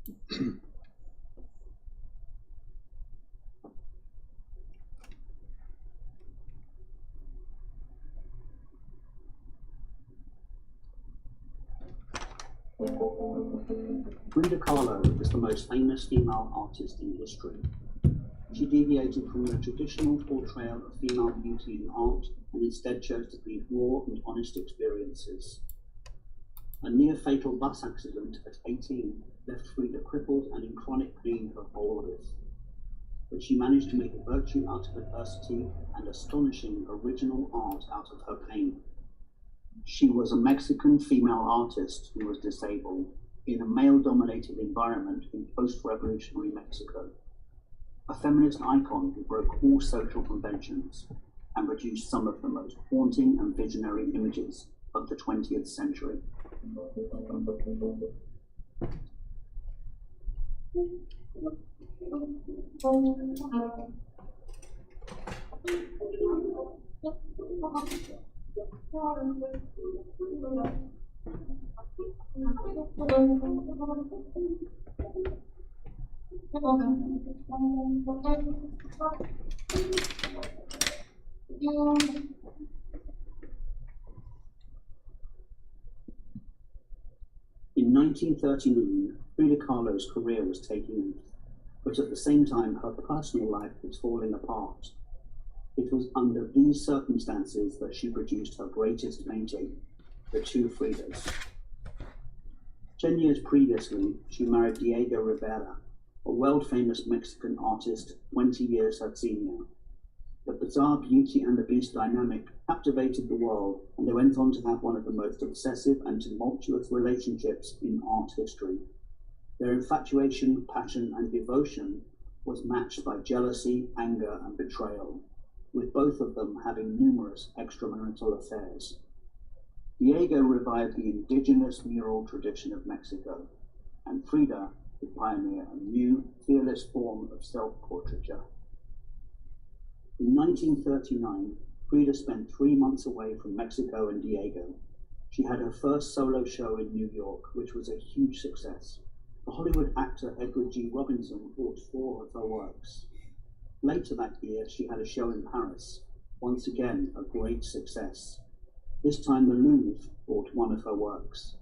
Frida Kahlo is the most famous female artist in history. She deviated from the traditional portrayal of female beauty in art and instead chose to paint raw and honest experiences. A near-fatal bus accident at 18 left Frida crippled and in chronic pain her whole life. But she managed to make a virtue out of adversity and astonishing original art out of her pain. She was a Mexican female artist who was disabled in a male-dominated environment in post-revolutionary Mexico. A feminist icon who broke all social conventions and produced some of the most haunting and visionary images of the 20th century. In 1939, Frida Kahlo's career was taking off, but at the same time her personal life was falling apart. It was under these circumstances that she produced her greatest painting, The Two Fridas. 10 years previously, she married Diego Rivera, a world-famous Mexican artist 20 years her senior. The bizarre Beauty and the Beast dynamic captivated the world, and they went on to have one of the most obsessive and tumultuous relationships in art history. Their infatuation, passion, and devotion was matched by jealousy, anger, and betrayal, with both of them having numerous extramarital affairs. Diego revived the indigenous mural tradition of Mexico, and Frida would pioneer a new, fearless form of self-portraiture. In 1939, Frida spent 3 months away from Mexico and Diego. She had her first solo show in New York, which was a huge success. The Hollywood actor Edward G. Robinson bought 4 of her works. Later that year, she had a show in Paris, once again a great success. This time the Louvre bought 1 of her works.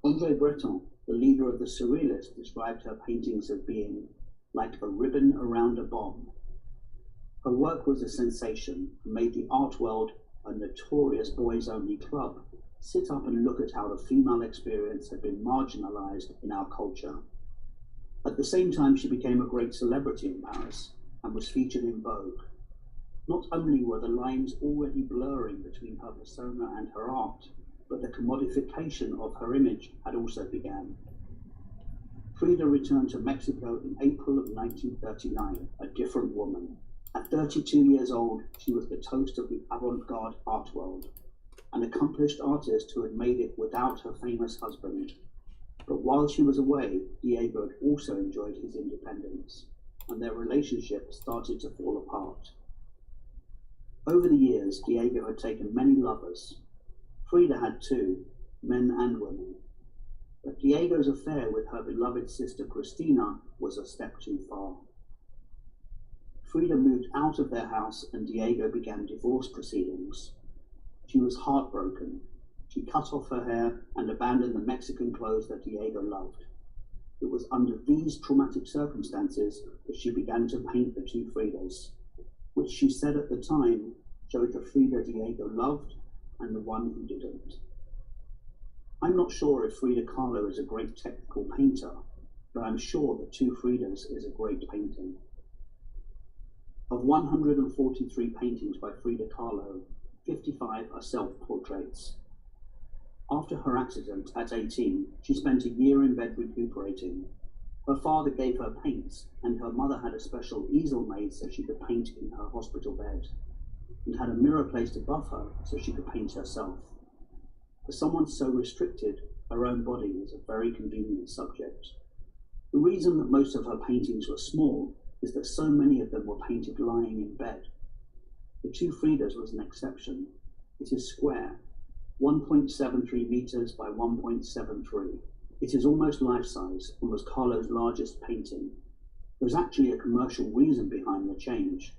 Briton, the leader of the Surrealists, described her paintings as being like a ribbon around a bomb. Her work was a sensation and made the art world, a notorious boys-only club, sit up and look at how the female experience had been marginalized in our culture. At the same time, she became a great celebrity in Paris and was featured in Vogue. Not only were the lines already blurring between her persona and her art, but the commodification of her image had also begun. Frida returned to Mexico in April of 1939, a different woman. At 32 years old, she was the toast of the avant-garde art world, an accomplished artist who had made it without her famous husband. But while she was away, Diego had also enjoyed his independence, and their relationship started to fall apart. Over the years, Diego had taken many lovers. Frida had 2, men and women. But Diego's affair with her beloved sister Cristina was a step too far. Frida moved out of their house and Diego began divorce proceedings. She was heartbroken. She cut off her hair and abandoned the Mexican clothes that Diego loved. It was under these traumatic circumstances that she began to paint The Two Fridas, which she said at the time showed the Frida Diego loved and the one who didn't. I'm not sure if Frida Kahlo is a great technical painter, but I'm sure that Two Fridas is a great painting. Of 143 paintings by Frida Kahlo, 55 are self-portraits. After her accident at 18, she spent a year in bed recuperating. Her father gave her paints, and her mother had a special easel made so she could paint in her hospital bed, and had a mirror placed above her so she could paint herself. For someone so restricted, her own body was a very convenient subject. The reason that most of her paintings were small is that so many of them were painted lying in bed. The Two Fridas was an exception. It is square, 1.73 meters by 1.73. It is almost life-size and was Kahlo's largest painting. There was actually a commercial reason behind the change.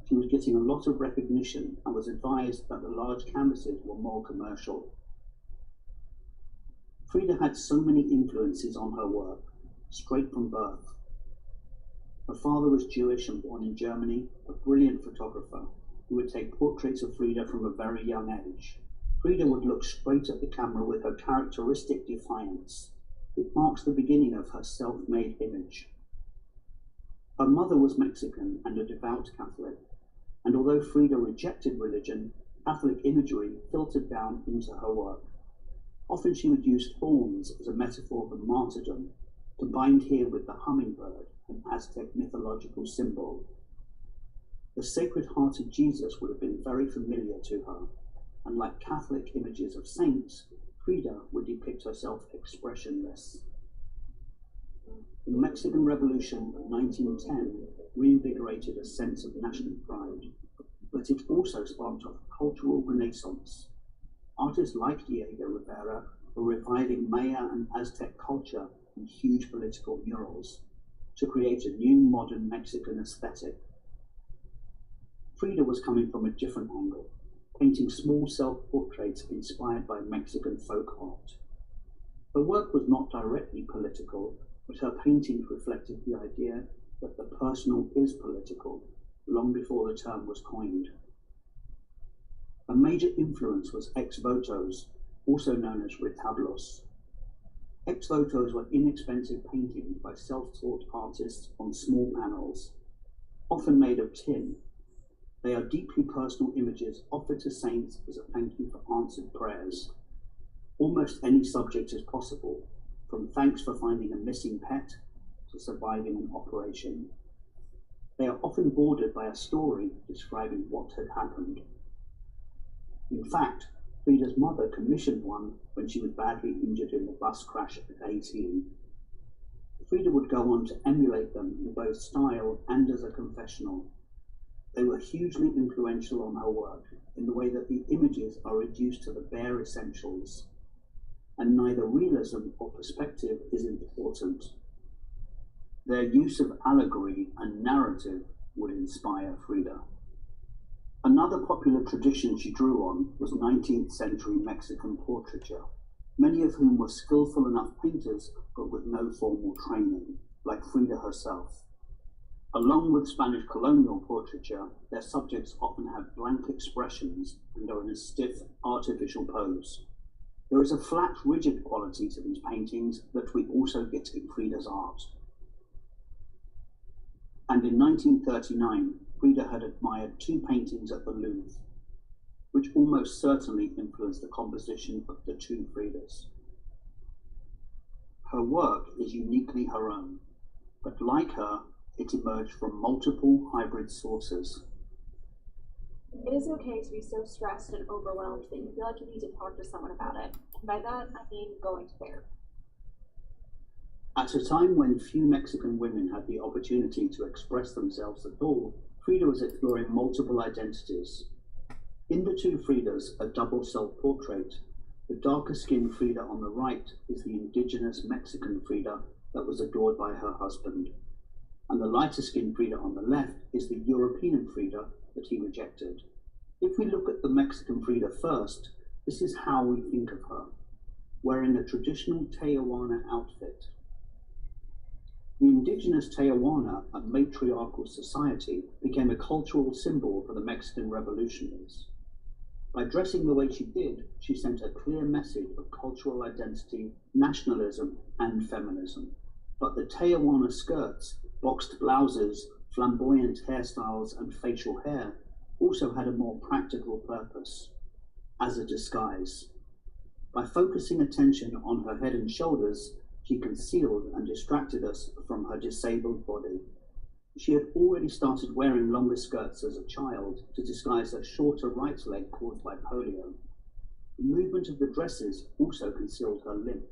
She was getting a lot of recognition and was advised that the large canvases were more commercial. Frida had so many influences on her work, straight from birth. Her father was Jewish and born in Germany, a brilliant photographer who would take portraits of Frida from a very young age. Frida would look straight at the camera with her characteristic defiance. It marks the beginning of her self-made image. Her mother was Mexican and a devout Catholic, and although Frida rejected religion, Catholic imagery filtered down into her work. Often she would use thorns as a metaphor for martyrdom, combined here with the hummingbird, an Aztec mythological symbol. The Sacred Heart of Jesus would have been very familiar to her, and like Catholic images of saints, Frida would depict herself expressionless. The Mexican Revolution of 1910 reinvigorated a sense of national pride, but it also sparked off a cultural renaissance. Artists like Diego Rivera were reviving Maya and Aztec culture in huge political murals to create a new modern Mexican aesthetic. Frida was coming from a different angle, painting small self-portraits inspired by Mexican folk art. Her work was not directly political, but her paintings reflected the idea that the personal is political, long before the term was coined. A major influence was ex-votos, also known as retablos. Ex-votos were inexpensive paintings by self-taught artists on small panels, often made of tin. They are deeply personal images offered to saints as a thank you for answered prayers. Almost any subject is possible, from thanks for finding a missing pet to surviving an operation. They are often bordered by a story describing what had happened. In fact, Frida's mother commissioned one when she was badly injured in the bus crash at 18. Frida would go on to emulate them in both style and as a confessional. They were hugely influential on her work in the way that the images are reduced to the bare essentials, and neither realism or perspective is important. Their use of allegory and narrative would inspire Frida. Another popular tradition she drew on was 19th century Mexican portraiture, many of whom were skillful enough painters but with no formal training, like Frida herself. Along with Spanish colonial portraiture, their subjects often have blank expressions and are in a stiff, artificial pose. There is a flat, rigid quality to these paintings that we also get in Frida's art. And in 1939, Frida had admired two paintings at the Louvre, which almost certainly influenced the composition of the two Fridas. Her work is uniquely her own, but like her, it emerged from multiple hybrid sources. It is okay to be so stressed and overwhelmed that you feel like you need to talk to someone about it. And by that, I mean going to therapy. At a time when few Mexican women had the opportunity to express themselves at all, Frida was exploring multiple identities. In the two Fridas, a double self-portrait, the darker-skinned Frida on the right is the indigenous Mexican Frida that was adored by her husband, and the lighter-skinned Frida on the left is the European Frida that he rejected. If we look at the Mexican Frida first, this is how we think of her, wearing a traditional Tijuana outfit. The indigenous Tijuana, a matriarchal society, became a cultural symbol for the Mexican revolutionaries. By dressing the way she did, she sent a clear message of cultural identity, nationalism, and feminism. But the Tijuana skirts, boxed blouses, flamboyant hairstyles, and facial hair also had a more practical purpose, as a disguise. By focusing attention on her head and shoulders, she concealed and distracted us from her disabled body. She had already started wearing longer skirts as a child to disguise a shorter right leg caused by polio. The movement of the dresses also concealed her limp.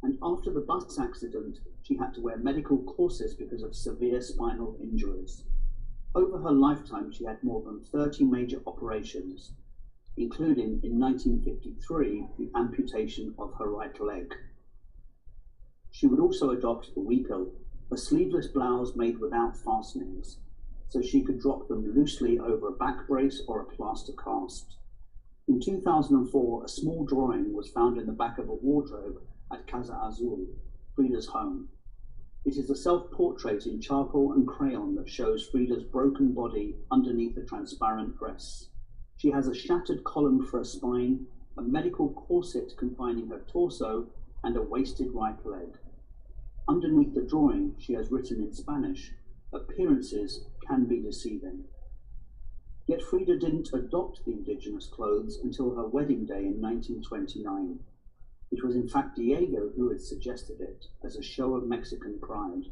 And after the bus accident, she had to wear medical corsets because of severe spinal injuries. Over her lifetime, she had more than 30 major operations, including in 1953, the amputation of her right leg. She would also adopt the weepill, a sleeveless blouse made without fastenings, so she could drop them loosely over a back brace or a plaster cast. In 2004, a small drawing was found in the back of a wardrobe at Casa Azul, Frida's home. It is a self-portrait in charcoal and crayon that shows Frida's broken body underneath a transparent dress. She has a shattered column for a spine, a medical corset confining her torso, and a wasted right leg. Underneath the drawing, she has written in Spanish, "Appearances can be deceiving." Yet Frida didn't adopt the indigenous clothes until her wedding day in 1929. It was in fact Diego who had suggested it as a show of Mexican pride.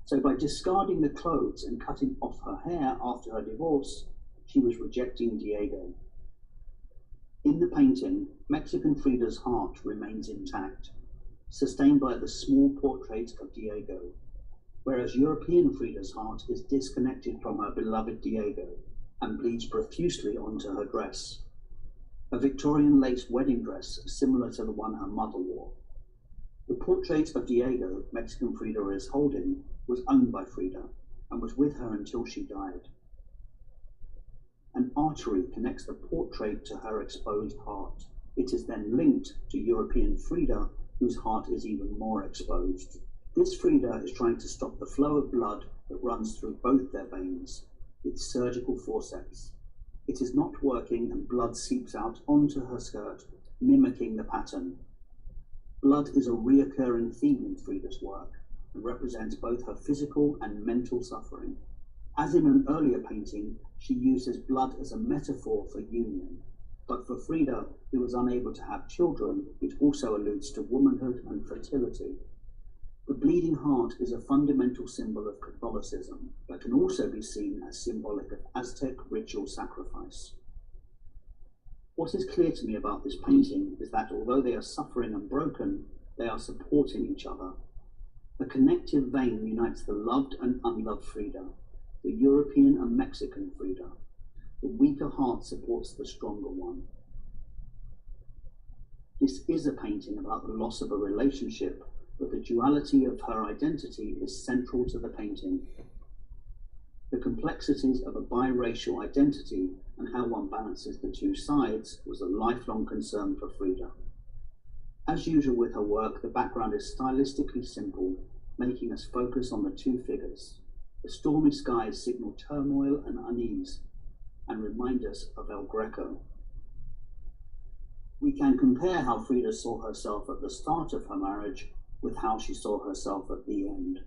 So by discarding the clothes and cutting off her hair after her divorce, she was rejecting Diego. In the painting, Mexican Frida's heart remains intact, sustained by the small portrait of Diego, whereas European Frida's heart is disconnected from her beloved Diego and bleeds profusely onto her dress, a Victorian lace wedding dress similar to the one her mother wore. The portrait of Diego Mexican Frida is holding was owned by Frida and was with her until she died. An artery connects the portrait to her exposed heart. It is then linked to European Frida, whose heart is even more exposed. This Frida is trying to stop the flow of blood that runs through both their veins with surgical forceps. It is not working and blood seeps out onto her skirt, mimicking the pattern. Blood is a reoccurring theme in Frida's work and represents both her physical and mental suffering. As in an earlier painting, she uses blood as a metaphor for union. But for Frida, who was unable to have children, it also alludes to womanhood and fertility. The bleeding heart is a fundamental symbol of Catholicism, but can also be seen as symbolic of Aztec ritual sacrifice. What is clear to me about this painting is that although they are suffering and broken, they are supporting each other. A connective vein unites the loved and unloved Frida, the European and Mexican Frida. The weaker heart supports the stronger one. This is a painting about the loss of a relationship, but the duality of her identity is central to the painting. The complexities of a biracial identity and how one balances the two sides was a lifelong concern for Frida. As usual with her work, the background is stylistically simple, making us focus on the two figures. The stormy skies signal turmoil and unease and remind us of El Greco. We can compare how Frida saw herself at the start of her marriage with how she saw herself at the end.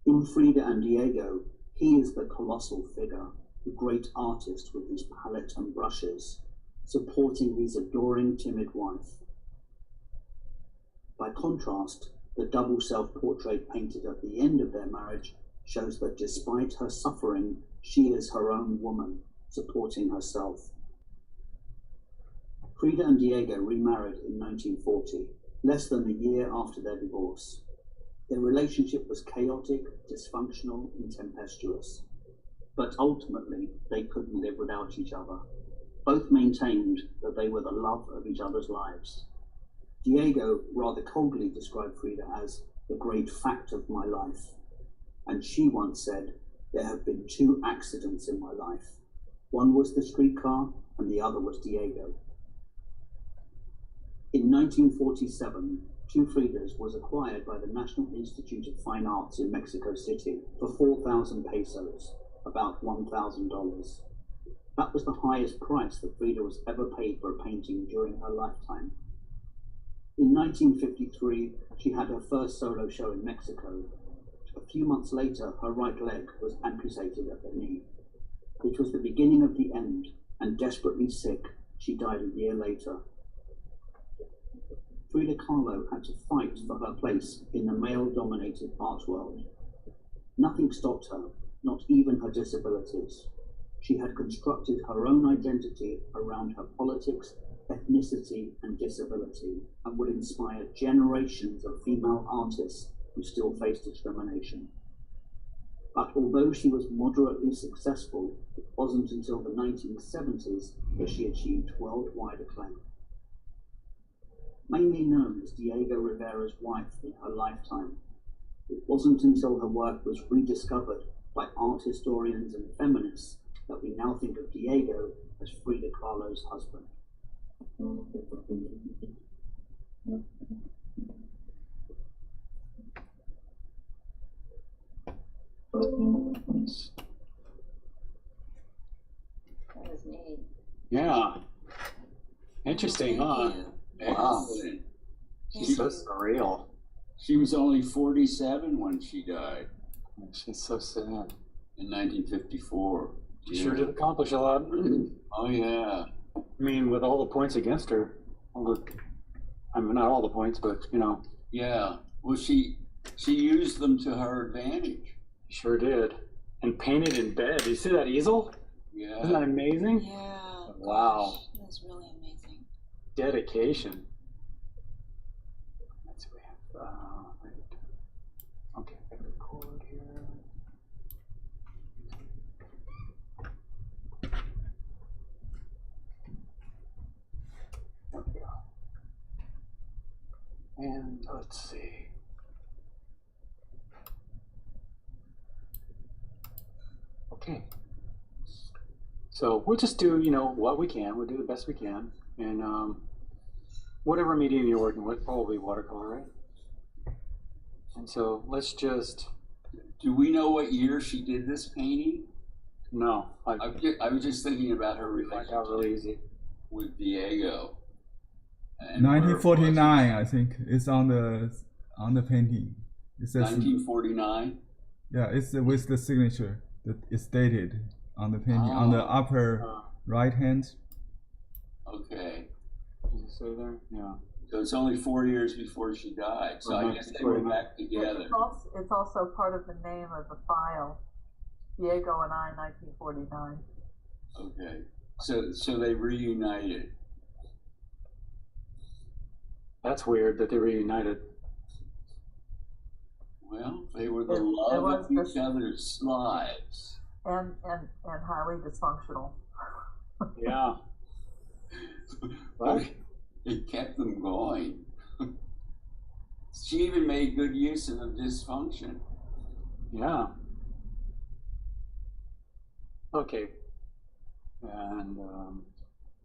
In Frida and Diego, he is the colossal figure, the great artist with his palette and brushes, supporting his adoring, timid wife. By contrast, the double self-portrait painted at the end of their marriage shows that despite her suffering, she is her own woman, supporting herself. Frida and Diego remarried in 1940, less than a year after their divorce. Their relationship was chaotic, dysfunctional, and tempestuous. But ultimately, they couldn't live without each other. Both maintained that they were the love of each other's lives. Diego rather coldly described Frida as the great fact of my life. And she once said, "There have been two accidents in my life. One was the streetcar, and the other was Diego." In 1947, Two Fridas was acquired by the National Institute of Fine Arts in Mexico City for 4,000 pesos, about $1,000. That was the highest price that Frida was ever paid for a painting during her lifetime. In 1953, she had her first solo show in Mexico. A few months later, her right leg was amputated at the knee. It was the beginning of the end, and desperately sick, she died a year later. Frida Kahlo had to fight for her place in the male-dominated art world. Nothing stopped her, not even her disabilities. She had constructed her own identity around her politics, ethnicity, and disability, and would inspire generations of female artists who still face discrimination. But although she was moderately successful, it wasn't until the 1970s that she achieved worldwide acclaim. mainly known as Diego Rivera's wife in her lifetime. It wasn't until her work was rediscovered by art historians and feminists that we now think of Diego as Frida Kahlo's husband. That was neat. Yeah. Interesting, huh? Wow. She's so surreal. She was only 47 when she died She's so sad. in 1954. She sure did accomplish a lot. Oh, yeah. I mean, with all the points against her, I mean, not all the points, but, you know. Yeah. Well, she used them to her advantage. Sure did. And painted in bed. Do you see that easel? Yeah. Isn't that amazing? Yeah. Wow. Gosh, that's really amazing. Dedication. Let's see, we have, right. Okay, I gotta record here. There we go. And let's see. Okay. So we'll just do, you know, what we can. We'll do the best we can. And whatever medium you're working with, probably watercolor, right? And so let's just... Do we know what year she did this painting? No. I was just thinking about her Find out really easy. with Diego. And 1949, I think, is on the painting. It says 1949? yeah, it's with the signature that is stated on the painting on the upper right hand. Okay. Does it say there? Yeah. So it's only 4 years before she died. So I guess they were back together. It's also part of the name of the file. Diego and I, 1949. Okay. So they reunited. That's weird that they reunited. Well, they were the It love was of each other's lives. And highly dysfunctional. Yeah. What? It kept them going. She even made good use of the dysfunction. Yeah. Okay. And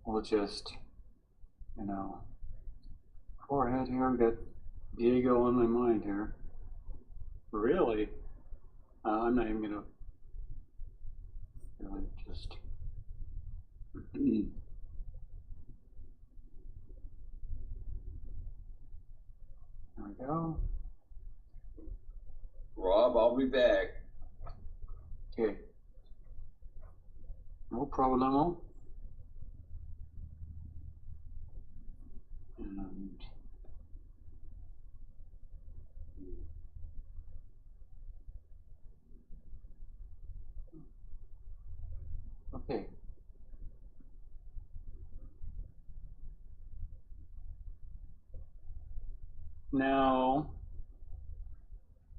we'll just, you know, forehead here. I've got Diego on my mind here. Really? I'm not even gonna really just. There we go. Rob, I'll be back. Okay. No problemo. And okay. Now,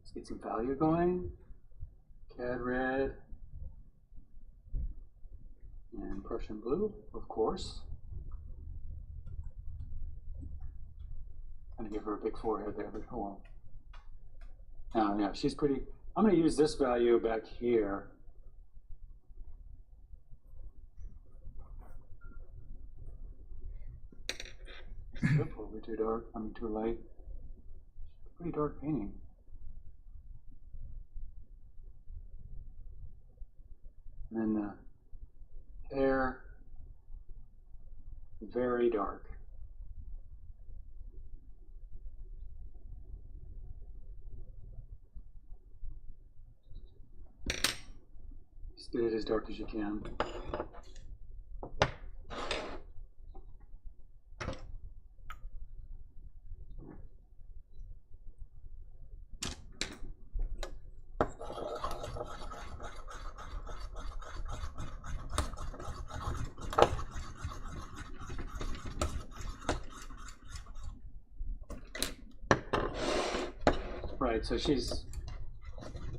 let's get some value going. CAD red and Prussian blue, of course. Kind of give her a big forehead there, but oh well. Yeah, she's pretty. I'm going to use this value back here. Oops, will be too dark. I mean, too light. Pretty dark painting. And then the hair, very dark. Just get it as dark as you can. Right, so there's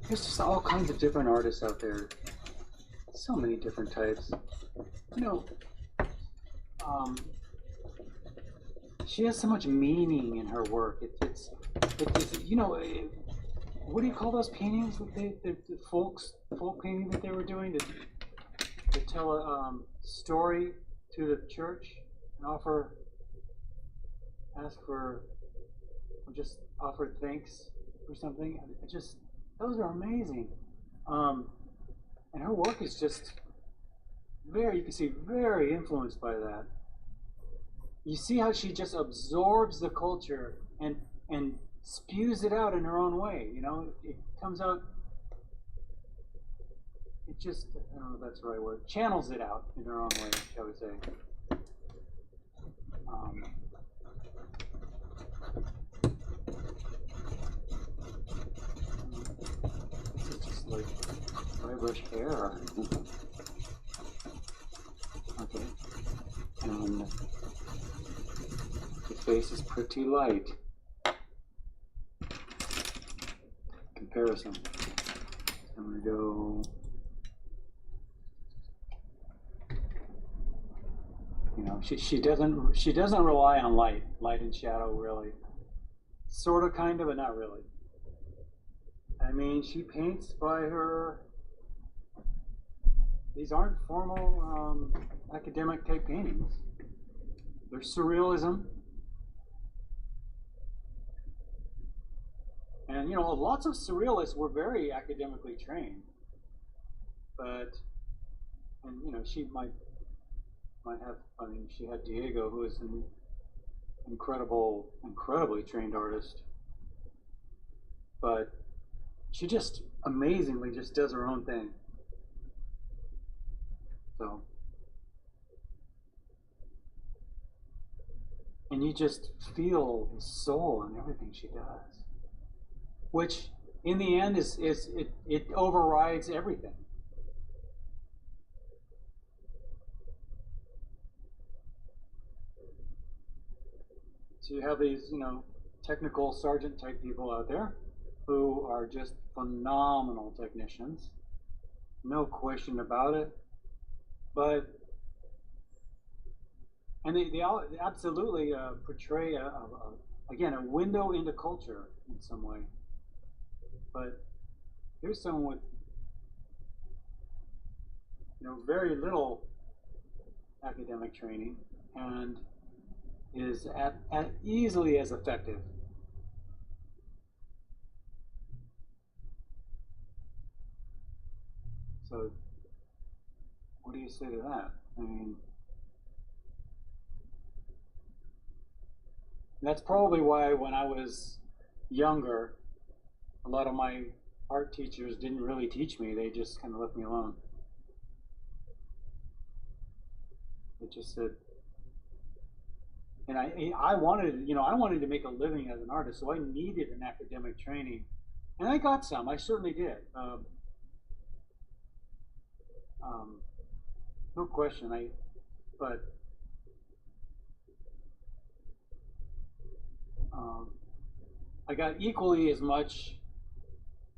just all kinds of different artists out there. So many different types. You know, she has so much meaning in her work. It's you know, what do you call those paintings? The folk painting that they were doing to tell a story to the church and ask for, or just offer thanks or something. It just, those are amazing. And her work is just very, you can see, very influenced by that. You see how she just absorbs the culture and spews it out in her own way. You know, it comes out. It just, I don't know if that's the right word. Channels it out in her own way, shall we say. It's just like dry brush hair. Okay. And the face is pretty light. Comparison. I'm going to go, you know, she doesn't rely on light and shadow really. Sort of, kind of, but not really. I mean, she paints by her. These aren't formal academic type paintings. They're surrealism. And you know, lots of surrealists were very academically trained. But, and you know, she might have, I mean, she had Diego, who is an incredibly trained artist. But she just amazingly just does her own thing. So, and you just feel the soul in everything she does, which in the end it overrides everything. So you have these, you know, technical sergeant type people out there who are just phenomenal technicians, no question about it. But, and they absolutely portray again, a window into culture in some way. But here's someone with, you know, very little academic training and is easily as effective. So, what do you say to that? I mean, that's probably why when I was younger, a lot of my art teachers didn't really teach me. They just kind of left me alone. They just said, and I wanted, you know, I wanted to make a living as an artist, so I needed an academic training, and I got some. I certainly did. No question. But I got equally as much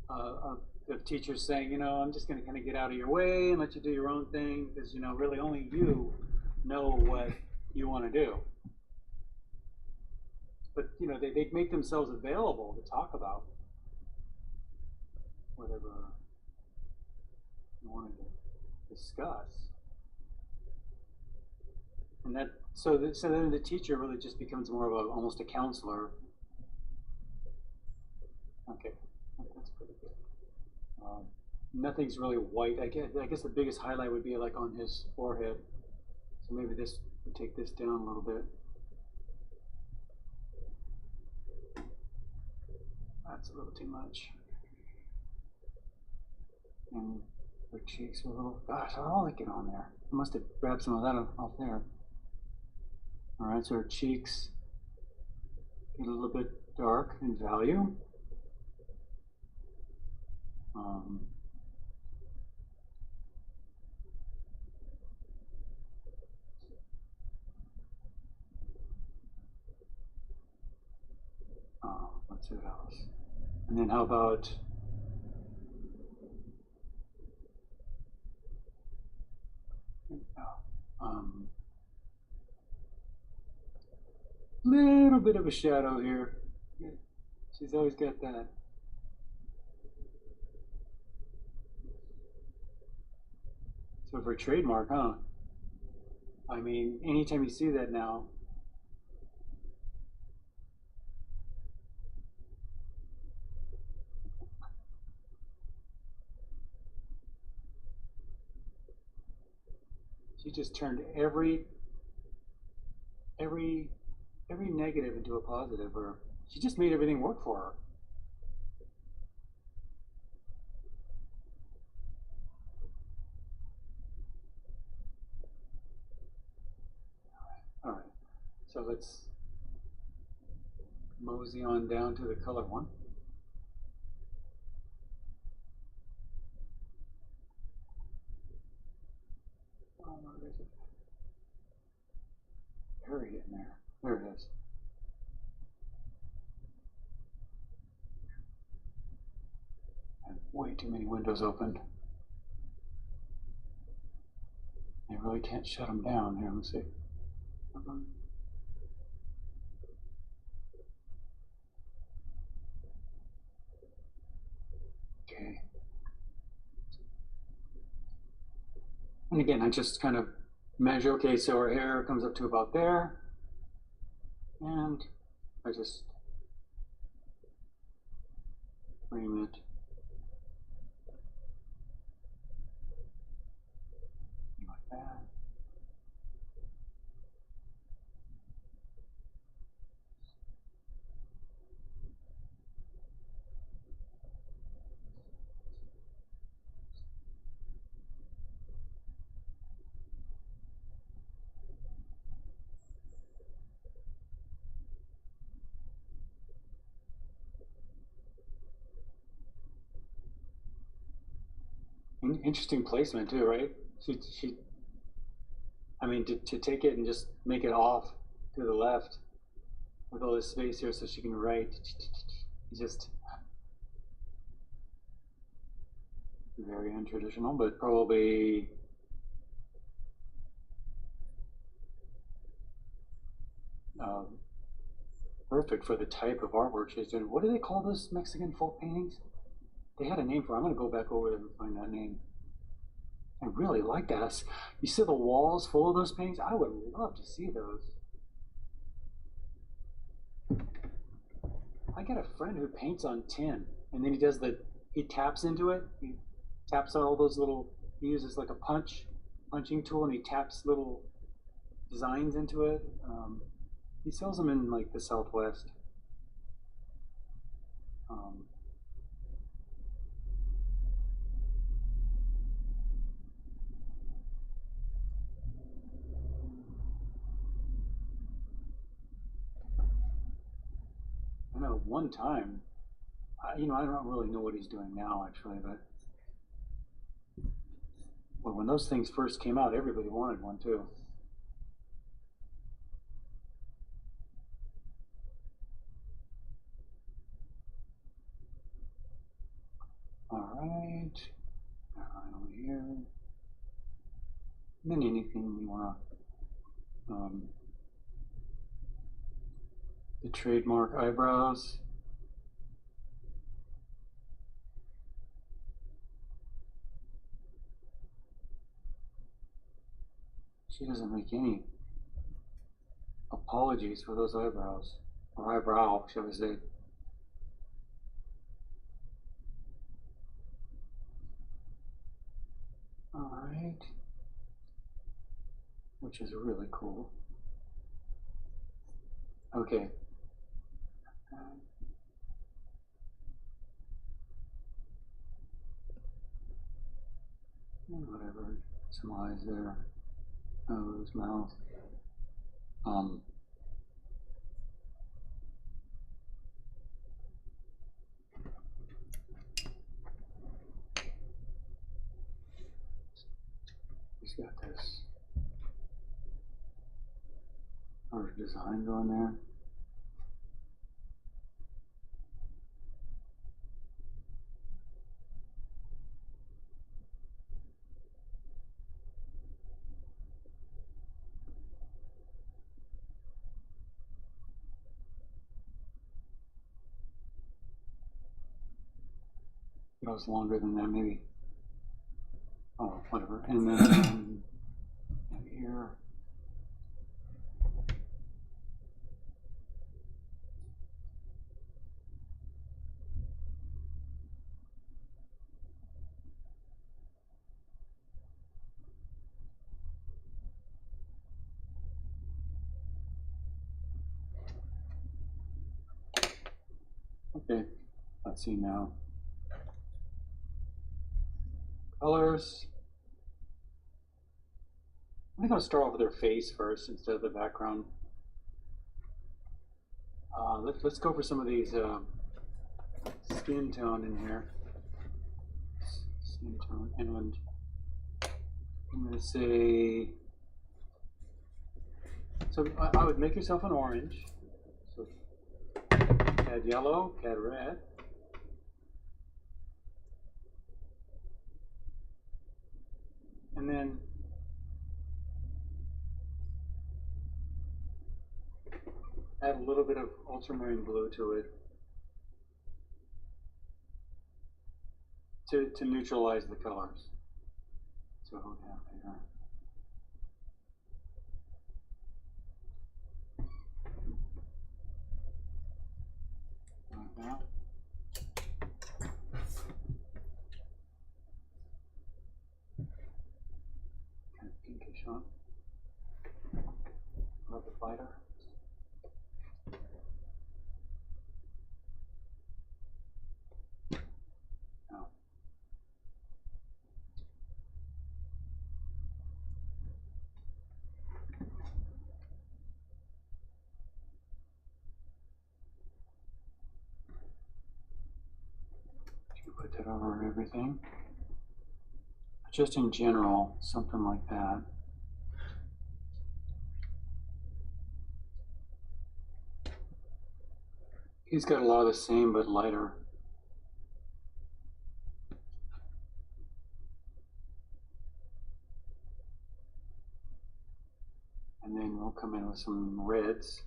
of teachers saying, you know, I'm just going to kind of get out of your way and let you do your own thing, because, you know, really only you know what you want to do. But, you know, they make themselves available to talk about whatever you wanted to discuss. And that, so then the teacher really just becomes more of almost a counselor. Okay, that's pretty good. Nothing's really white. I guess the biggest highlight would be like on his forehead. So maybe this would take this down a little bit. That's a little too much. And her cheeks are a little, gosh, I don't like it on there. I must have grabbed some of that off there. All right, so her cheeks get a little bit dark in value. Let's see what else. And then how about little bit of a shadow here. She's always got that. So for trademark, huh? I mean, anytime you see that now. She just turned every negative into a positive, or she just made everything work for her. All right, so let's mosey on down to the color one. Oh, where is it? Bury it in there. There it is. I have way too many windows open. I really can't shut them down. Here, let's see. Okay. And again, I just kind of measure, okay, so her hair comes up to about there. And I just frame it. Like that. Interesting placement too, right? She I mean, to take it and just make it off to the left with all this space here so she can write. Just very untraditional, but probably perfect for the type of artwork she's doing. What do they call those Mexican folk paintings? They had a name for it. I'm going to go back over there and find that name. I really like that. You see the walls full of those paintings? I would love to see those. I got a friend who paints on tin, and then he taps into it. He taps all those little, he uses like a punching tool, and he taps little designs into it. He sells them in like the Southwest. I know one time, I don't really know what he's doing now actually, but when those things first came out, everybody wanted one too. All right, over here. And then anything you want to, the trademark eyebrows. She doesn't make any apologies for those eyebrows, or eyebrow, shall we say. All right, which is really cool. Okay. Whatever, some eyes there, nose, mouth. He's got this art design going there. It was longer than that, maybe. Oh, whatever. And then here. Okay, let's see now. Colors. I think I'll start off with their face first instead of the background. Let's go for some of these skin tone in here. Skin tone, and I'm going to say. So I would make yourself an orange. So cad yellow, cad red. And then add a little bit of ultramarine blue to it to neutralize the colors. So what we have here. Like that. Kind of pinkish on. A little bit lighter. Now. Put that over everything. Just in general, something like that. He's got a lot of the same, but lighter. And then we'll come in with some reds,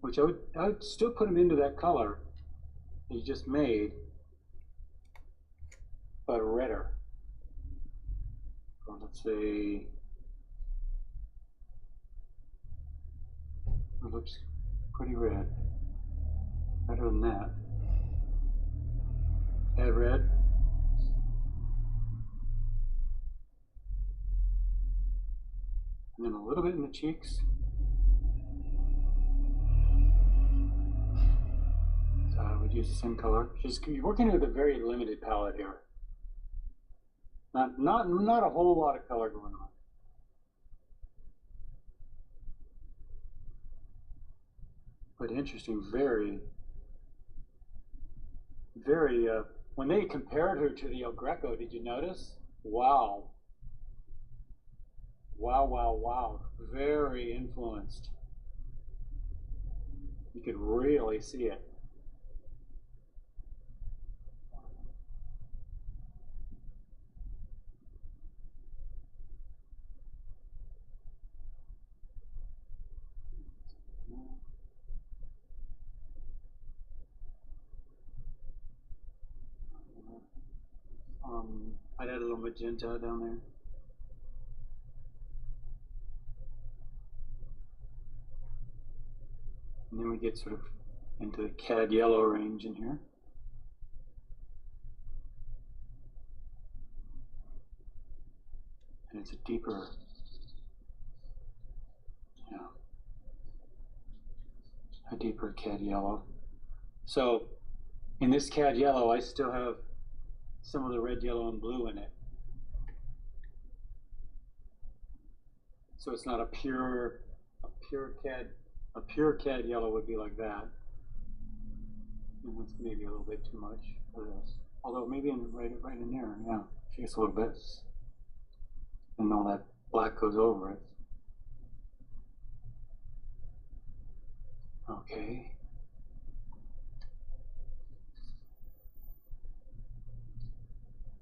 which I would still put him into that color that you just made, but redder. So let's say it looks pretty red. Better than that. Add red. And then a little bit in the cheeks. So I would use the same color. You're working with a very limited palette here. Not a whole lot of color going on. But interesting, very, when they compared her to the El Greco, did you notice? Wow. Wow, wow, wow. Very influenced. You could really see it. I'd add a little magenta down there. And then we get sort of into the cad yellow range in here. And it's a deeper, a deeper cad yellow. So in this cad yellow, I still have some of the red, yellow, and blue in it. So it's not a pure cad yellow would be like that. And that's maybe a little bit too much for this. Although maybe right in there, yeah, just a little bit. And all that black goes over it. Okay.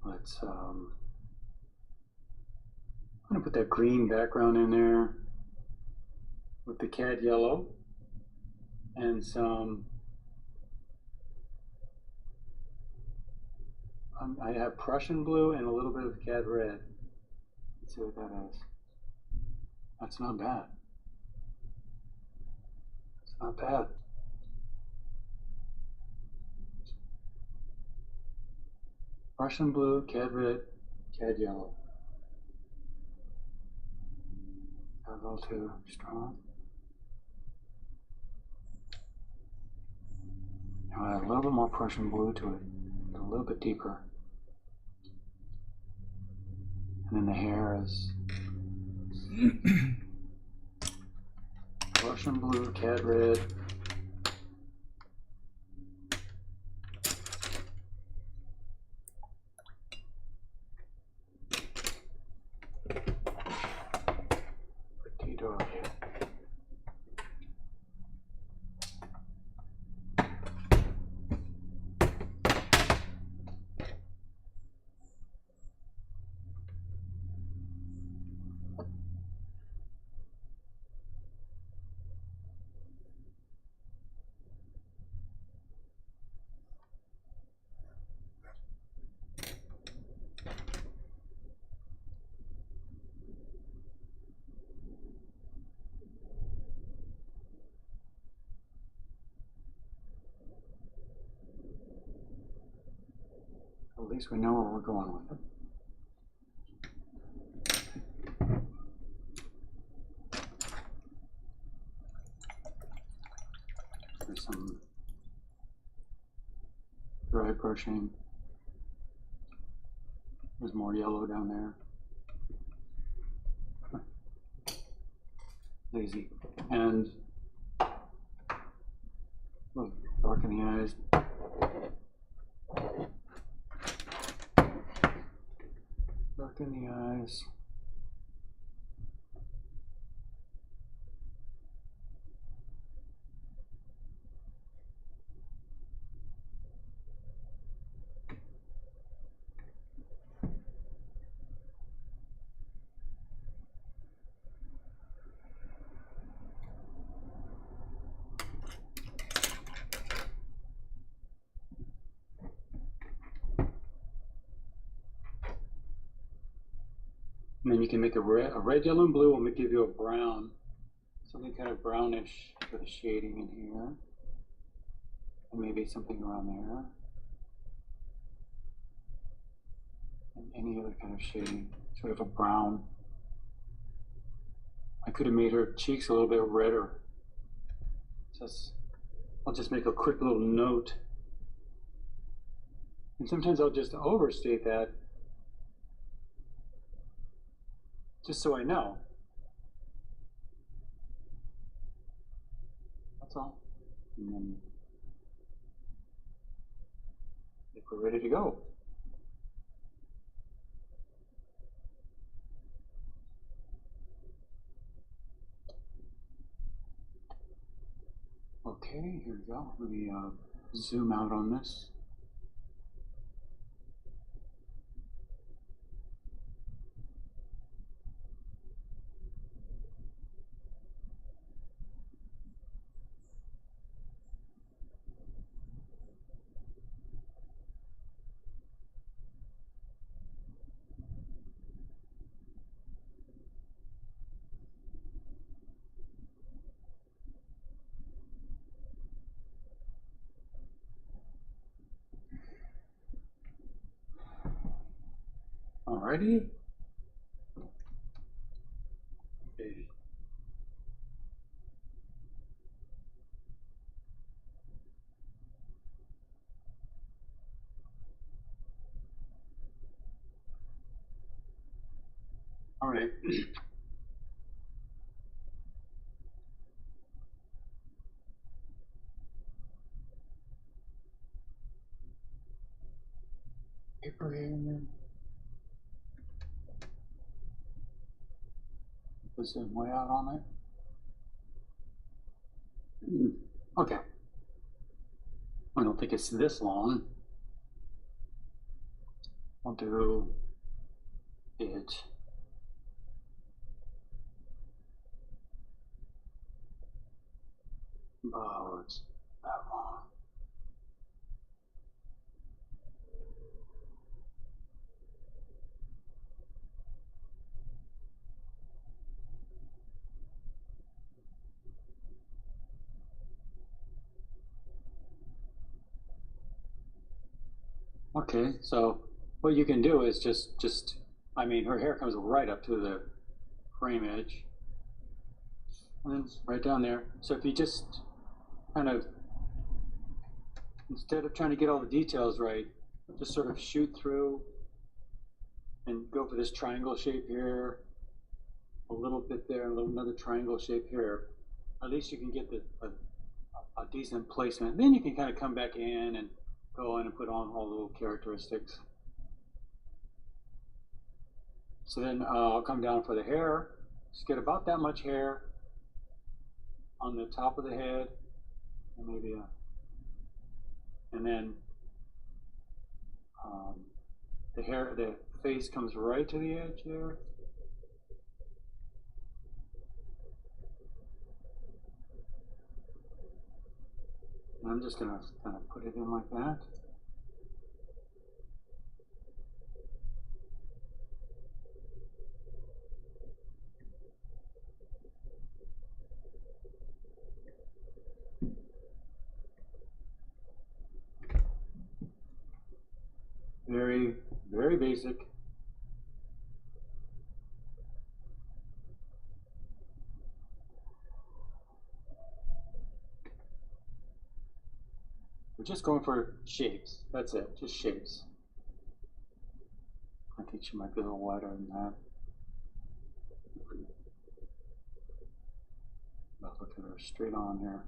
Let's I'm gonna put that green background in there with the cad yellow and some I have Prussian blue and a little bit of cad red. Let's see what that is. That's not bad. It's not bad. Prussian blue, cad red, cad yellow. A little too strong. Now add a little bit more Prussian blue to it, a little bit deeper. And then the hair is Prussian blue, cad red. Pretty dark. At least we know where we're going with it. There's some dry brushing. There's more yellow down there. Lazy. And look, darken the eyes. Darken the eyes. And then you can make a red, yellow, and blue will give you a brown, something kind of brownish for the shading in here. And maybe something around there. And any other kind of shading, sort of a brown. I could have made her cheeks a little bit redder. I'll just make a quick little note. And sometimes I'll just overstate that, just so I know. That's all. And then I think we're ready to go. Okay, here we go. Let me zoom out on this. Alrighty. Okay. All right. Paper here and then. Put some way out on it. Okay. I don't think it's this long. I'll do it. Oh, it's that long. Okay, so what you can do is I mean, her hair comes right up to the frame edge. And then right down there. So if you just kind of, instead of trying to get all the details right, just sort of shoot through and go for this triangle shape here, a little bit there, another triangle shape here. At least you can get a decent placement. Then you can kind of come back in and go in and put on all the little characteristics. So then I'll come down for the hair. Just get about that much hair on the top of the head, and maybe and then the face comes right to the edge there. And I'm just gonna kind of put it in like that. Very, very basic. We're just going for shapes. That's it, just shapes. I think she might be a little wider than that. I'll look at her straight on here.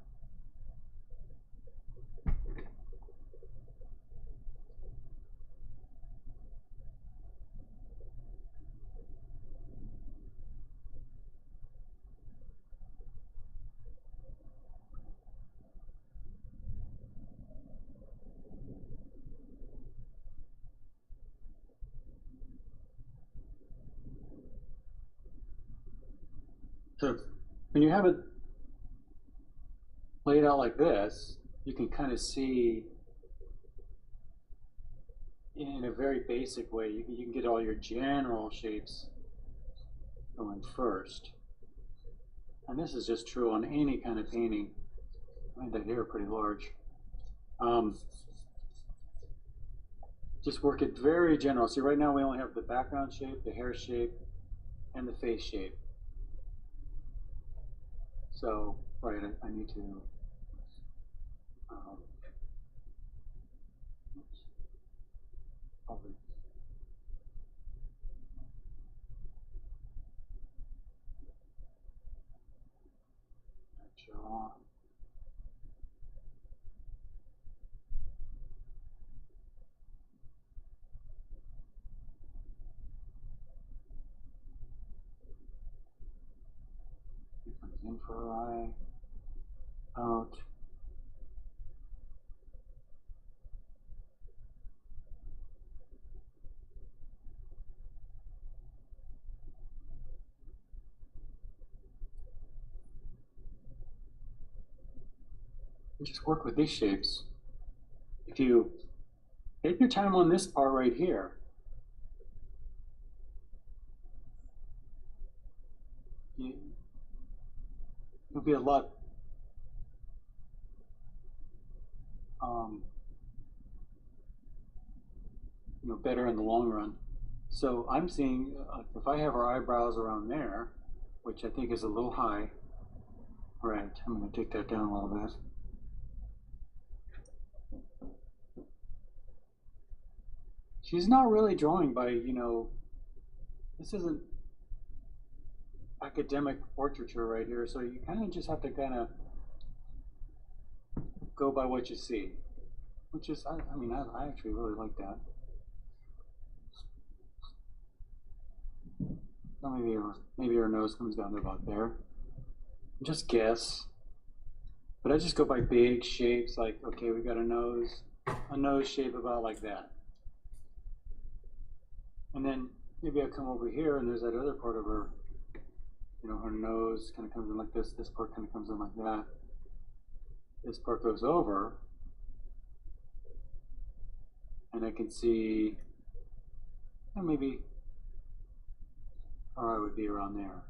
So when you have it laid out like this, you can kind of see in a very basic way, you can get all your general shapes going first. And this is just true on any kind of painting. I made that here pretty large. Just work it very general. See, right now we only have the background shape, the hair shape, and the face shape. So, right, I need to, jaw. In for her eye, out. And just work with these shapes. If you take your time on this part right here, you'll be a lot better in the long run. So I'm seeing if I have our eyebrows around there, which I think is a little high, right, I'm going to take that down a little bit. She's not really drawing by, this isn't academic portraiture right here, so you kind of just have to kind of go by what you see, which is, I actually really like that. So maybe her nose comes down to about there. Just guess, but I just go by big shapes. Like, okay, we got a nose shape about like that, and then maybe I come over here and there's that other part of her. Her nose kind of comes in like this. This part kind of comes in like that. This part goes over, and I can see, maybe her eye would be around there.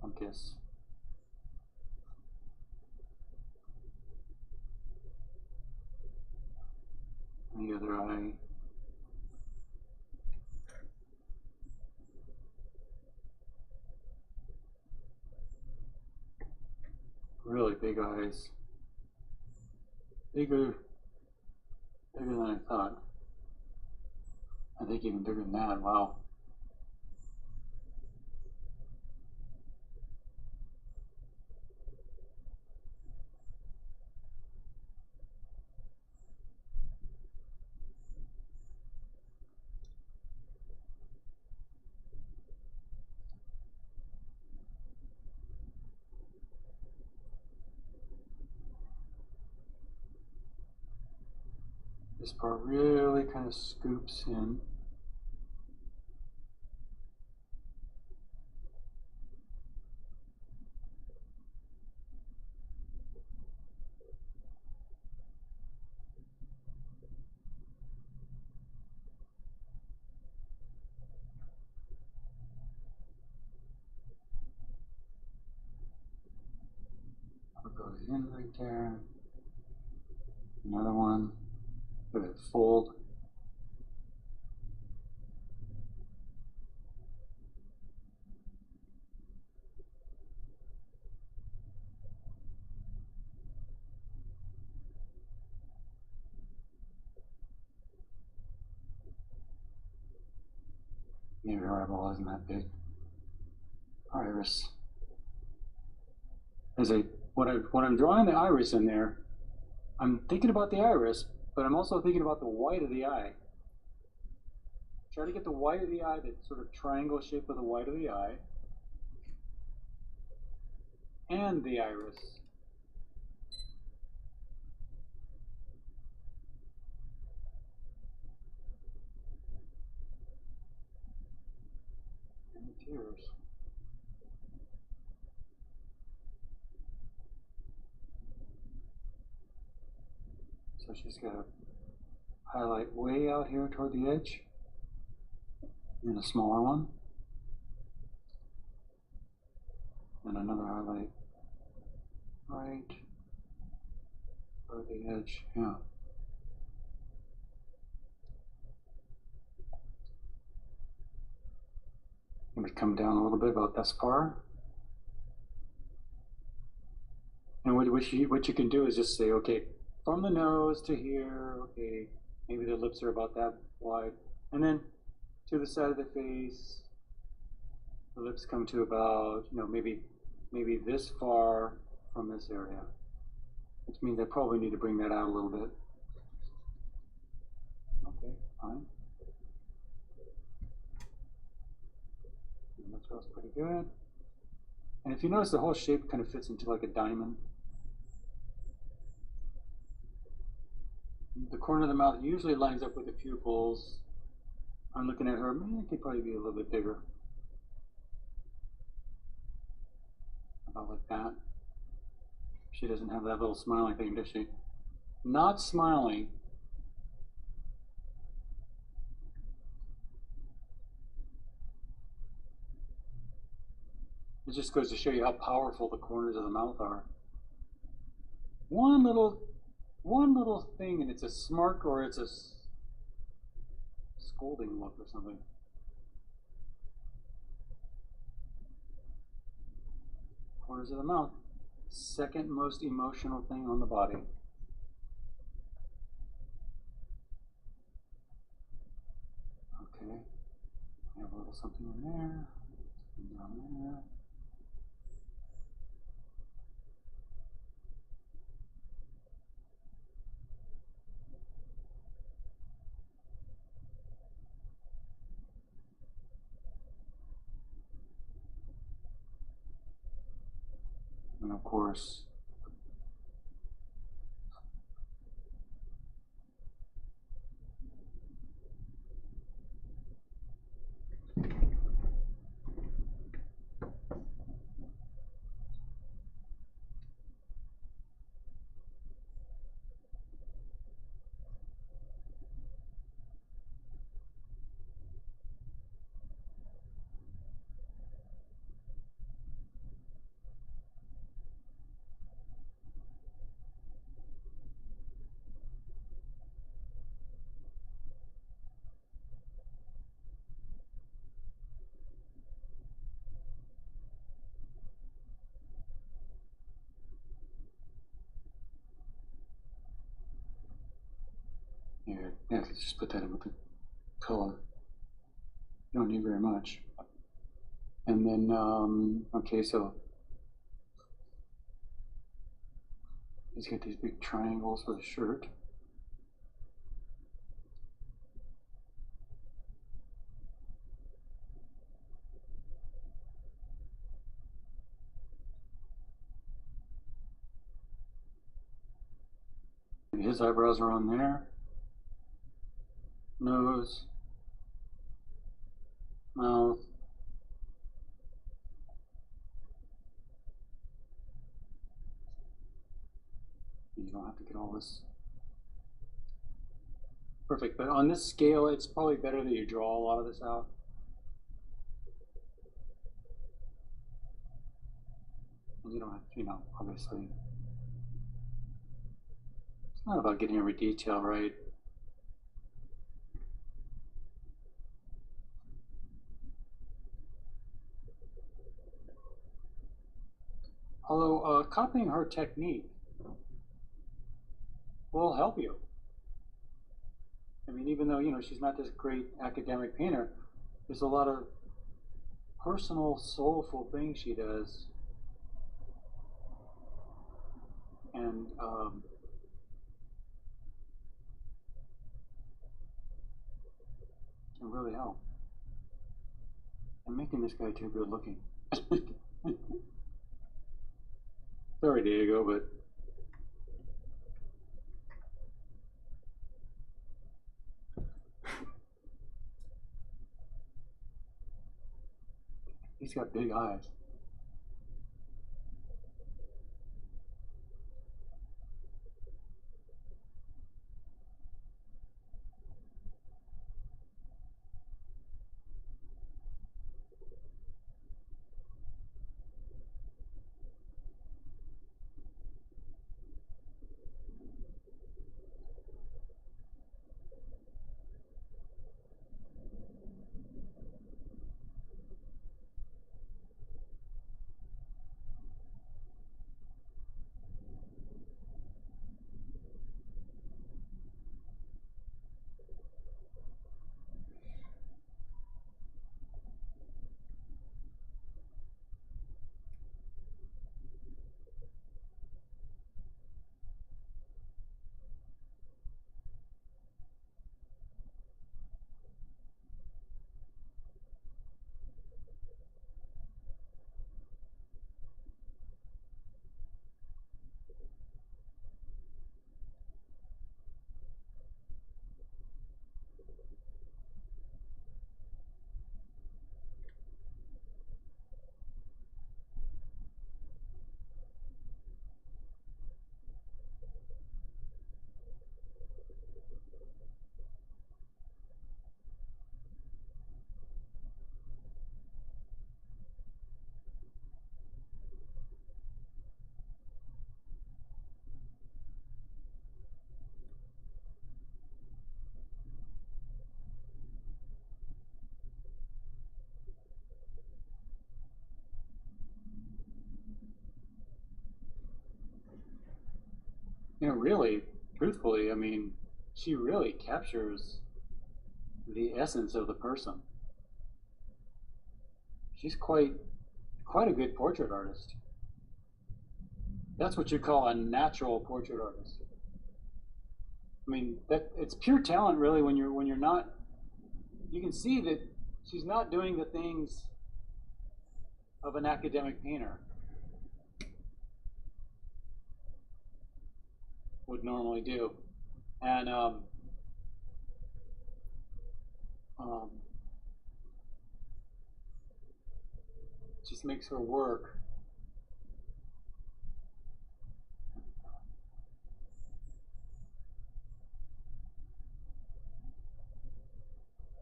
I guess. the other eye. Really big eyes. Bigger than I thought. I think even bigger than that. Wow. This part really kind of scoops in. It goes in right there. Another one. Look at it fold. Maybe her eyeball isn't that big. Iris. When I'm drawing the iris in there, I'm thinking about the iris, but I'm also thinking about the white of the eye. Try to get the white of the eye, that sort of triangle shape of the white of the eye, and the iris. And the tears. So she's got to highlight way out here toward the edge, and a smaller one, and another highlight right toward the edge. Yeah. Let me come down a little bit about this far. And what you can do is just say, okay, from the nose to here, okay, maybe the lips are about that wide. And then to the side of the face, the lips come to about, maybe this far from this area. Which means I probably need to bring that out a little bit. Okay, fine. And that feels pretty good. And if you notice, the whole shape kind of fits into like a diamond. The corner of the mouth usually lines up with the pupils. I'm looking at her, it could probably be a little bit bigger. About like that. She doesn't have that little smiling thing, does she? Not smiling. It just goes to show you how powerful the corners of the mouth are. One little thing, and it's a smirk or it's a scolding look or something. Corners of the mouth. Second most emotional thing on the body. Okay. I have a little something in there. Something down there. And of course, Yeah, let's just put that in with the color. You don't need very much. And then, okay, so he's got these big triangles for the shirt. His eyebrows are on there. Nose. Mouth. You don't have to get all this perfect, but on this scale, it's probably better that you draw a lot of this out. And you don't have to, you know, obviously. It's not about getting every detail right. Although copying her technique will help you. I mean, even though, you know, she's not this great academic painter, there's a lot of personal, soulful things she does. And can really help. I'm making this guy too good looking. Sorry, Diego, but he's got big eyes. You know, really, truthfully, I mean, she really captures the essence of the person. She's quite a good portrait artist. That's what you call a natural portrait artist. I mean, that it's pure talent, really. When you're not, you can see that she's not doing the things of an academic painter would normally do, and just makes her work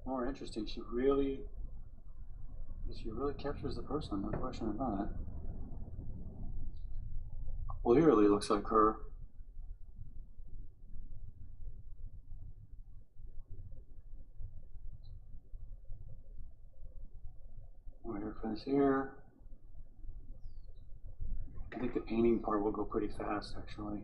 more interesting. She really captures the person, no question about it. Clearly looks like her. Her face here. I think the painting part will go pretty fast, actually.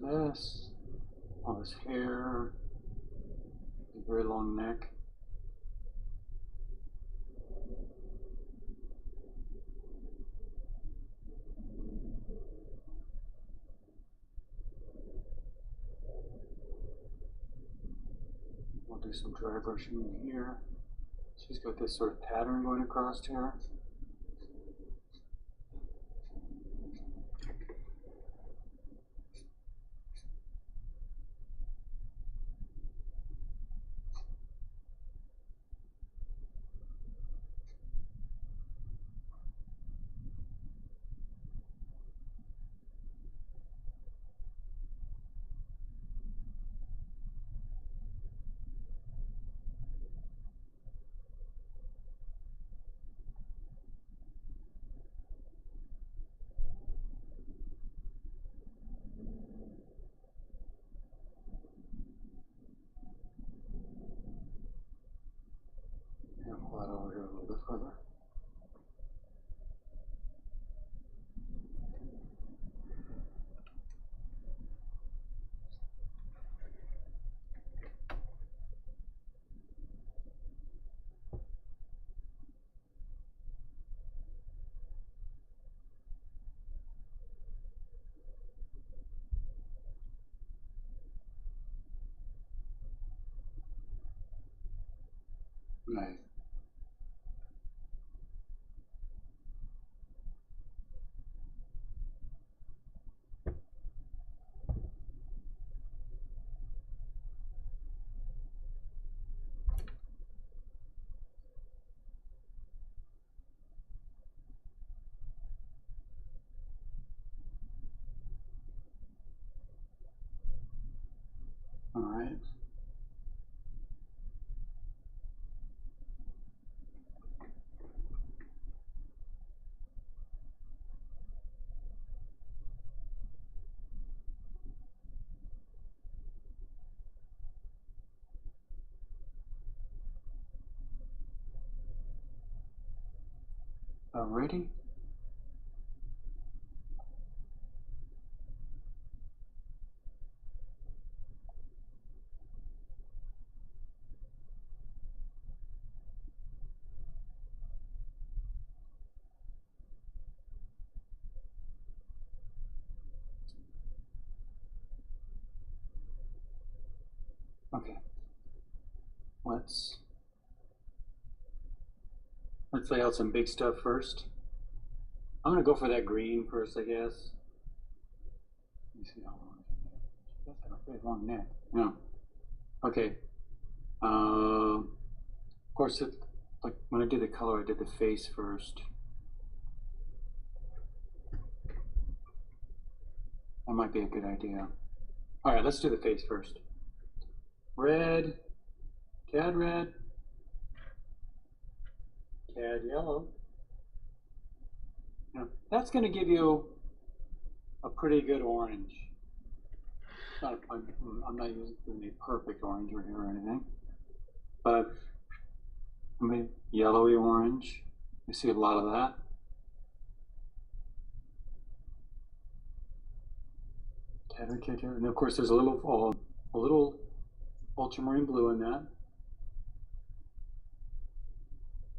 this, all this hair, a very long neck. We'll do some dry brushing in here. She's got this sort of pattern going across here. Pull that over here a little bit further. Right. All right. Alrighty. Okay. Let's lay out some big stuff first. I'm gonna go for that green first, I guess. Let me see how long it is. That's got a very long neck. Yeah. Okay. Of course, like when I did the color, I did the face first. That might be a good idea. All right, let's do the face first. Red, cad red, cad yellow. Now, that's going to give you a pretty good orange. I'm not using a perfect orange right here or anything, but I mean yellowy orange. You see a lot of that. And of course, there's a little ultramarine blue in that.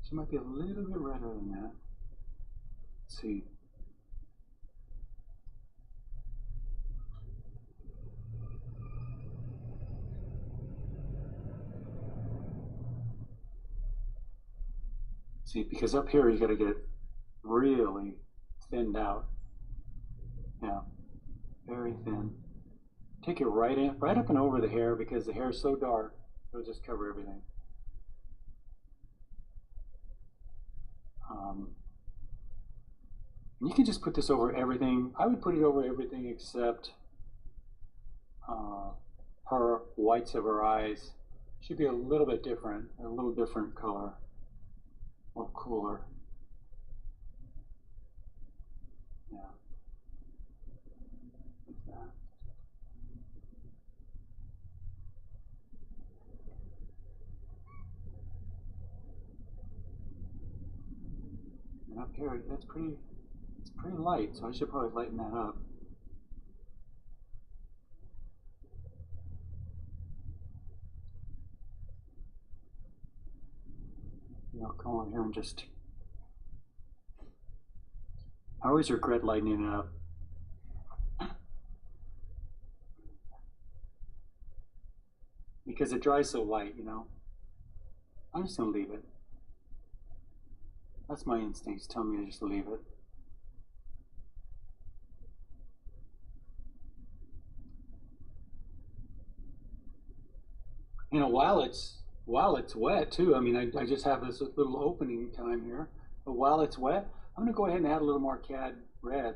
So it might be a little bit redder than that. Let's see. See, because up here you got to get it really thinned out. Yeah, very thin. Take it right up and over the hair, because the hair is so dark, it'll just cover everything. You can just put this over everything. I would put it over everything except her whites of her eyes. Should be a little bit different, a little different color, a little cooler. Yeah. Like that. And up here, it's pretty light, so I should probably lighten that up. come on here and just. I always regret lightening it up. Because it dries so light, I'm just gonna leave it. That's my instincts tell me to just leave it. While it's wet too. I mean, I just have this little opening time here, but while it's wet, I'm gonna go ahead and add a little more cad red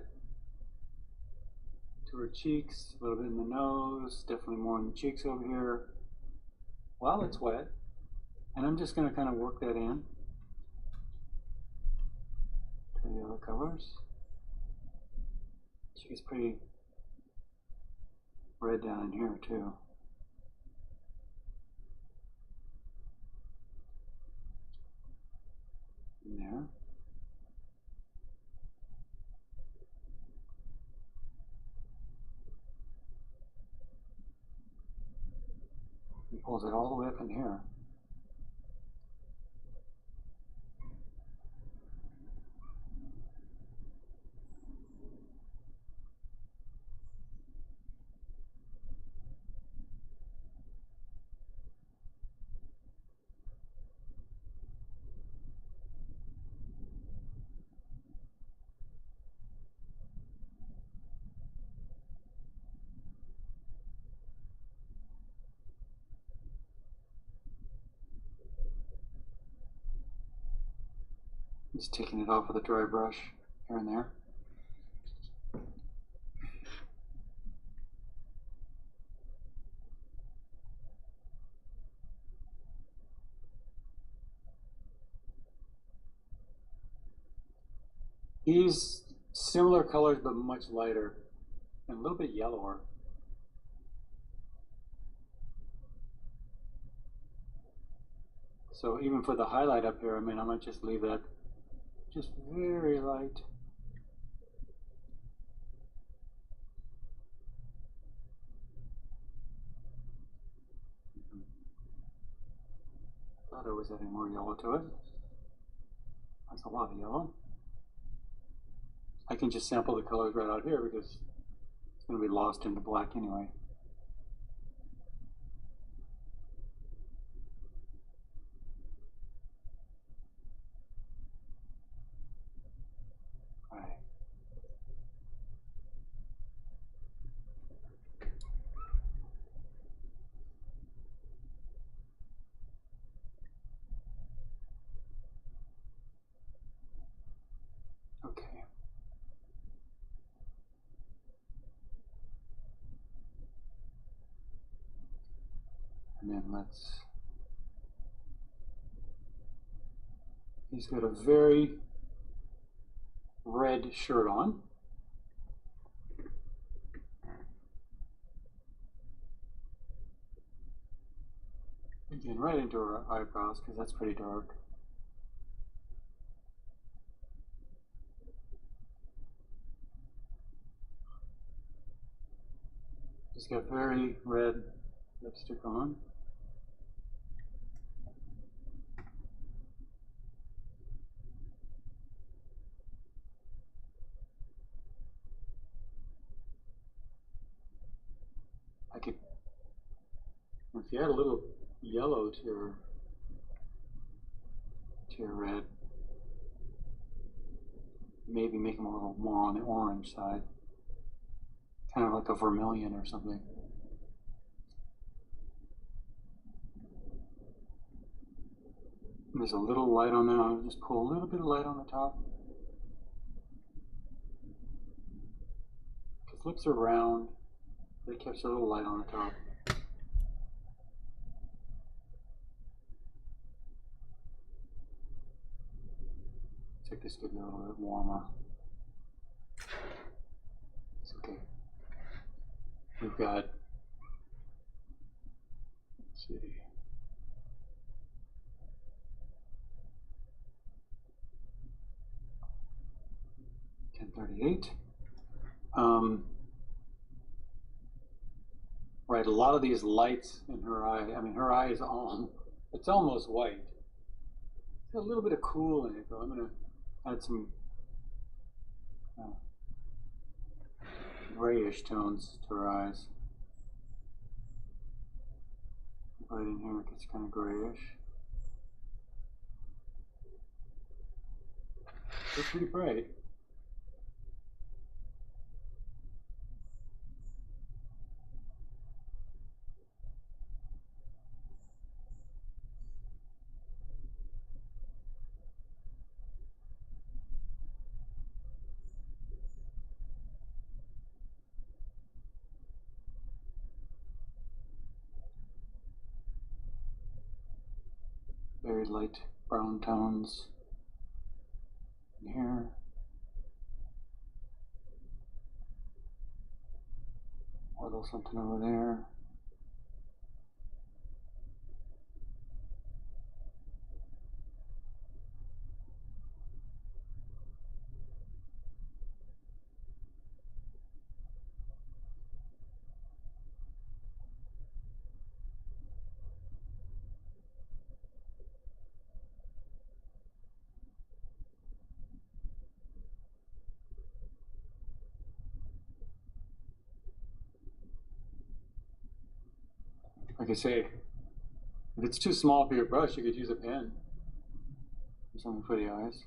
to her cheeks, a little bit in the nose, definitely more in the cheeks over here. While it's wet, and I'm just gonna kind of work that in to the other colors. She gets pretty red down in here too. In there. He pulls it all the way up in here. Just taking it off with a dry brush here and there. These similar colors but much lighter and a little bit yellower. So even for the highlight up here, I mean, I might just leave that just very light. Thought I was adding more yellow to it. That's a lot of yellow. I can just sample the colors right out here because it's going to be lost in the black anyway. Right. Okay. And then he's got a very red shirt on. Again, right into her eyebrows because that's pretty dark. He's got very red lipstick on. I could, if you add a little yellow to your red, maybe make them a little more on the orange side, kind of like a vermilion or something. There's a little light on there. I'll just pull a little bit of light on the top. His lips are round. They catch a little light on the top. Check this to be a little bit warmer. It's okay. We've got, let's see. .38. Right, a lot of these lights in her eye, I mean, her eye is it's almost white. It's got a little bit of cool in it, though. I'm gonna add some grayish tones to her eyes. Right in here, it gets kind of grayish. They're pretty bright. Very light brown tones in here. A little something over there. Like I say, if it's too small for your brush, you could use a pen or something for the eyes.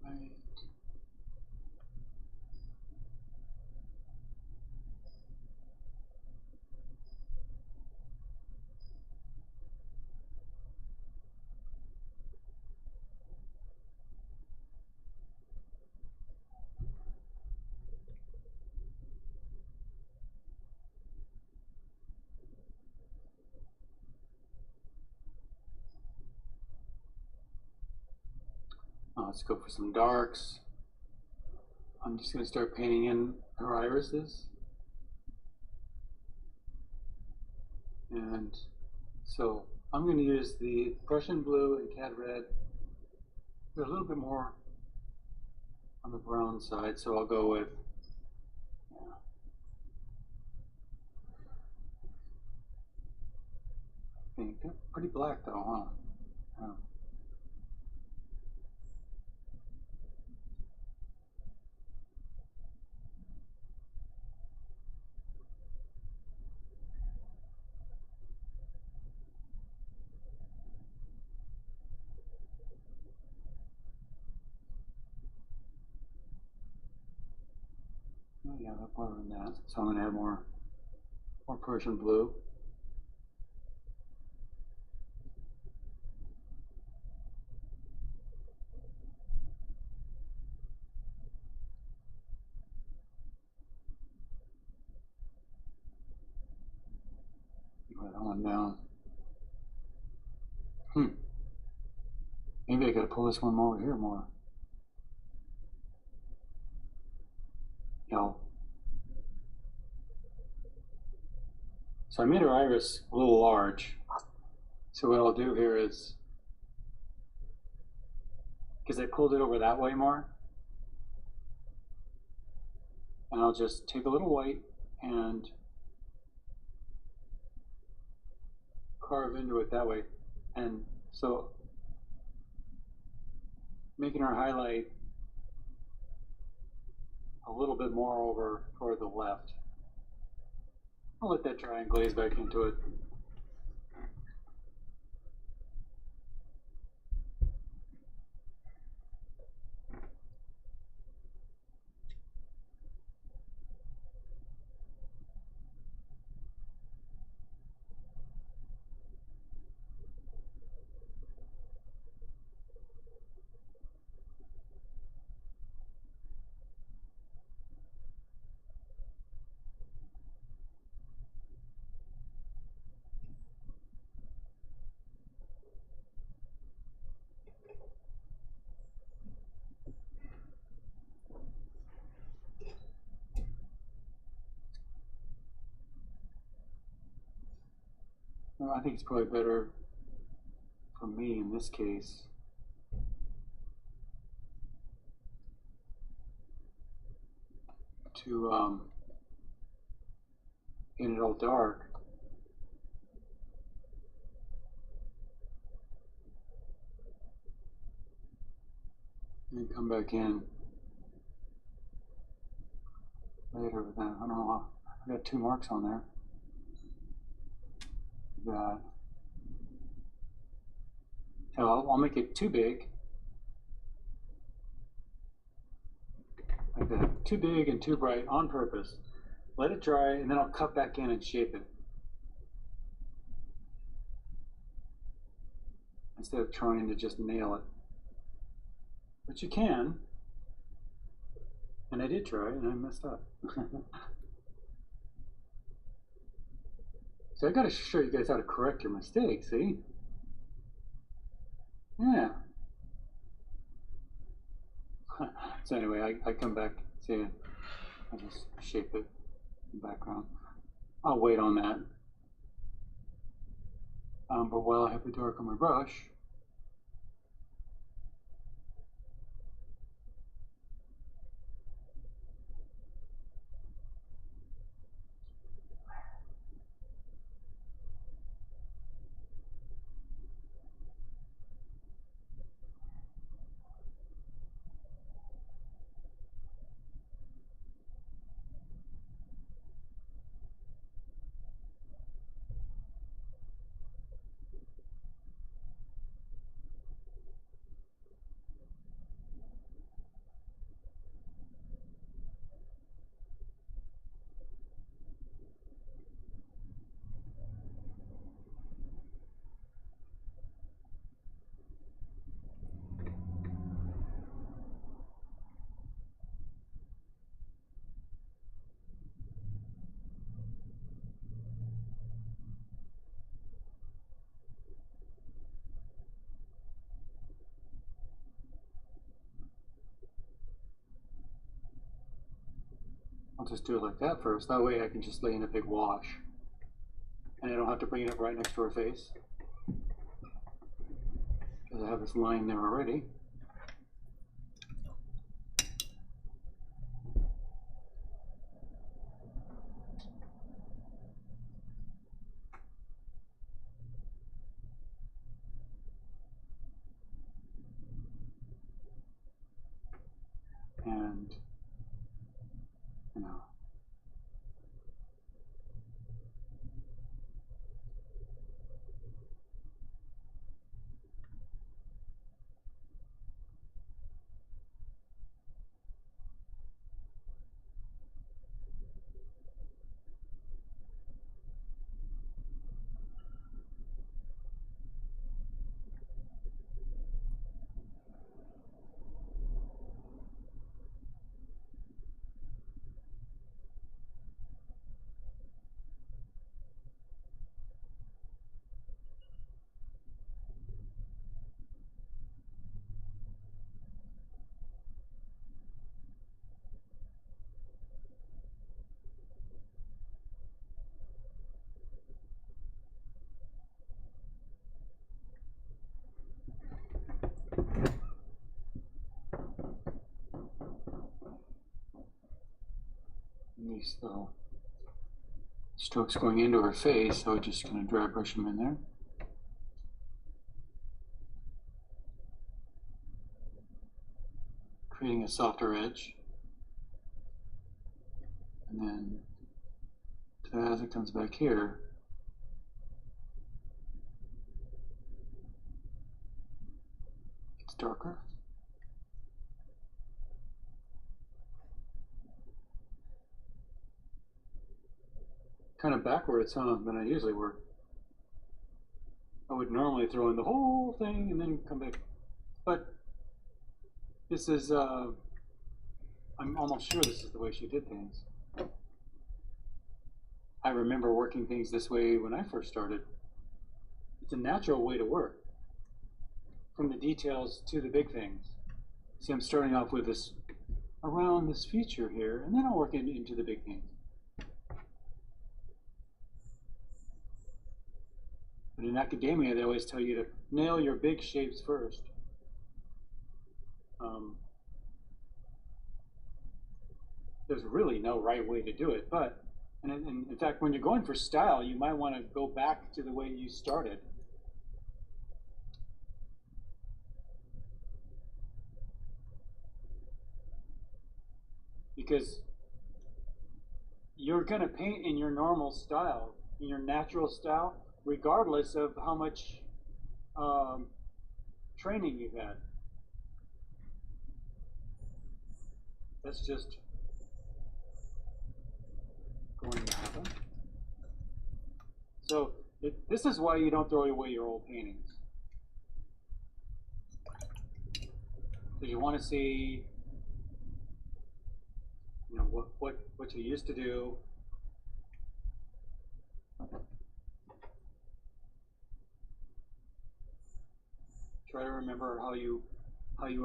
Right. Let's go for some darks. I'm just going to start painting in her irises. And so I'm going to use the Prussian blue and cad red. They're a little bit more on the brown side, so I'll go with pink. They're pretty black though, huh? Yeah. Oh yeah, that's more than that. So I'm going to add more Persian blue. Write that one down. Maybe I got to pull this one over here more. No. So I made her iris a little large. So what I'll do here is, because I pulled it over that way more, and I'll just take a little white and carve into it that way. And so making our highlight a little bit more over toward the left. I'll let that dry and glaze back into it. Well, I think it's probably better for me in this case to paint it all dark. And come back in later with that. I don't know. I got 2 marks on there. That. So I'll make it too big. Like that. Too big and too bright on purpose. Let it dry and then I'll cut back in and shape it. Instead of trying to just nail it. But you can. And I did try and I messed up. So I gotta show you guys how to correct your mistakes, see? Yeah. So anyway, I come back, see, I just shape it in the background. I'll wait on that. But while I have the dark on my brush, I'll just do it like that first. That way I can just lay in a big wash. And I don't have to bring it up right next to her face. Because I have this line there already. And you know, these little strokes going into her face, so I'm just going to dry brush them in there. creating a softer edge. And then as it comes back here, it's darker. Kind of backwards, huh, than I usually work. I would normally throw in the whole thing and then come back. But this is, I'm almost sure this is the way she did things. I remember working things this way when I first started. It's a natural way to work, from the details to the big things. See, I'm starting off with this, around this feature here, and then I'll work into the big things. But in academia, they always tell you to nail your big shapes first. There's really no right way to do it, but and in fact, when you're going for style, you might want to go back to the way you started. Because you're going to paint in your normal style, in your natural style, regardless of how much training you've had. That's just going to happen. So this is why you don't throw away your old paintings. Because you want to see, you know, what you used to do. Try to remember how you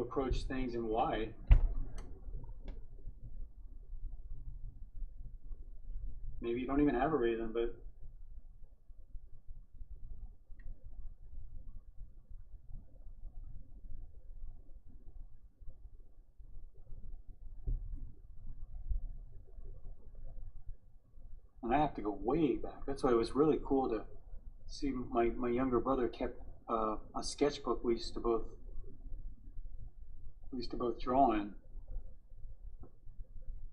approach things and why. Maybe you don't even have a reason, but and I have to go way back. That's why it was really cool to see my younger brother kept a sketchbook we used to both draw in.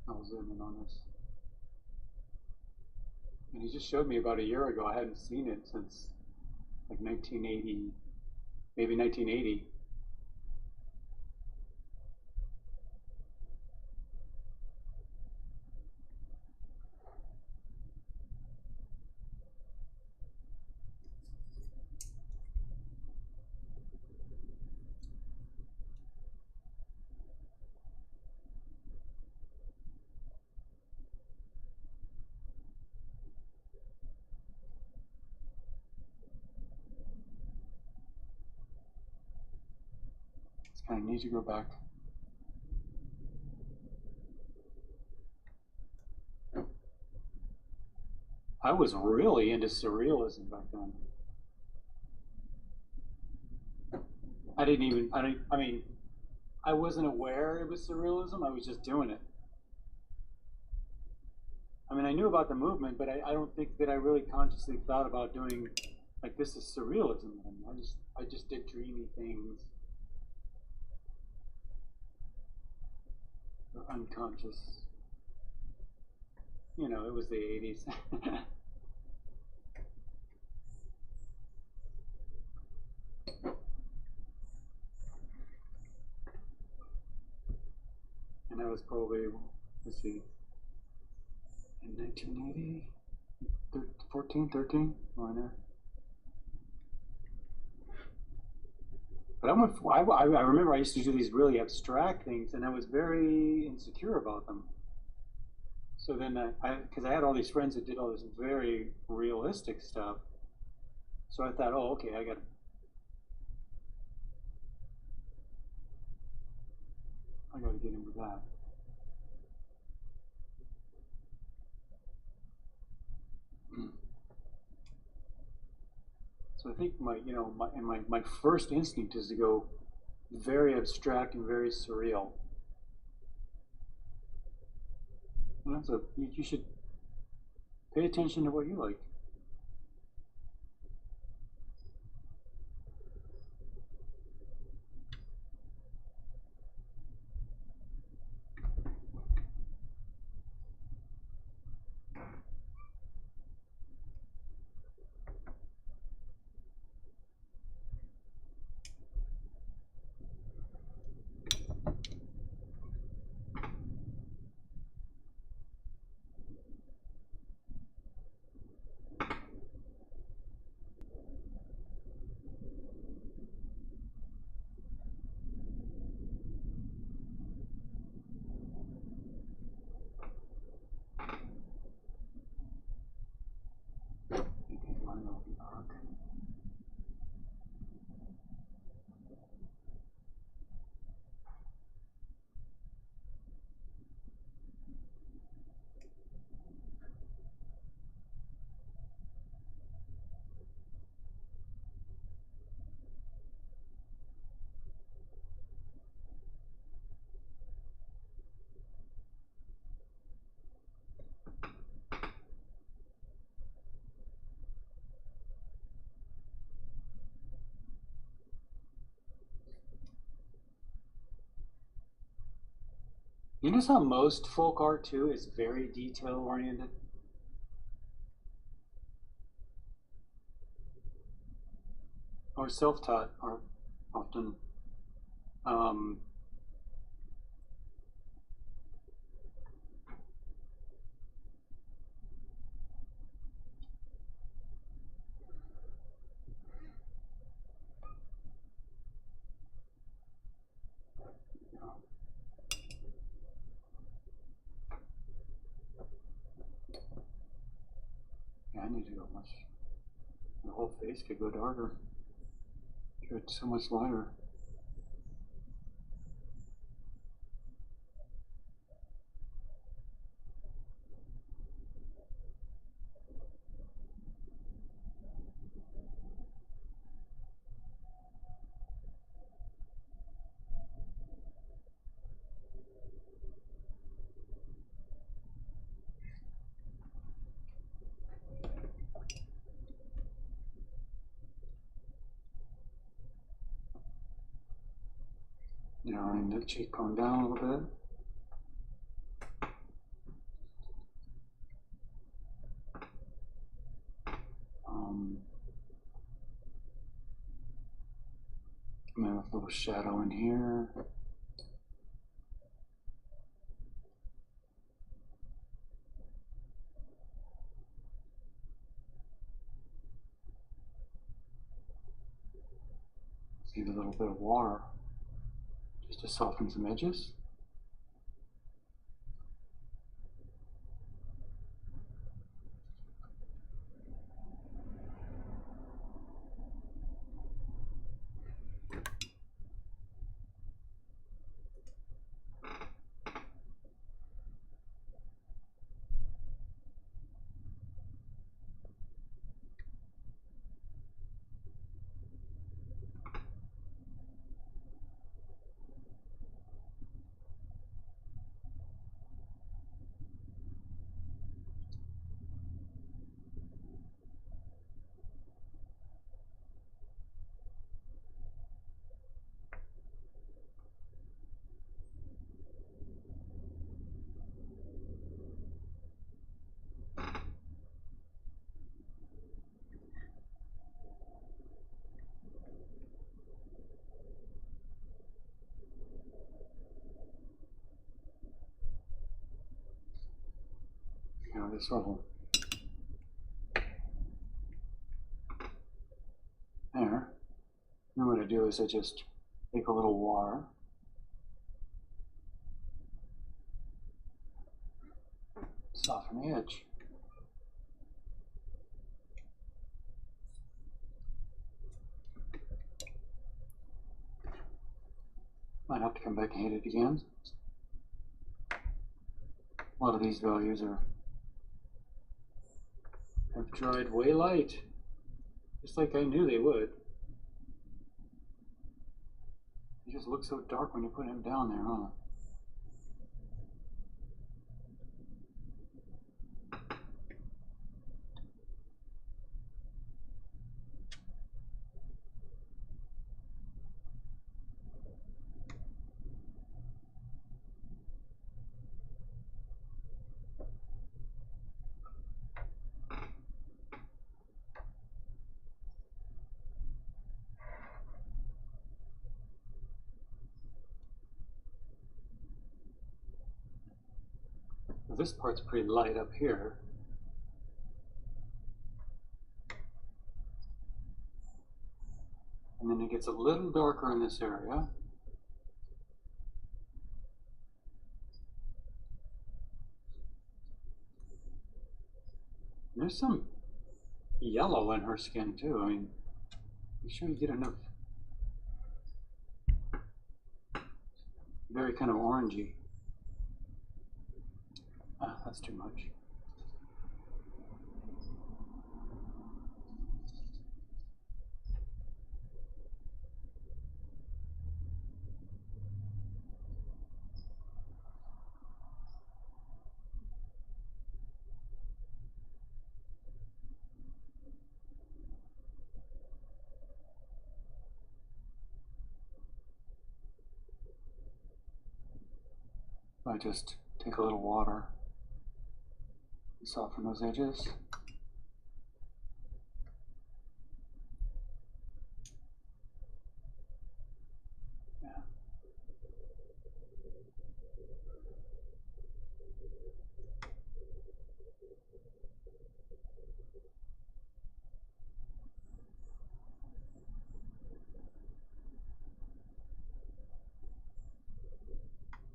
I'll zoom in on this. And he just showed me about a year ago. I hadn't seen it since like 1980, maybe 1980. I need to go back. I was really into surrealism back then. I mean, I wasn't aware it was surrealism, I was just doing it. I mean, I knew about the movement, but I don't think that I really consciously thought about doing, like, this is surrealism. I just did dreamy things. Unconscious. You know, it was the 80s. And I was probably, let's see, in 1980, 13, around there. But I remember I used to do these really abstract things, and I was very insecure about them. So then, because I had all these friends that did all this very realistic stuff, so I thought, oh, okay, I gotta get into that. So I think my first instinct is to go very abstract and very surreal. And so you should pay attention to what you like. You notice how most folk art too is very detail oriented? Or self-taught art often. Yeah, I need to go much. The whole face could go darker. It's so much lighter. Narrowing the cheekbone down a little bit. And then a little shadow in here. Maybe a little bit of water just to soften some edges. Now this little there. Then what I do is I just take a little water. Soften the edge. Might have to come back and hit it again. A lot of these values have dried way light, just like I knew they would. They just look so dark when you put them down there, huh? This part's pretty light up here. And then it gets a little darker in this area. And there's some yellow in her skin too. I mean, make sure you get enough. Very kind of orangey. Ah, that's too much. I just take a little water and soften those edges.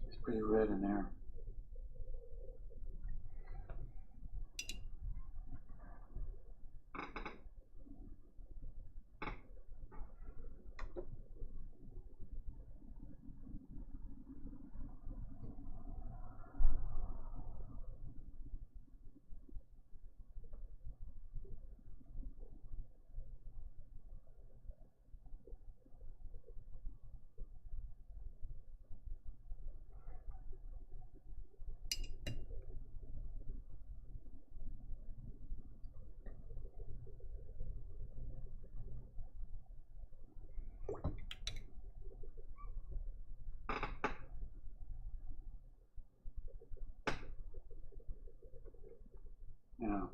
It's pretty red in there. Yeah.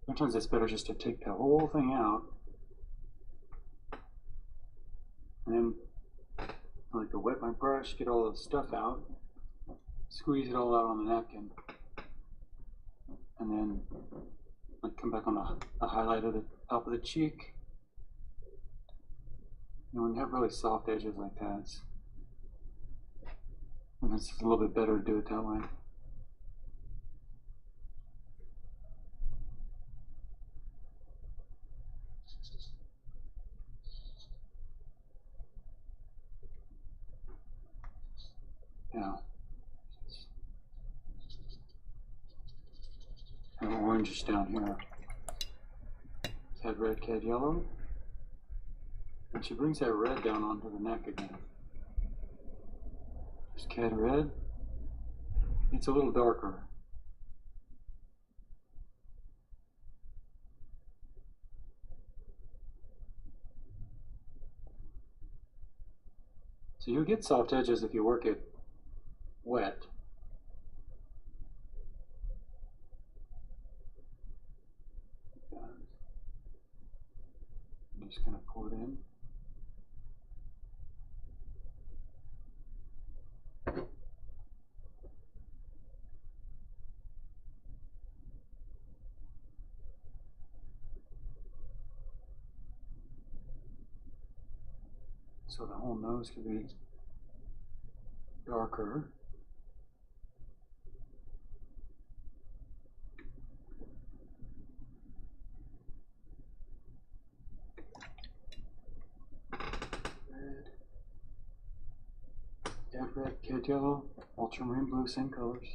Sometimes it's better just to take the whole thing out and then I like to wet my brush, get all the stuff out, squeeze it all out on the napkin, and then like come back on the highlight of the top of the cheek. You know, when you have really soft edges like that, it's a little bit better to do it that way. Yeah. And orange down here. Cat red, cat yellow. And she brings that red down onto the neck again. There's cat red. It's a little darker. So you'll get soft edges if you work it wet. I'm just going to pull it in. So the whole nose can be darker. Red. Cat red, cat yellow, ultramarine blue, same colors.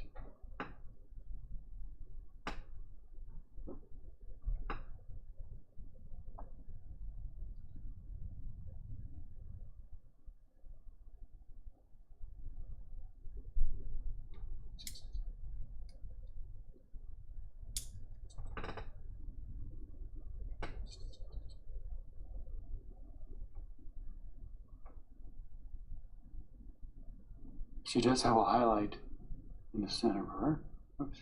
She does have a highlight in the center of her. Oops,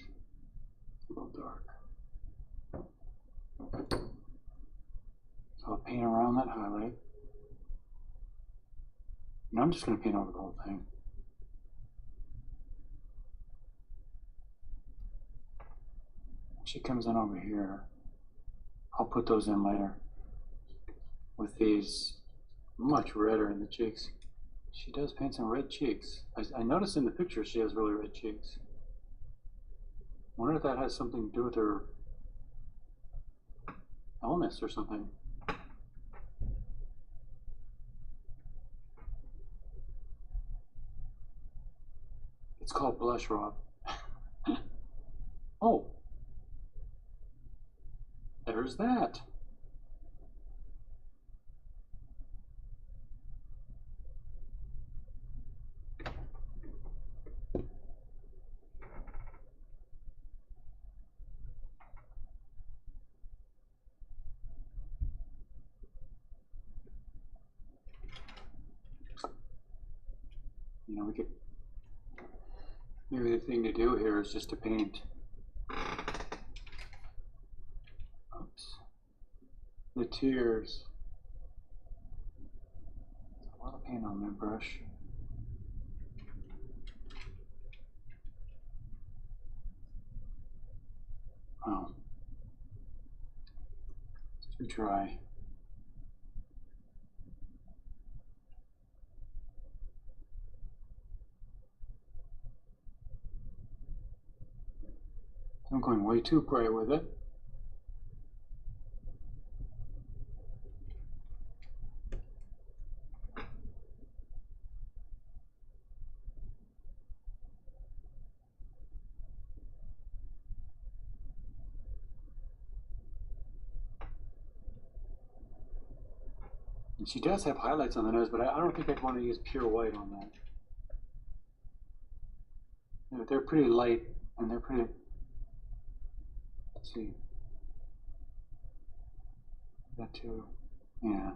a little dark. So I'll paint around that highlight. And I'm just going to paint over the whole thing. She comes in over here. I'll put those in later with these much redder in the cheeks. She does paint some red cheeks. I noticed in the picture she has really red cheeks. I wonder if that has something to do with her illness or something. It's called blush, Rob. Oh, there's that. know, we could, maybe the thing to do here is just to paint. Oops. The tears. A lot of paint on that brush. Oh. It's too dry. I'm going way too bright with it. And she does have highlights on the nose, but I don't think I'd want to use pure white on that. You know, they're pretty light and they're pretty. Let's see. That too. Yeah.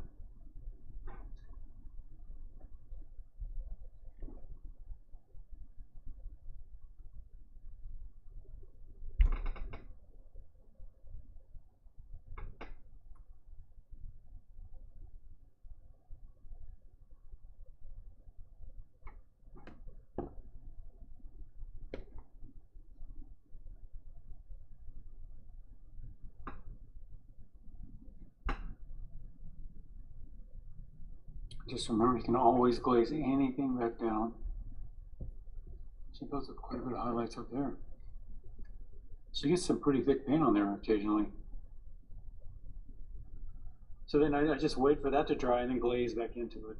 Just remember, you can always glaze anything back down. She builds up quite a bit of highlights up there. She gets some pretty thick paint on there occasionally. So then I just wait for that to dry and then glaze back into it.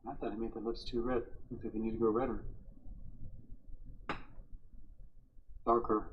I thought I made the lips too red. I think they need to go redder. Darker.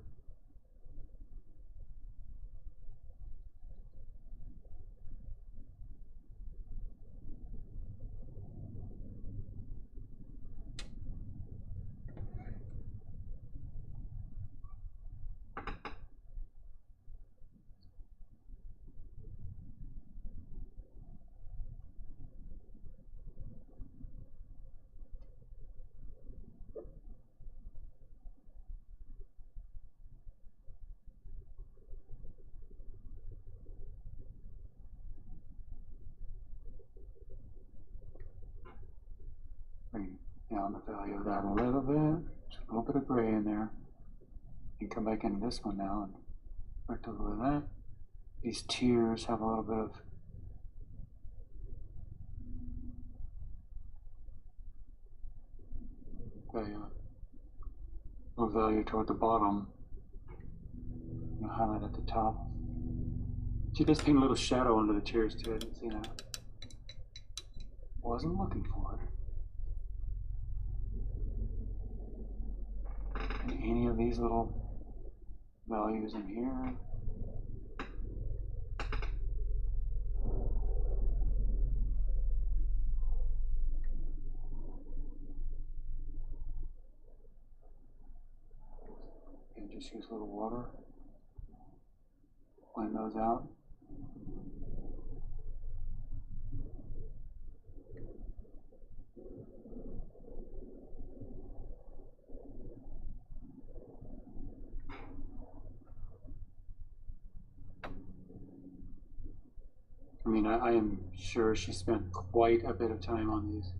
Bring down the value of that a little bit. Just a little bit of gray in there. You can come back into this one now and correct a little bit of that. These tears have a little bit of value. A little value toward the bottom. And highlight at the top. She does paint a little shadow under the tears too. I didn't see that. Wasn't looking for it. And any of these little values in here. And just use a little water. Blend those out. I mean, I am sure she spent quite a bit of time on these.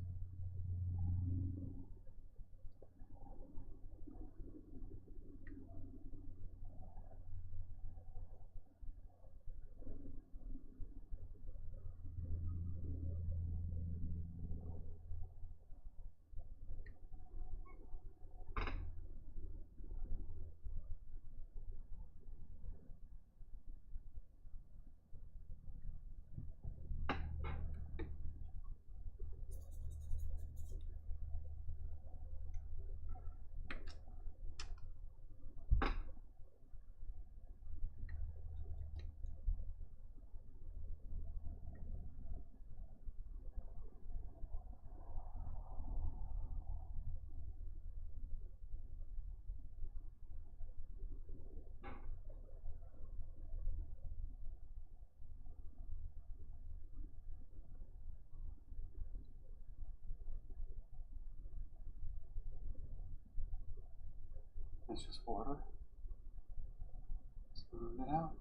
That's just water. Smooth it out.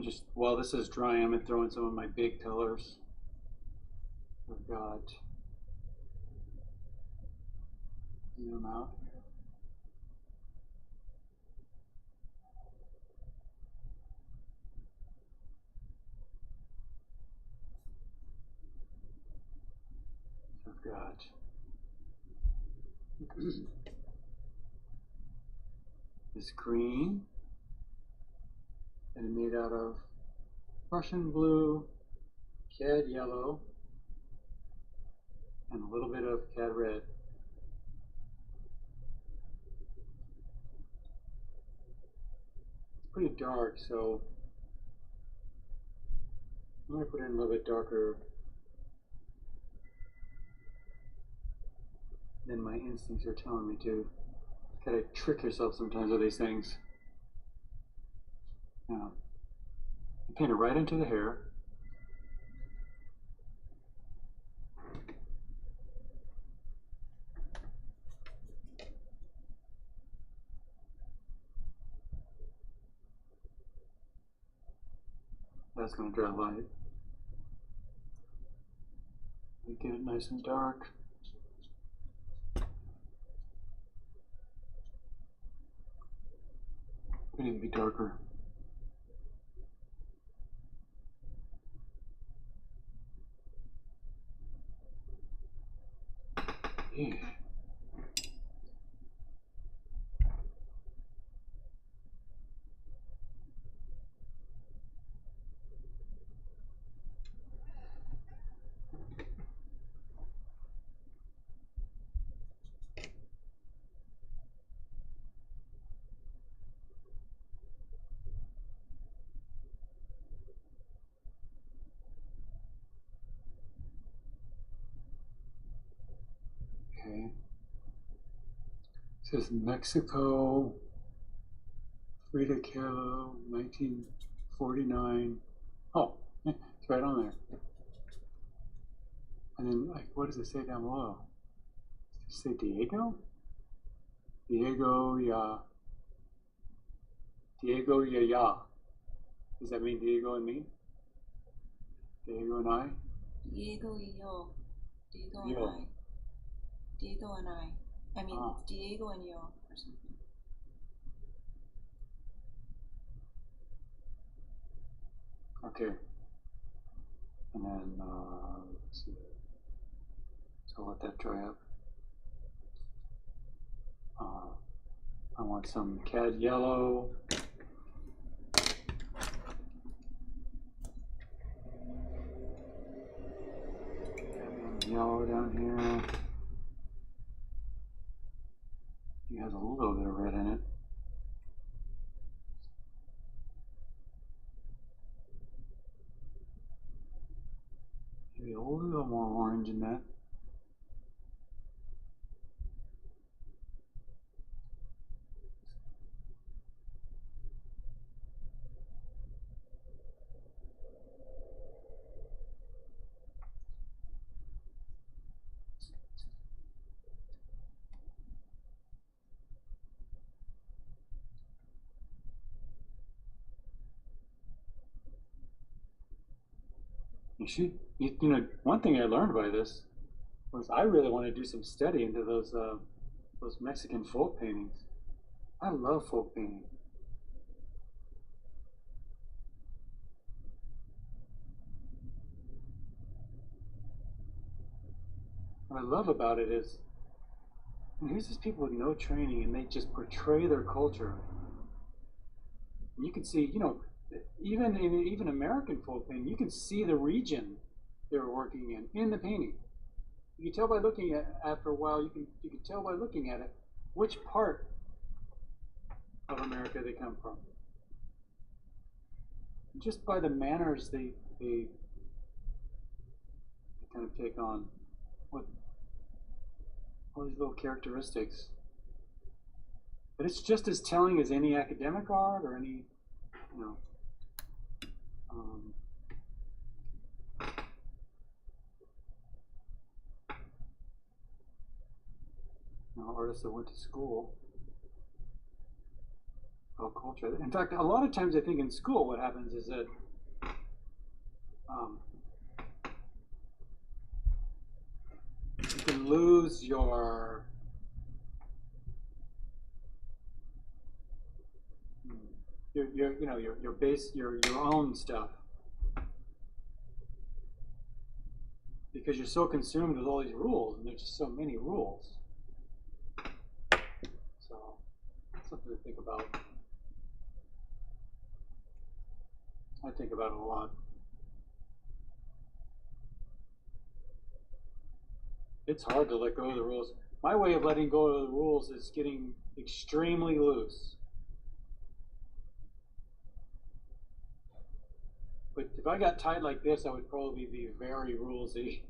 Just while this is drying, I'm gonna throw in some of my big colors. I've got zoom out here. I've got this green and made out of Russian blue, cad yellow, and a little bit of cad red. It's pretty dark, so I'm going to put it in a little bit darker than my instincts are telling me to. Gotta trick yourself sometimes with these things. Now, paint it right into the hair. That's going to dry light. Get it nice and dark. Could even be darker. Yeah. Okay. It says Mexico, Frida, Kahlo, 1949. Oh, it's right on there. And then, like, what does it say down below? Does it say Diego? Diego, ya. Diego, ya. Does that mean Diego and me? Diego and I? Diego y yo. Diego Yo. and I. Diego and I. I mean, it's Diego and yo or something. Okay. And then, let's see. So I'll let that dry up. I want some cad yellow. Cadmium yellow down here. It has a little bit of red in it. Maybe a little more orange in that. You know, one thing I learned by this was I really want to do some study into those Mexican folk paintings. I love folk painting. What I love about it is, here's these people with no training and they just portray their culture. And you can see, you know, even American folk painting, you can see the region they're working in the painting. You can tell by looking at after a while. You can tell by looking at it which part of America they come from. Just by the manners they kind of take on with all these little characteristics. But it's just as telling as any academic art or any, you know, artists that went to school. Culture. In fact, a lot of times I think in school what happens is that you can lose your own stuff because you're so consumed with all these rules, and there's just so many rules. So something to think about. I think about it a lot. It's hard to let go of the rules. My way of letting go of the rules is getting extremely loose. But if I got tied like this, I would probably be very rulesy.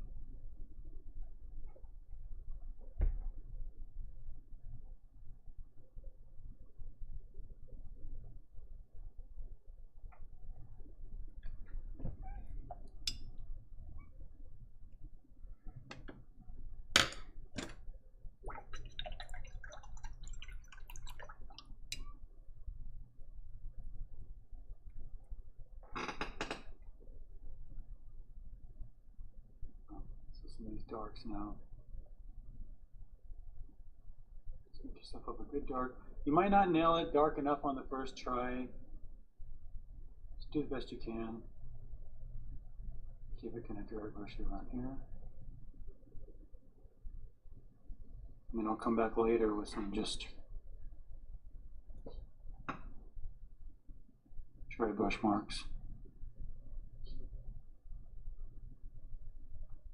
Some of these darks now. Just make yourself up a good dark. You might not nail it dark enough on the first try. Just do the best you can. Keep it kind of dry brushy around here. And then I'll come back later with some just dry brush marks.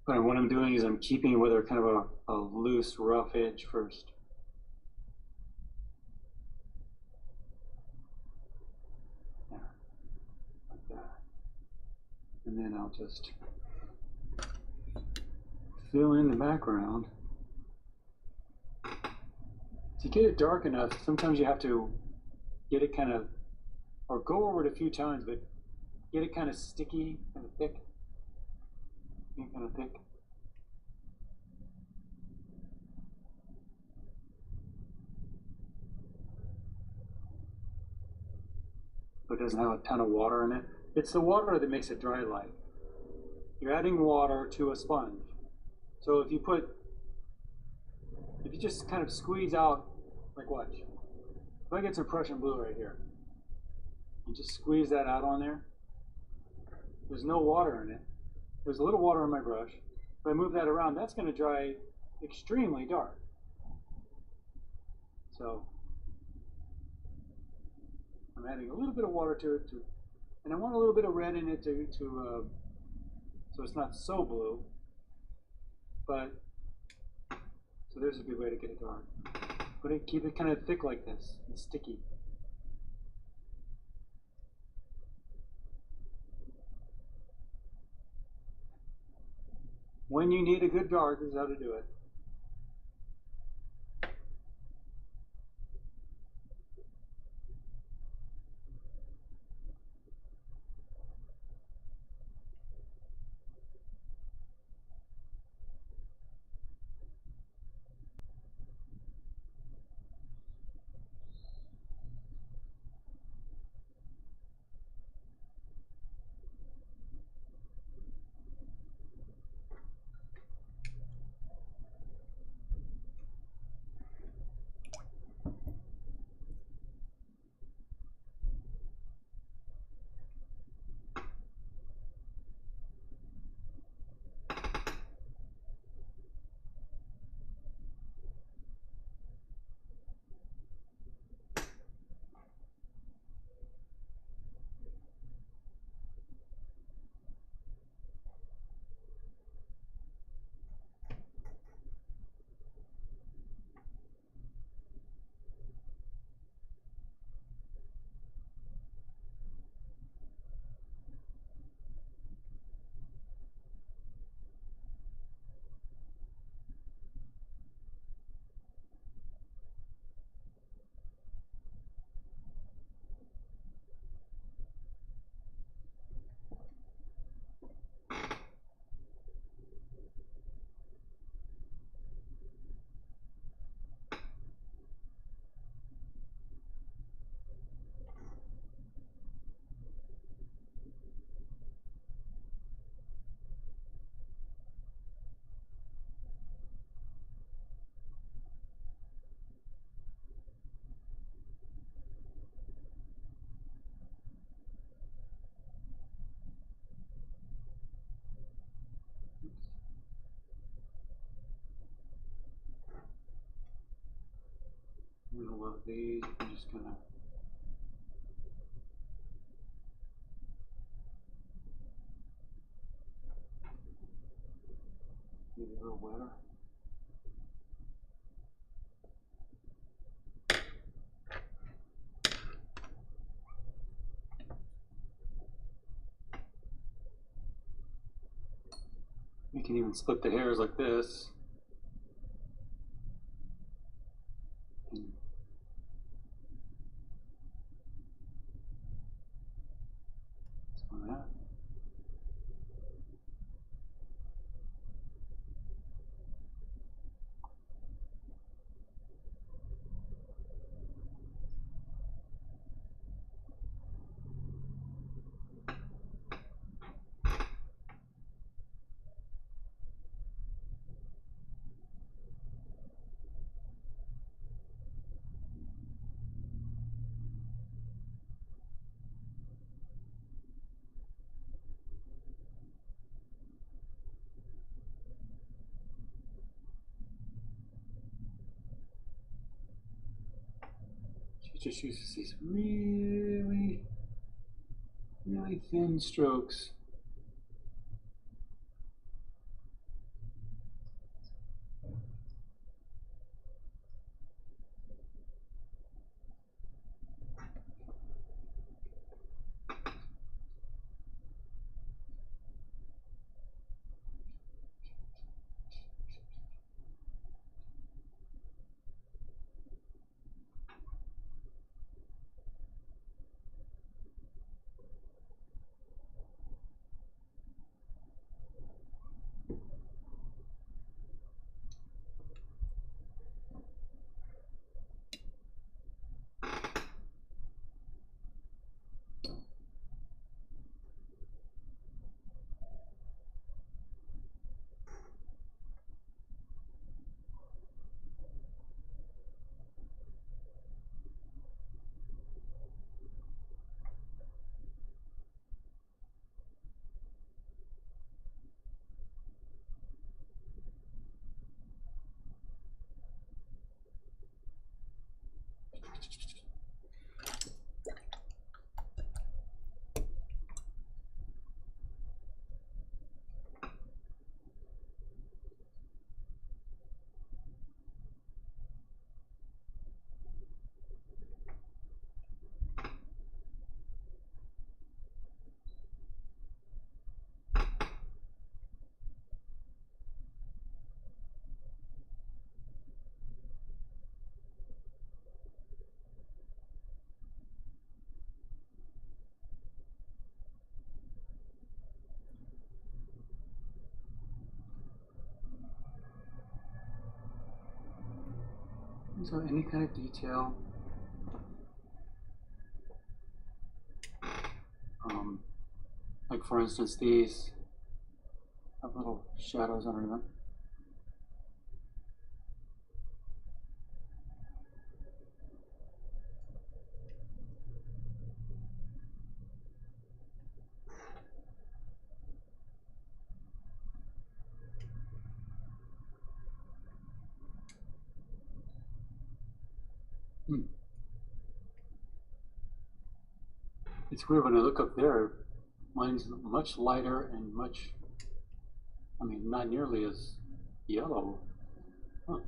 But what I'm doing is I'm keeping with a kind of a loose, rough edge first. Yeah, like that. And then I'll just fill in the background. To get it dark enough, sometimes you have to get it kind of, or go over it a few times, but get it kind of sticky, kind of thick. Kind of thick. But it doesn't have a ton of water in it. It's the water that makes it dry light. You're adding water to a sponge. So if you just kind of squeeze out, like watch. If I get some Prussian blue right here, and just squeeze that out on there, there's no water in it. There's a little water on my brush. If I move that around, that's going to dry extremely dark. So I'm adding a little bit of water to it, and I want a little bit of red in it so it's not so blue. But so there's a good way to get it dark. But keep it kind of thick like this and sticky. When you need a good dark, this is how to do it. middle of these, you can just kind of maybe a little wetter. You can even split the hairs like this. Some of that. She just uses these really, really thin strokes. So any kind of detail, like for instance these have little shadows under them. It's weird when I look up there, mine's much lighter and much, I mean, not nearly as yellow. Huh.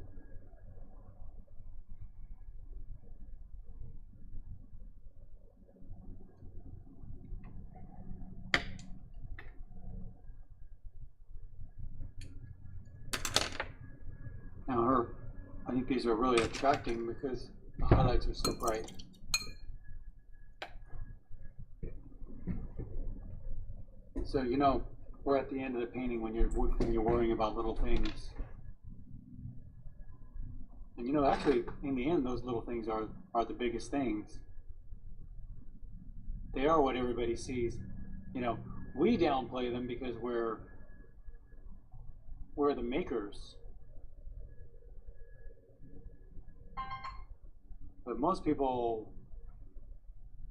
Now I think these are really attracting because the highlights are so bright. So you know, we're at the end of the painting when you're worrying about little things. And you know, actually, in the end, those little things are the biggest things. They are what everybody sees. You know, we downplay them because we're the makers. But most people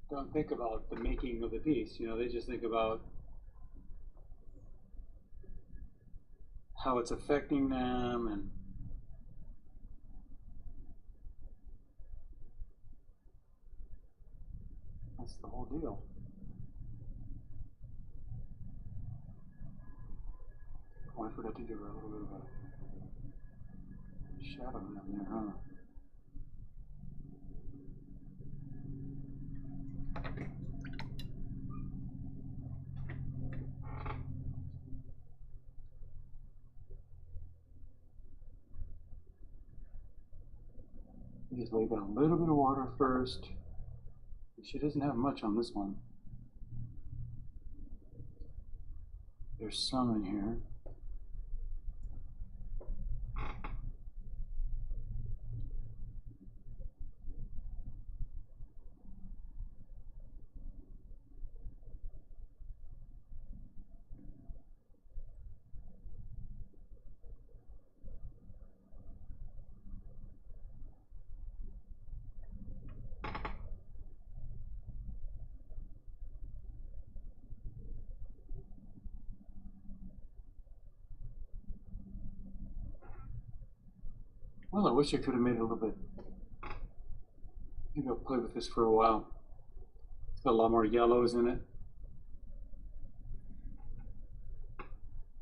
don't think about the making of the piece. You know, they just think about how it's affecting them and That's the whole deal. Oh, I forgot to give her a little bit of a shadow down there, huh? Just lay down a little bit of water first. She doesn't have much on this one. There's some in here. Well, I wish I could have made it a little bit. Maybe I'll play with this for a while. It's got a lot more yellows in it.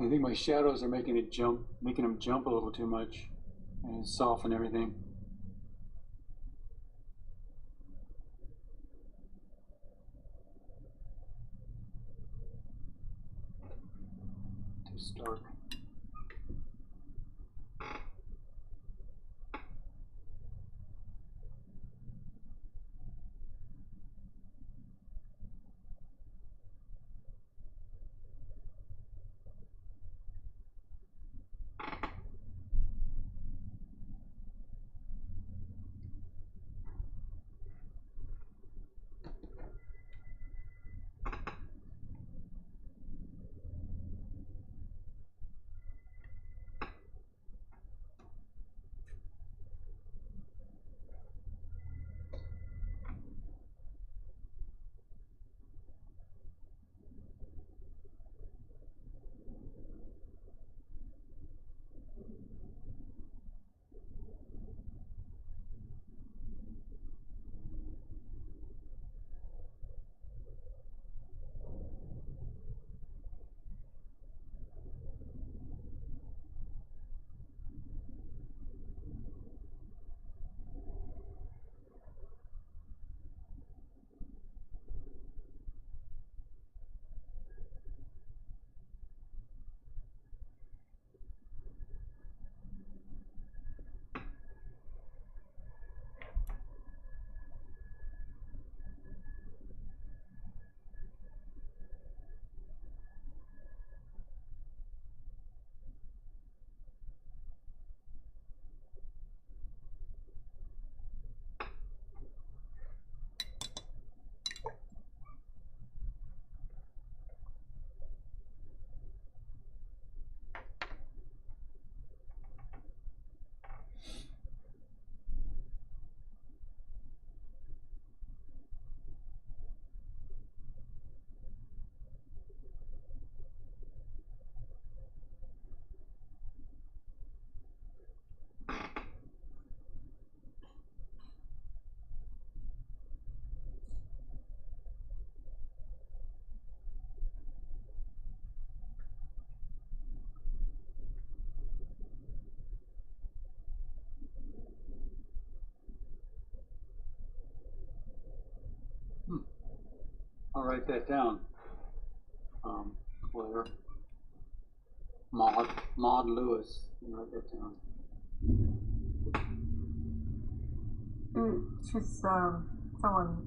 I think my shadows are making them jump a little too much and soften everything. Too stark. I'll write that down. Claire. Maud Lewis. Write that down. She's someone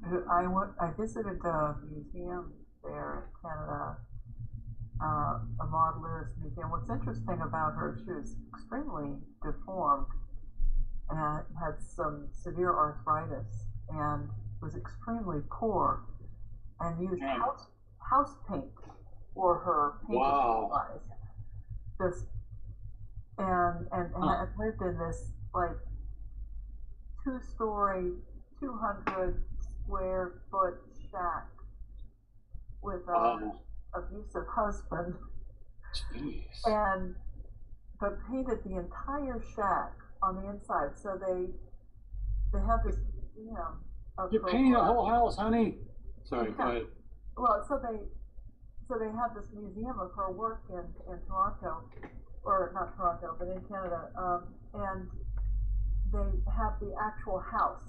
who I visited a museum there in Canada, a Maud Lewis museum. What's interesting about her, she was extremely deformed and had some severe arthritis and was extremely poor and used house paint for her painting supplies. Just and had lived in this like 2-story, 200 square foot shack with an abusive husband. Jeez. But painted the entire shack on the inside. So they have this, You're her painting the work. whole house, honey. Sorry, go ahead. Well, so they have this museum of her work in Toronto, or not Toronto, but in Canada, and they have the actual house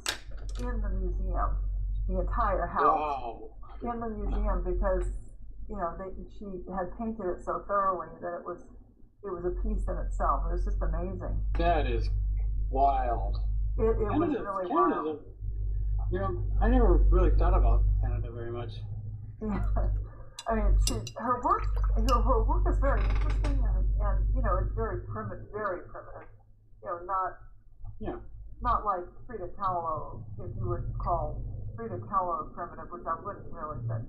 in the museum, the entire house Wow. in the museum, because she had painted it so thoroughly that it was a piece in itself. It was just amazing. That is wild. It was really wild. I never really thought about Canada very much. Yeah. I mean, her work is very interesting, and it's very primitive, not like Frida Kahlo, if you would call Frida Kahlo primitive, which I wouldn't really, but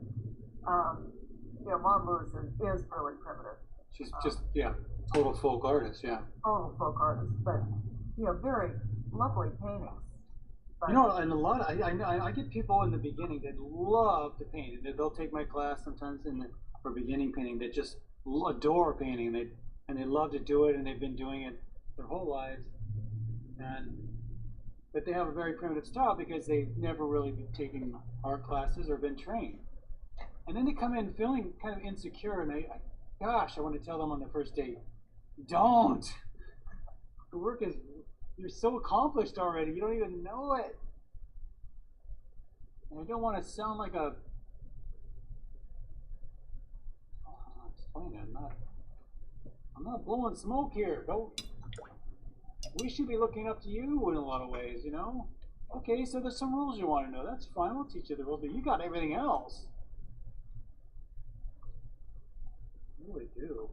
Mom Lewis is really primitive. She's just total folk artist, Total folk artist, but very lovely paintings. But, and a lot of, I get people in the beginning that love to paint. They'll take my class sometimes for beginning painting that just adore painting, and they love to do it, and they've been doing it their whole lives, but they have a very primitive style because they've never really been taking art classes or been trained. And then they come in feeling kind of insecure, and I want to tell them on the first date, don't. The work is, you're so accomplished already, you don't even know it. And I don't want to sound like a, I'm not blowing smoke here. We should be looking up to you in a lot of ways, Okay, so there's some rules you want to know. That's fine, I'll teach you the rules, but you got everything else. I really do.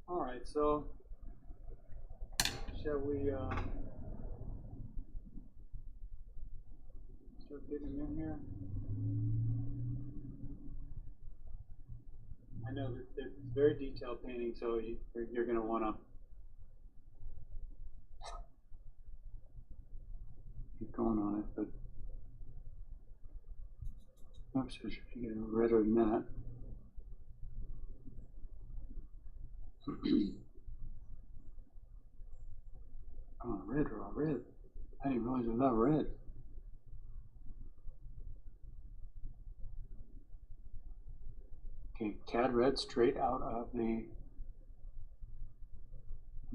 All right, so shall we start getting them in here? I know that it's very detailed painting, so you're going to want to keep going on it, but I'm sure if you get redder than that. Oh, red. I didn't realize I love red. Okay, cad red straight out of the.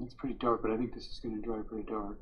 It's pretty dark, but I think this is going to dry pretty dark.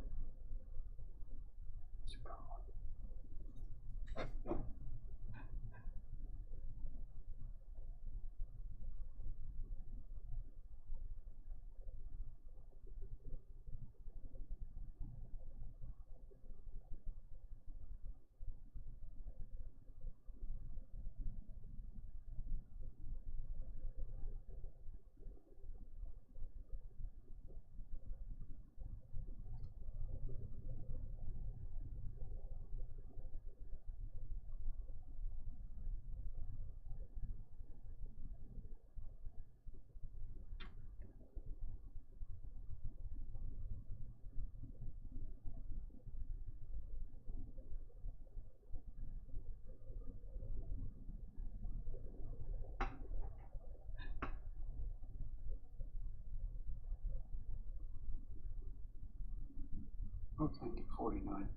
Oh, thank you, 49.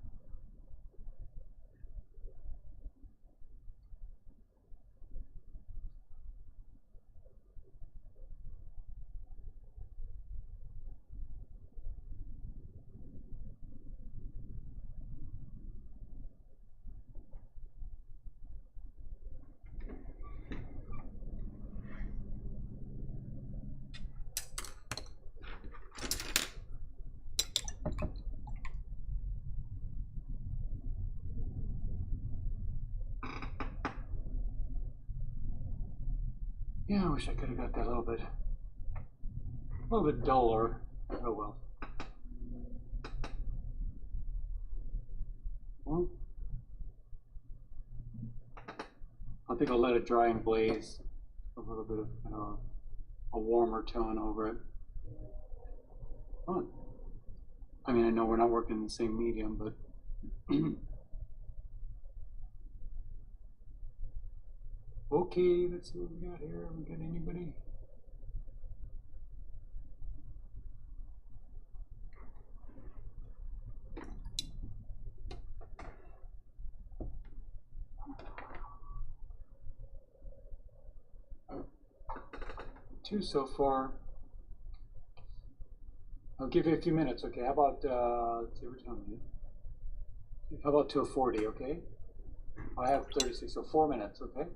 Yeah, I wish I could have got that a little bit duller. Oh well. Well, I think I'll let it dry and glaze a little bit of a warmer tone over it. Fun. I mean, I know we're not working in the same medium, but okay, let's see what we got here. Have we got anybody? 2 so far. I'll give you a few minutes, okay? How about, let's see what time it is. How about till 40, okay? I have 36, so 4 minutes, okay?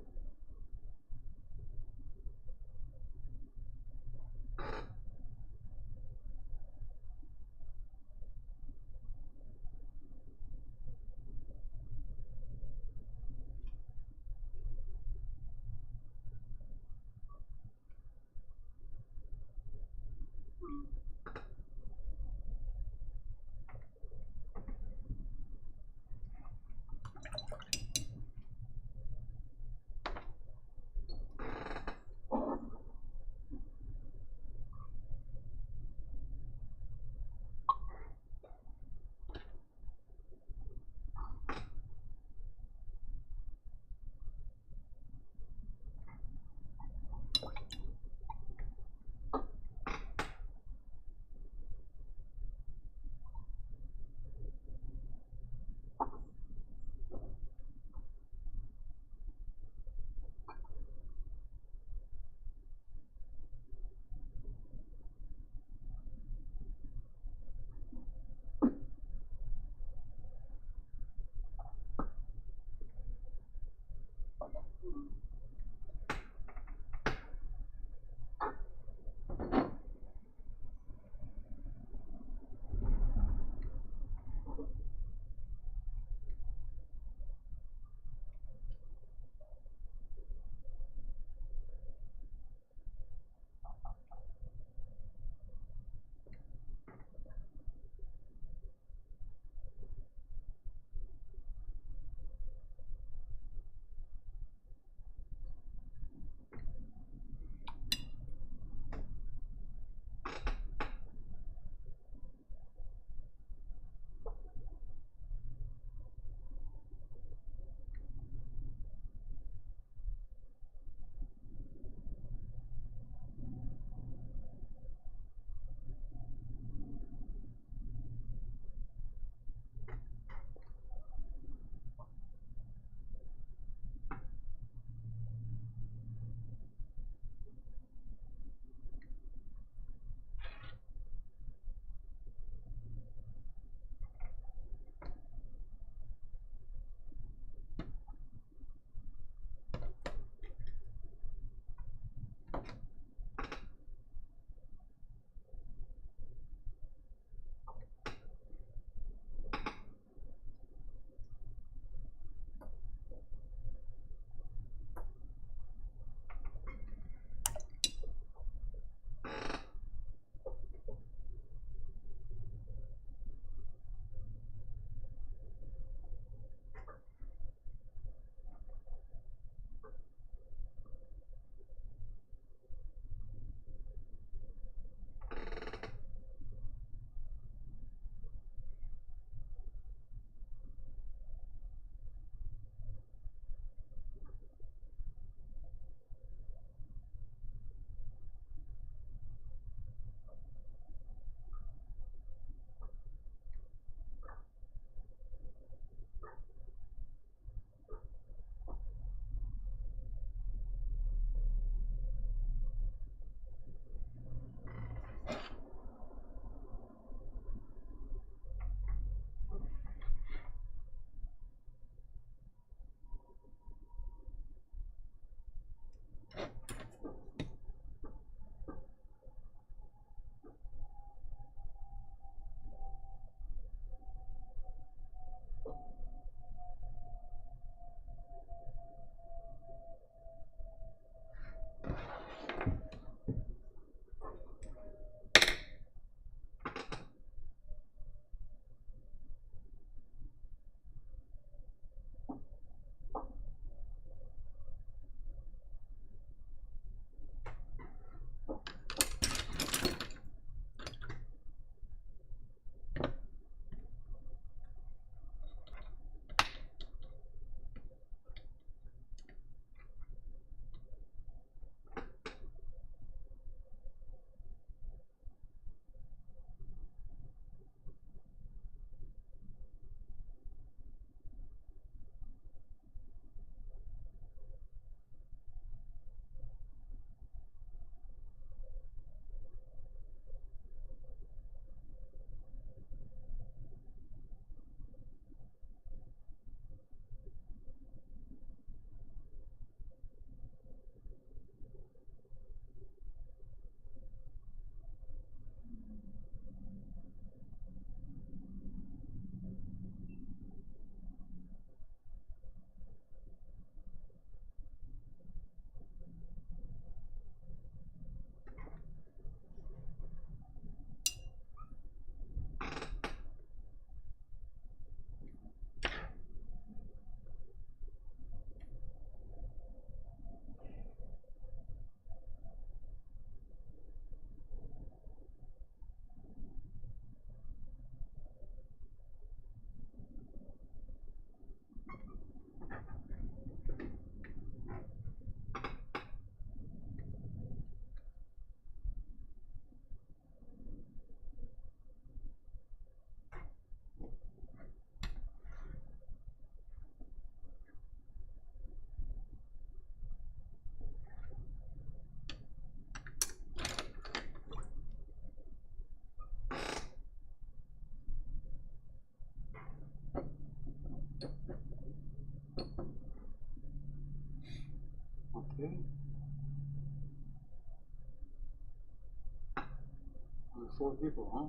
4 people, huh?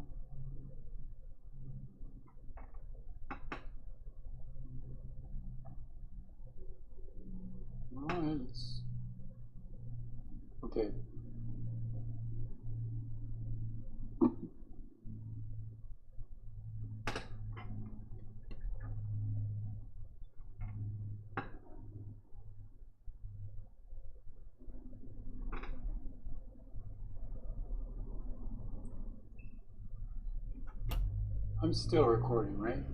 All right, let's... Okay. I'm still recording, right?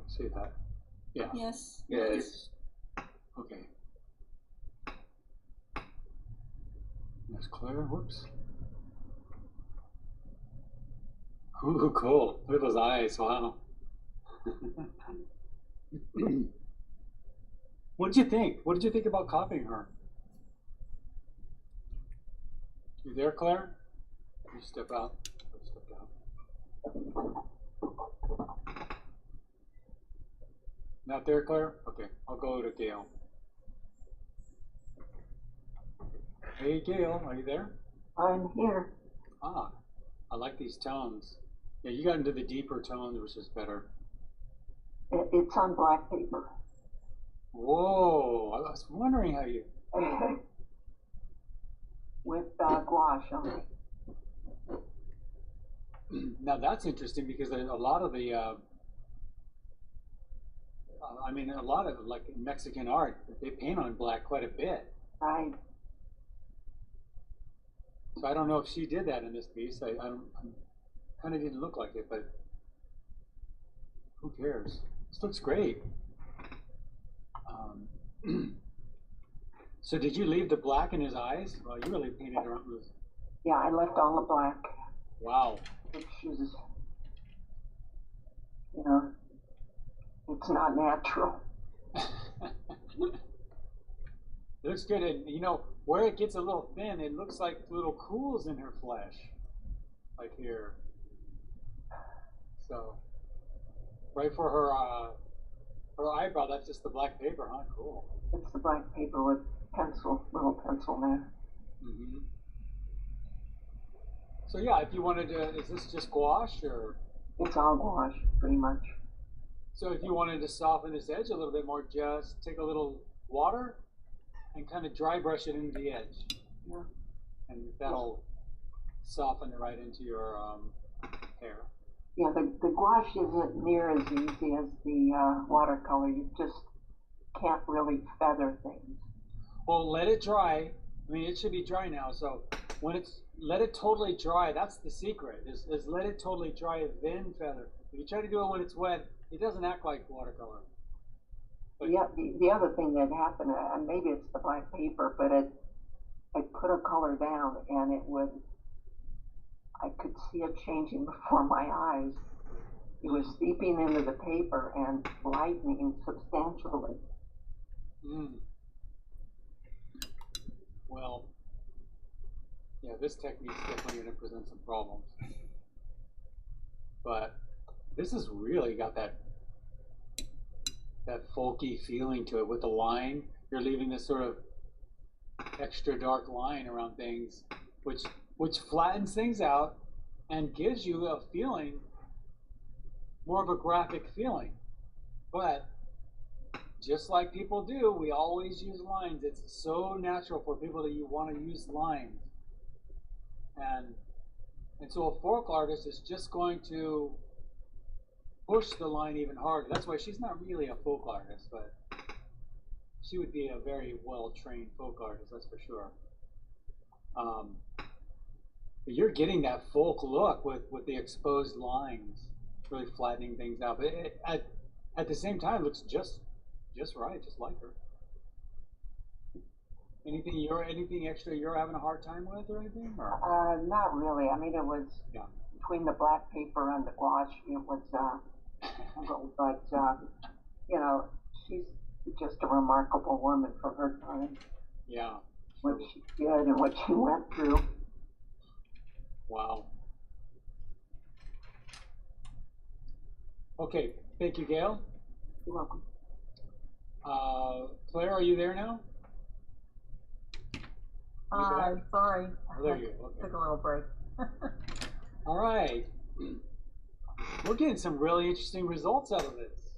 See that? Yeah. Yes. Yes. Okay. That's clear. Whoops. Ooh, cool. Look at those eyes. Wow. What did you think? What did you think about copying her? You there, Claire? You step out. Step out. Not there, Claire? Okay, I'll go to Gail. Hey, Gail, are you there? I'm here. Ah, I like these tones. Yeah, you got into the deeper tones, which is better. It's on black paper. Whoa, I was wondering how you... With gouache on it. Now that's interesting because a lot of the, I mean, a lot of like Mexican art, they paint on black quite a bit. Right. So I don't know if she did that in this piece. I kind of didn't look like it, but who cares? This looks great. So did you leave the black in his eyes? Well, you really painted around those. Yeah, I left all the black. Wow. Which is, you know, it's not natural. It looks good, and you know where it gets a little thin, it looks like little cools in her flesh, like here. So, right for her eyebrow, that's just the black paper, huh? Cool. It's the black paper with pencil, little pencil there. Mm-hmm. So yeah, if you wanted to, is this just gouache or? It's all gouache, pretty much. So if you wanted to soften this edge a little bit more, just take a little water and kind of dry brush it into the edge. Yeah. And that'll soften it right into your hair. Yeah, the gouache isn't near as easy as the watercolor. You just can't really feather things. Well, let it dry. I mean, it should be dry now. So when it's, let it totally dry. That's the secret, is let it totally dry, then feather. If you try to do it when it's wet, it doesn't act like watercolor. But Yeah, the other thing that happened, and maybe it's the black paper, but I put a color down and it would, I could see it changing before my eyes. It was seeping into the paper and lightening substantially. Well, yeah, this technique's definitely going to present some problems. But this has really got that folky feeling to it with the line. You're leaving this sort of extra dark line around things, which flattens things out and gives you a feeling, more of a graphic feeling. But just like people do, we always use lines. It's so natural for people that you want to use lines. And so a folk artist is just going to push the line even harder. That's why she's not really a folk artist, but she would be a very well-trained folk artist, that's for sure. But you're getting that folk look with the exposed lines, really flattening things out. But it, at the same time, it looks just right, just like her. Anything extra you're having a hard time with or anything? Or? Not really. I mean, it was between the black paper and the gouache. It was, but you know, she's just a remarkable woman for her time. Yeah. What she did and what she went through. Wow. Okay, thank you, Gail. You're welcome. Claire, are you there now? Hi, sorry. Oh, there you go. Okay. Took a little break. All right. We're getting some really interesting results out of this.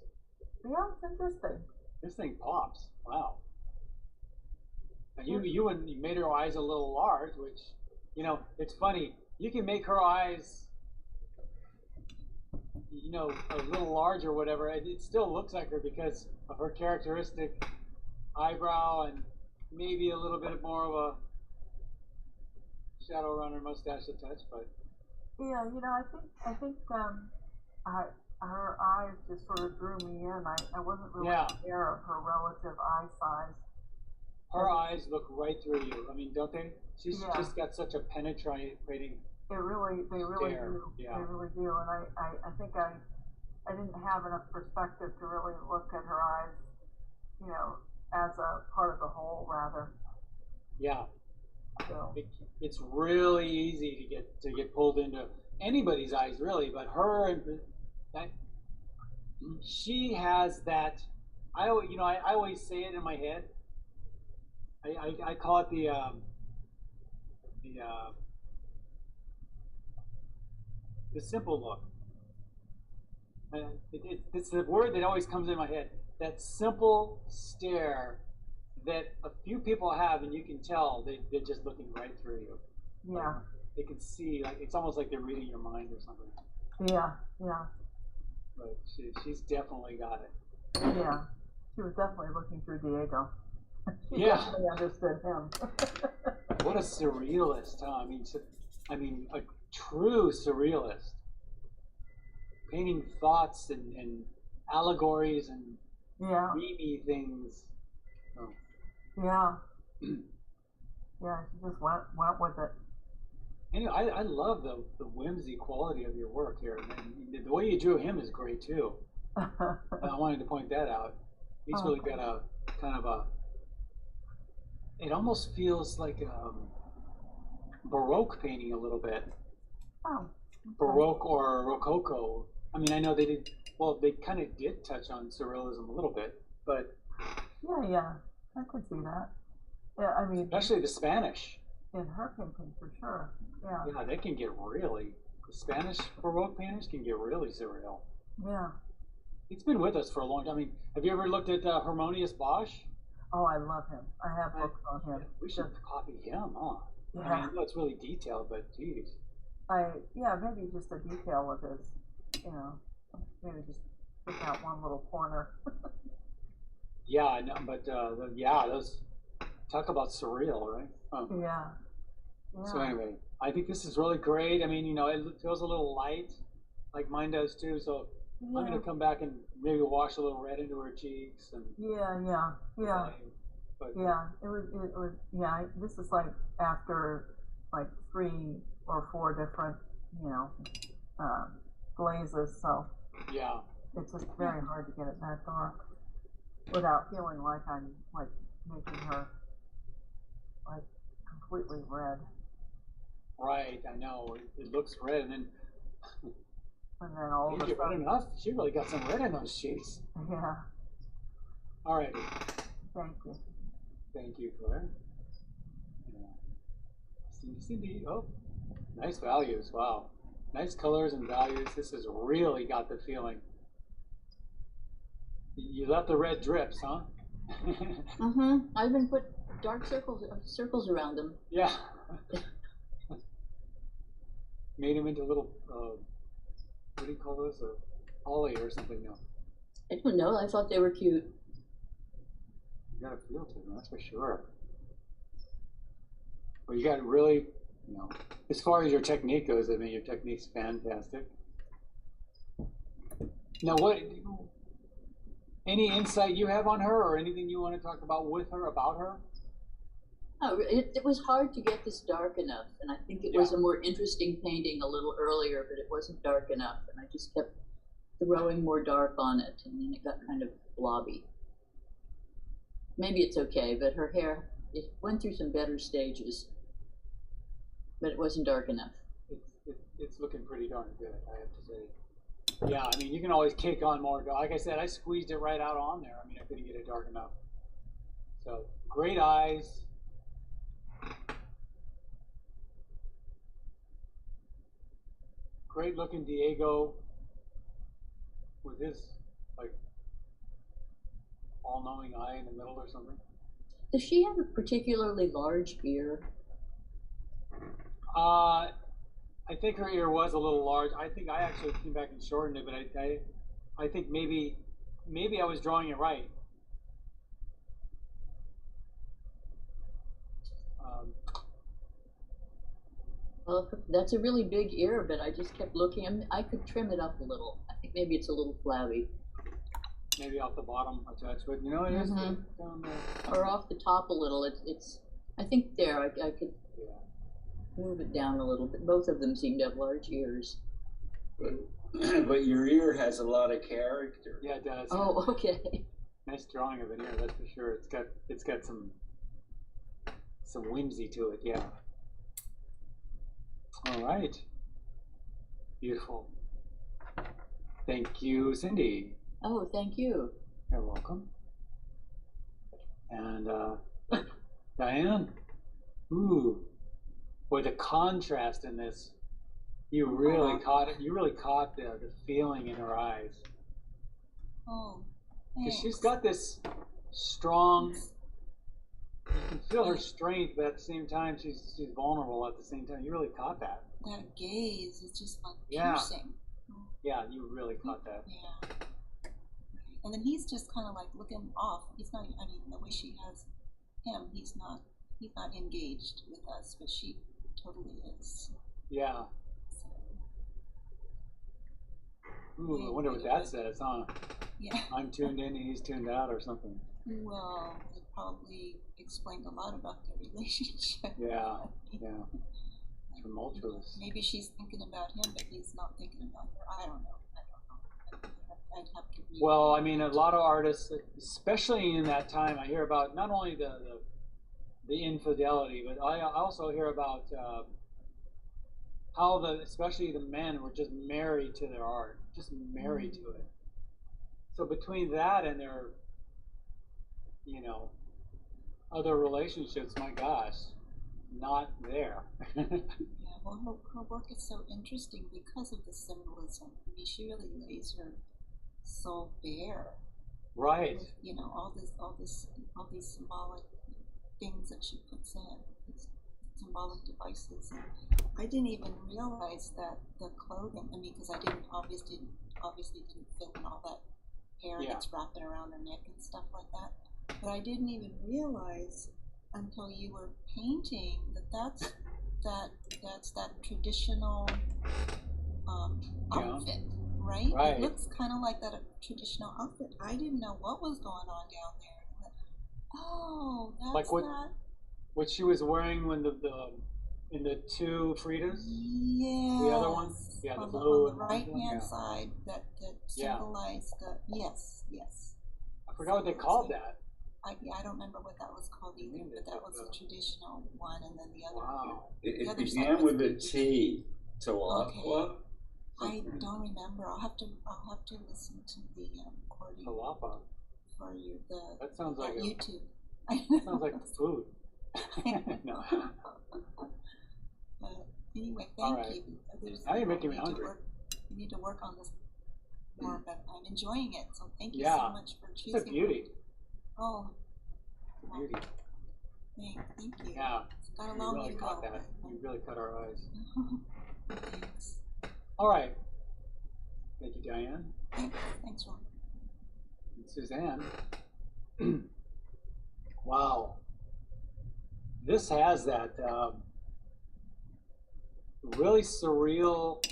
Yeah, it's interesting. This thing pops. Wow. Now you made her eyes a little large, which, you know, it's funny. You can make her eyes, you know, a little large or whatever. It still looks like her because of her characteristic eyebrow and maybe a little bit more of a shadow around her mustache a touch, but Yeah, you know, I think her eyes just sort of drew me in. I wasn't really aware of her relative eye size. her eyes look right through you. I mean, don't they? She's just got such a penetrating. They really stare. do. Yeah. They really do. And I think I didn't have enough perspective to really look at her eyes, you know, as a part of the whole, rather. Yeah. So. It's really easy to get pulled into anybody's eyes, really, but her, she has that. I always say it in my head. I call it the simple look. It's the word that always comes in my head. That simple stare that a few people have, and you can tell they're just looking right through you. Yeah. Like, they can see, like it's almost like they're reading your mind or something. Yeah, yeah. But she's definitely got it. Yeah, she was definitely looking through Diego. She Yeah. definitely understood him. What a surrealist, huh? I mean, a true surrealist. Painting thoughts and allegories and dreamy things. Oh. Yeah. Yeah, she just went with it. Anyway, I love the whimsy quality of your work here. And the way you drew him is great too. I wanted to point that out. He's really got a kind of a. It almost feels like Baroque painting a little bit. Oh. Okay. Baroque or Rococo. I mean, I know they did. Well, they kind of did touch on surrealism a little bit, but. Yeah, I could see that. Yeah, I mean. Especially the Spanish. In her painting, for sure. Yeah. Yeah, they can get really. The Spanish Baroque painters can get really surreal. Yeah. He's been with us for a long time. I mean, have you ever looked at Harmonius Bosch? Oh, I love him. I have books on him. We should copy him, huh? Yeah. I mean, I know it's really detailed, but geez. Maybe just a detail of his, you know, maybe just pick out one little corner. Yeah, I know, but those talk about surreal, right? Yeah. So anyway, I think this is really great. I mean, you know, it feels a little light, like mine does too. So I'm going to come back and maybe wash a little red into her cheeks and. But, it was. Yeah, this is like after like 3 or 4 different, you know, glazes. So yeah, it's just very hard to get it that dark without feeling like I'm like making her like completely red. Right, I know. It looks red, and then all of a sudden, red enough. She really got some red in those cheeks. Yeah. All righty. Thank you. Thank you, Claire. Oh, nice values. Wow, nice colors and values. This has really got the feeling. You let the red drips, huh? I even put dark circles around them. Yeah. Made them into little, what do you call those? Ollie or something? No. I don't know. I thought they were cute. You got a feel to them, that's for sure. Well, you got really, you know, as far as your technique goes, I mean, your technique's fantastic. Now, any insight you have on her, or anything you want to talk about with her, about her? Oh, it was hard to get this dark enough, and I think it was a more interesting painting a little earlier, but it wasn't dark enough, and I just kept throwing more dark on it, and then it got kind of blobby. Maybe it's okay, but her hair, it went through some better stages, but it wasn't dark enough. It's looking pretty darn good, I have to say. Yeah, I mean, you can always kick on more. Like I said, I squeezed it right out on there. I mean, I couldn't get it dark enough. So, great eyes. great looking Diego with his like all-knowing eye in the middle or something. Does she have a particularly large ear? I think her ear was a little large. I think I actually came back and shortened it, but I think maybe I was drawing it right. Well, that's a really big ear, but I just kept looking. I could trim it up a little. I think maybe it's a little flabby. Maybe off the bottom a touch, but you know, it is down there. Or off the top a little. It's. I think there. I could move it down a little bit. Both of them seem to have large ears. But your ear has a lot of character. Yeah, it does. Oh, okay. Nice drawing of an ear, that's for sure. It's got some whimsy to it, yeah. All right. Beautiful. Thank you, Cindy. Oh, thank you. You're welcome. And Diane. Ooh, boy, the contrast in this. You really caught it. You really caught the feeling in her eyes. Oh, because she's got this strong. You can feel her strength, but at the same time, she's vulnerable. At the same time, you really caught that. That gaze is just like piercing. Yeah, you really caught that. Yeah. And then he's just kind of like looking off. He's not. I mean, the way she has him, he's not engaged with us, but she totally is. Yeah. Ooh, I wonder what that says, huh? Yeah. I'm tuned in and he's tuned out or something. Well, it probably explained a lot about their relationship. Yeah, yeah. It's tumultuous. Maybe she's thinking about him, but he's not thinking about her. I don't know. I'd have to read. Well, I mean, a lot of artists, especially in that time, I hear about not only the infidelity, but I also hear about how especially the men were just married to their art, just married to it. So between that and their, other relationships, my gosh, not there. Yeah, well, her work is so interesting because of the symbolism. I mean, she really lays her soul bare. Right. With, all these symbolic things that she puts in, these symbolic devices. And I didn't even realize that the clothing. I mean, because I obviously didn't fit in all that hair that's wrapping around her neck and stuff like that. But I didn't even realize until you were painting that's that traditional outfit, right? Right. It looks kind of like that traditional outfit. I didn't know what was going on down there. Oh, that's like what she was wearing when in the two Fridas. Yeah. The other one. Yeah, the blue. On the right hand side that symbolized the yes. I forgot what they called that. I don't remember what that was called either, but that was the traditional one, and then the other. Wow. It began with a T. Talapa. Okay. I don't remember. I'll have to listen to the recording. Talapa. For you, that sounds like YouTube. That sounds like food. No. But anyway, thank you. Now you're making me hungry. You need to work on this more, but I'm enjoying it. So thank you so much for choosing. It's a beauty. Oh. It's a beauty. Thank you. Yeah. It's got a long way to go. That. You really cut our eyes. Thanks. All right. Thank you, Diane. Thanks, Ron. And Suzanne. Wow. This has that really surreal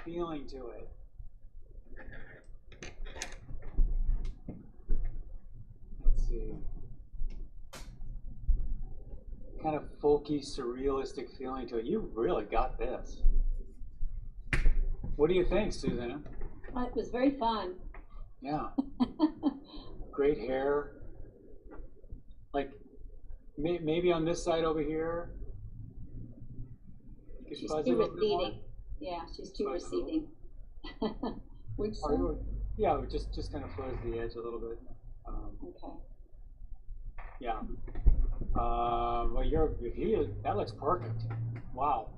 feeling to it. Let's see. Kind of folky, surrealistic feeling to it. You really got this. What do you think, Suzanne? It was very fun. Yeah. Great hair. Like, maybe on this side over here. She's too receding. Yeah, she's too receding. Which side? Yeah, it just kind of fuzz the edge a little bit. Okay. Yeah. Well, that looks perfect. Wow.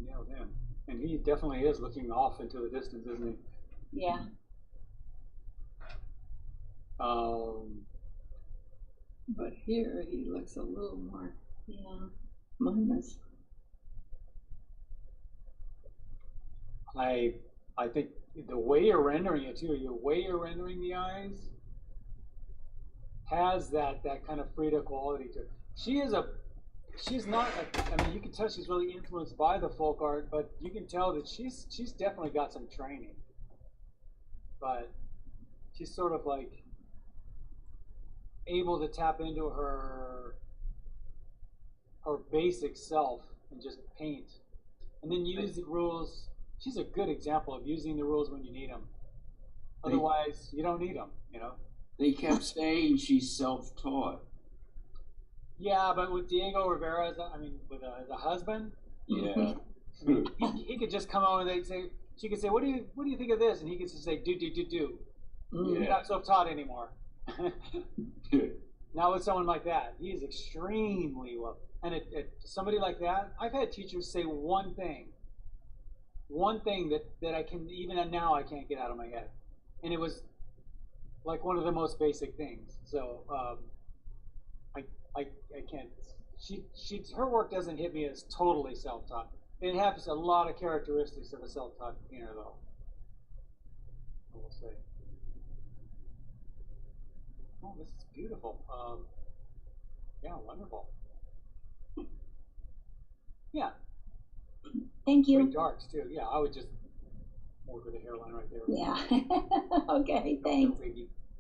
nailed him. And he definitely is looking off into the distance, isn't he? Yeah. But here he looks a little more Yeah. minus. I think the way you're rendering it too, the way you're rendering the eyes has that kind of Frida quality to it. She's not I mean, you can tell she's really influenced by the folk art, but you can tell that she's definitely got some training. But she's sort of like able to tap into her basic self and just paint, and then use the rules. She's a good example of using the rules when you need them. Otherwise, you don't need them, you know? They kept saying she's self-taught. Yeah, but with Diego Rivera, I mean, with the husband, Yeah. I mean, he could just come over and they'd say, she could say, what do you think of this? And he could just say, do. You're not self-taught anymore. Now with someone like that, he is extremely well. And somebody like that, I've had teachers say one thing that I can, even now I can't get out of my head. And it was like one of the most basic things. So I can't, her work doesn't hit me as totally self-taught. It has a lot of characteristics of a self-taught painter though, I will say. Oh, this is beautiful. Yeah, wonderful. Yeah. Thank you. Great darks too. Yeah, I would just work with the hairline right there. Yeah. Okay, thanks.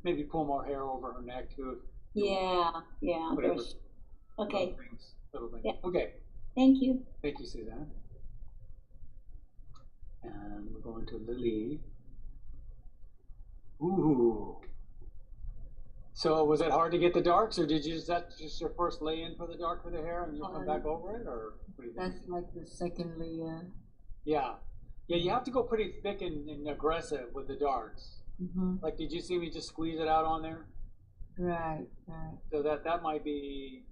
Maybe pull more hair over her neck too. Yeah. Whatever. Okay. Little things. Yeah. Okay. Thank you. Thank you, Suzanne. And we're going to Lily. Ooh. So was it hard to get the darks, or is that just your first lay-in for the dark for the hair, and you'll come back over it, or what do you think? That's like the second layer. Yeah, you have to go pretty thick and aggressive with the darks. Mm-hmm. Like, did you see me just squeeze it out on there? Right. So that might be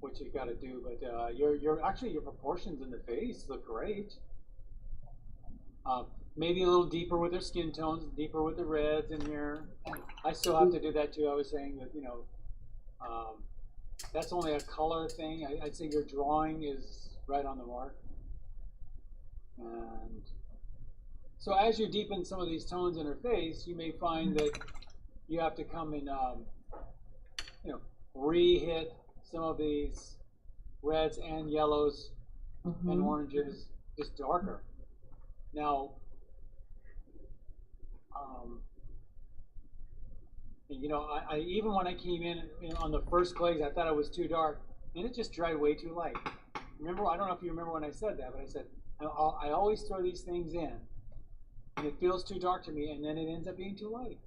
what you got to do. But your proportions in the face look great. Maybe a little deeper with their skin tones, deeper with the reds in here. I still have to do that too. I was saying that, that's only a color thing. I'd say your drawing is right on the mark. And so as you deepen some of these tones in her face, you may find that you have to come and, re-hit some of these reds and yellows and oranges just darker. Now, I even when I came in on the first glaze, I thought it was too dark, and it just dried way too light. Remember, I don't know if you remember when I said that, but I said I always throw these things in, and it feels too dark to me, and then it ends up being too light.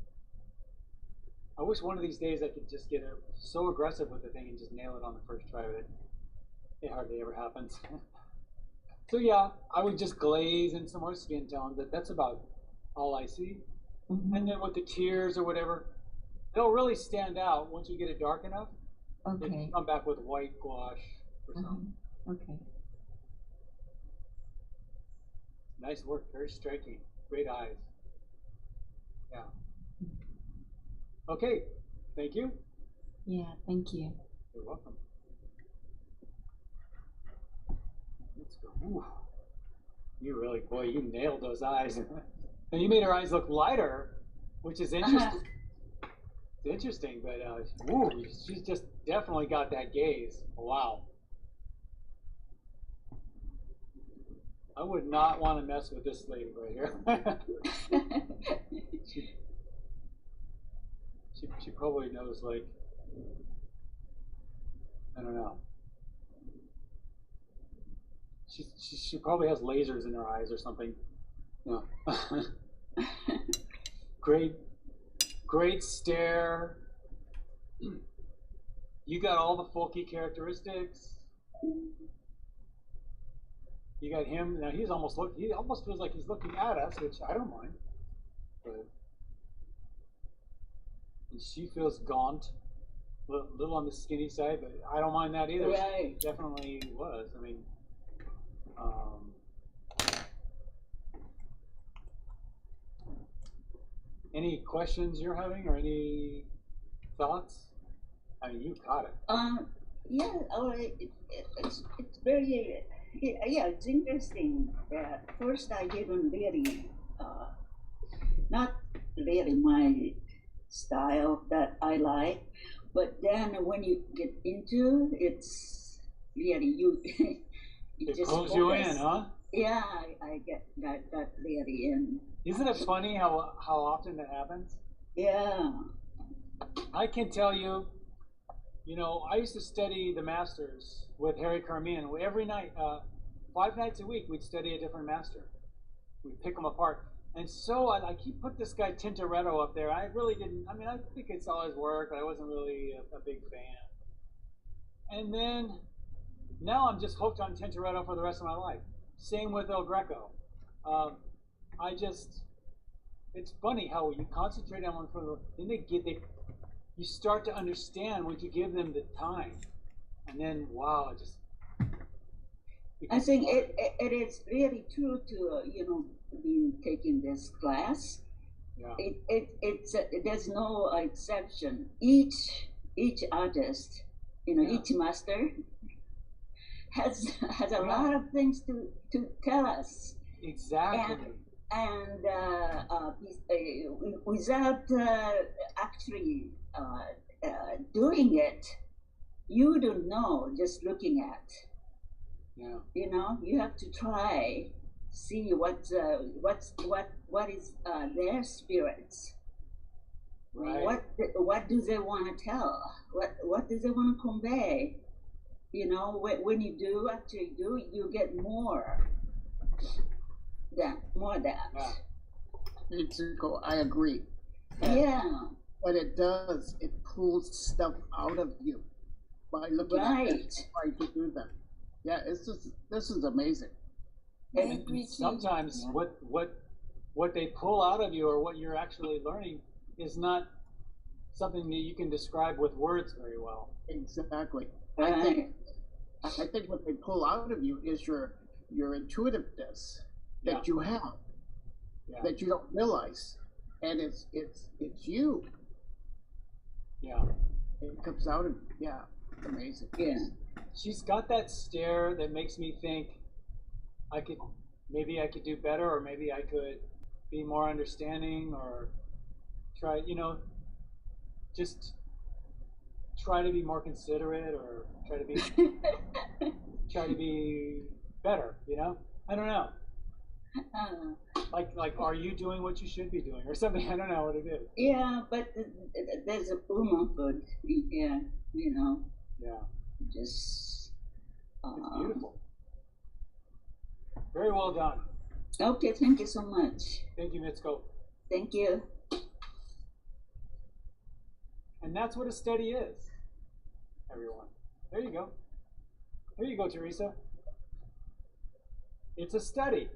I wish one of these days I could just get so aggressive with the thing and just nail it on the first try, but it hardly ever happens. So yeah, I would just glaze in some more skin tone. That's about all I see. And then with the tears or whatever, they'll really stand out once you get it dark enough. Okay. Then you come back with white gouache or something. Okay. Nice work, very striking. Great eyes. Yeah. Okay, thank you. Yeah, thank you. You're welcome. Let's go. Ooh. You really, boy, you nailed those eyes. And you made her eyes look lighter, which is interesting. It's interesting, but ooh, she's just definitely got that gaze. Wow. I would not want to mess with this lady right here. she probably knows, like, I don't know. She probably has lasers in her eyes or something. Yeah. Great stare. You got all the folky characteristics. You got him. Now he almost feels like he's looking at us, which I don't mind. But and she feels gaunt, a little on the skinny side, but I don't mind that either. Right. She definitely was. I mean, Any questions you're having or any thoughts? I mean, you caught it. Yeah, it's very, yeah, it's interesting. First, I didn't really, not really my style that I like, but then when you get into it's really you. It just pulls you focus. in, huh? Yeah, I get got really in. Isn't it funny how often that happens? Yeah. I can tell you, you know, I used to study the masters with Harry Carmian. Every night, 5 nights a week, we'd study a different master. We'd pick them apart. And so I keep put this guy Tintoretto up there. I really didn't, I mean, I think I saw his work, but I wasn't really a big fan. And then, now I'm just hooked on Tintoretto for the rest of my life. Same with El Greco. It's funny how you concentrate on one for the, then you start to understand once you give them the time. And then, wow, it just. I think it is really true to, being taking this class. Yeah. It's there's no exception. Each artist, each master has a lot of things to tell us. Exactly. And without actually doing it, you don't know just looking at. Yeah. You have to try, see what is their spirits. Right. What do they want to tell? What do they want to convey? When you do actually do, you get more that. Yeah. Mitsuko, I agree. Yeah. What it does, it pulls stuff out of you by looking at it, trying to do them. Yeah, this is amazing. And sometimes what they pull out of you or what you're actually learning is not something that you can describe with words very well. Exactly. Right. I think what they pull out of you is your intuitiveness that you have, that you don't realize, and it's you. Yeah. It comes out of amazing. Yeah. She's got that stare that makes me think maybe I could do better, or maybe I could be more understanding, or try, just try to be more considerate, or try to be better, I don't know. Like, are you doing what you should be doing, or something? I don't know what it is. Yeah, but there's a womanhood, yeah. Yeah. Just. It's beautiful. Very well done. Okay, thank you so much. Thank you, Mitsuko. Thank you. And that's what a study is, everyone. There you go. There you go, Teresa. It's a study.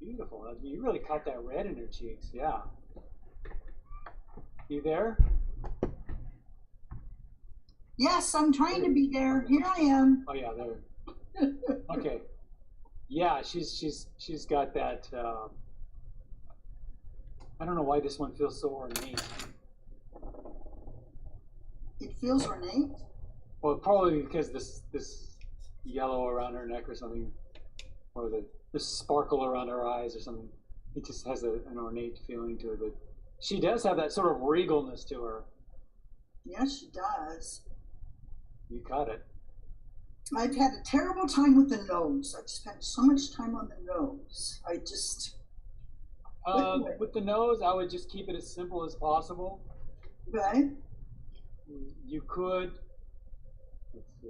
Beautiful. You really caught that red in her cheeks. Yeah. You there? Yes, I'm trying to be there. Here I am. Oh yeah, there. Okay. Yeah, she's got that. I don't know why this one feels so ornate. It feels ornate? Well, probably because this yellow around her neck or something, or the sparkle around her eyes or something. It just has an ornate feeling to it. But she does have that sort of regalness to her. Yes, she does. You caught it. I've had a terrible time with the nose. I've spent so much time on the nose. I just... With the nose, I would just keep it as simple as possible. Right. You could, let's see,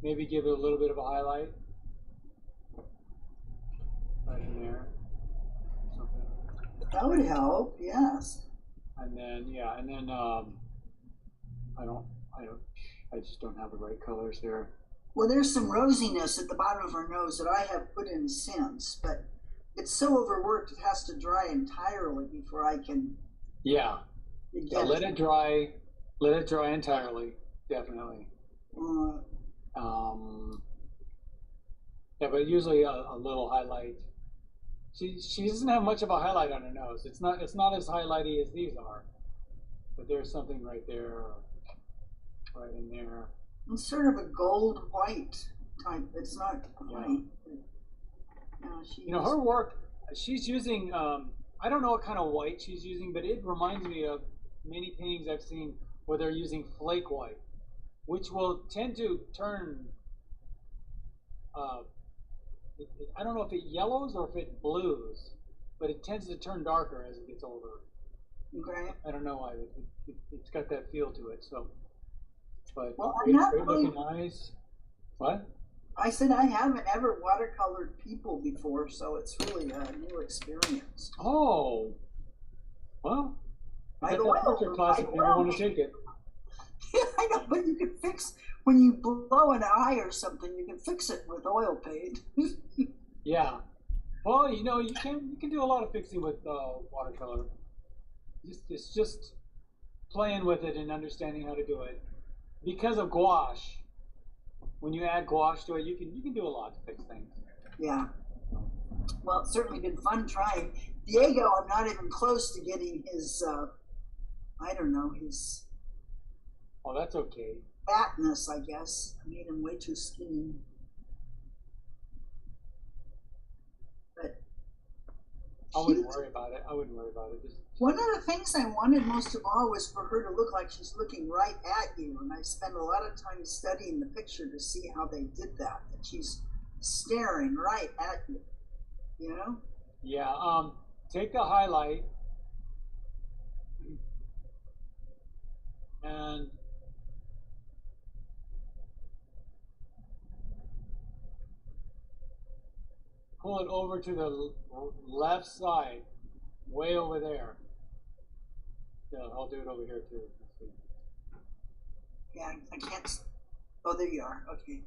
maybe give it a little bit of a highlight right in there. Something. That would help, yes. And then, I just don't have the right colors there. Well, there's some rosiness at the bottom of her nose that I have put in since, but it's so overworked it has to dry entirely before I can Yeah. You Yeah, get let it. it dry. Let it dry entirely. Definitely. Uh, Yeah, but usually a little highlight. She doesn't have much of a highlight on her nose. It's not as highlighty as these are. But there's something right there, right in there. it's sort of a gold white type. It's not white. You know, her work, she's using, I don't know what kind of white she's using, but it reminds me of many paintings I've seen where they're using flake white, which will tend to turn, I don't know if it yellows or if it blues, but it tends to turn darker as it gets older. Okay. I don't know why, it's got that feel to it, so. But Well, great looking eyes. What? I said I haven't ever watercolored people before, so it's really a new experience. Oh, well, By I the got way, that picture class if you ever want to take it. Yeah, I know, but you can fix when you blow an eye or something. You can fix it with oil paint. Yeah. Well, you know, you can do a lot of fixing with watercolor. It's just playing with it and understanding how to do it. Because of gouache, when you add gouache to it, you can do a lot to fix things. Yeah. Well, it's certainly been fun trying. Diego, I'm not even close to getting his, I don't know, his Oh, that's okay. fatness, I guess. I made him way too skinny. But I wouldn't worry about it. I wouldn't worry about it. Just one of the things I wanted most of all was for her to look like she's looking right at you, and I spent a lot of time studying the picture to see how they did that she's staring right at you, you know? yeah. Take the highlight and pull it over to the left side, way over there. Yeah, I'll do it over here too. Yeah, I can't. Oh, there you are. Okay.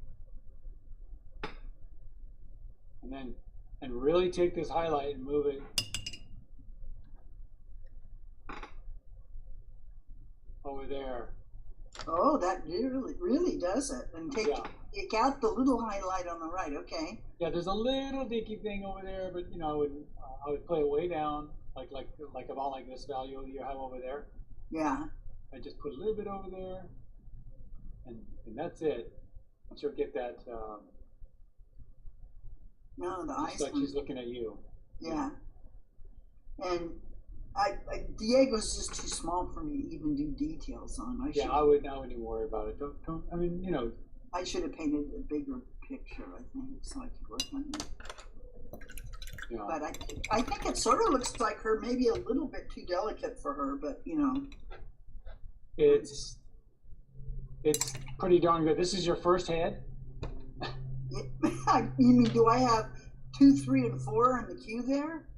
And really take this highlight and move it over there. Oh, that really does it. And take out the little highlight on the right. Okay. Yeah, there's a little dinky thing over there, but you know, I would play it way down, like about like this value you have over there. Yeah. I just put a little bit over there, and that's it. And she'll get that. No, the eyes. Like she's looking at you. Yeah. And Diego's just too small for me to even do details on. I wouldn't even worry about it. Don't. I mean, you know. I should have painted a bigger picture, I think, so I could work on it. Yeah. But I think it sort of looks like her, maybe a little bit too delicate for her, but you know. It's pretty darn good. This is your first head? You mean, do I have 2, 3, and 4 in the queue there?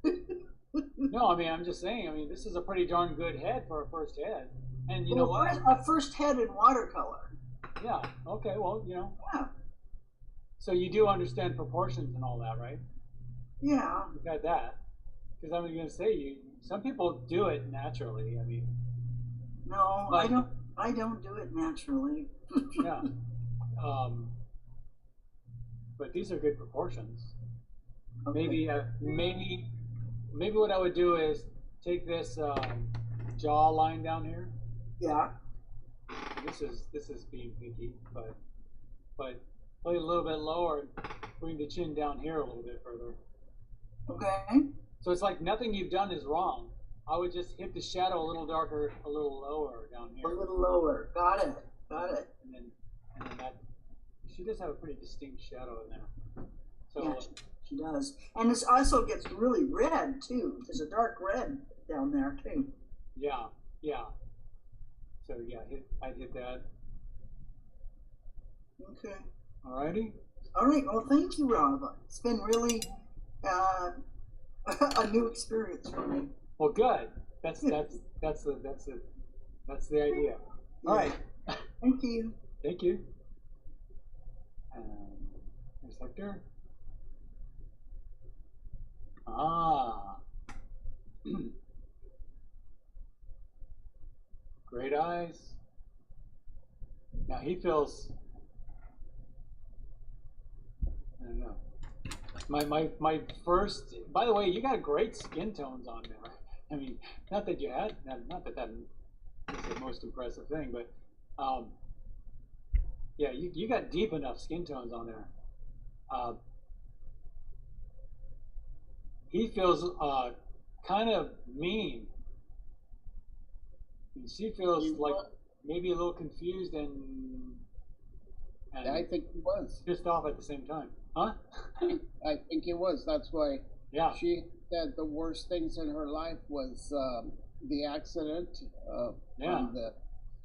No, I mean, I'm just saying. I mean, this is a pretty darn good head for a first head. And you know what? A first head in watercolor. Yeah. Okay. Well, you know. Yeah. So you do understand proportions and all that, right? Yeah. You've had that. Because I was going to say, some people do it naturally. I mean. No, I don't do it naturally. Yeah. But these are good proportions. Okay. Maybe what I would do is take this jaw line down here. Yeah. This is being picky, but play a little bit lower, bring the chin down here a little bit further. Okay. So it's like nothing you've done is wrong. I would just hit the shadow a little darker, a little lower down here. A little lower. Got it. And then that. She does have a pretty distinct shadow in there. So, yeah, she does. And this also gets really red, too. There's a dark red down there, too. Yeah. So, yeah, I'd hit that. Okay. Alrighty. All right. Well, thank you, Rob. It's been really a new experience for me. Well, good. That's the idea. All right. Thank you. Thank you. Next sector. Great eyes. Now he feels, I don't know. My first, by the way, you got great skin tones on there. I mean, not that you had, not that that is the most impressive thing, but yeah, you got deep enough skin tones on there. He feels kind of mean. And she feels like maybe a little confused and I think he was pissed off at the same time. Huh? I think it was. That's why she said the worst things in her life was the accident on the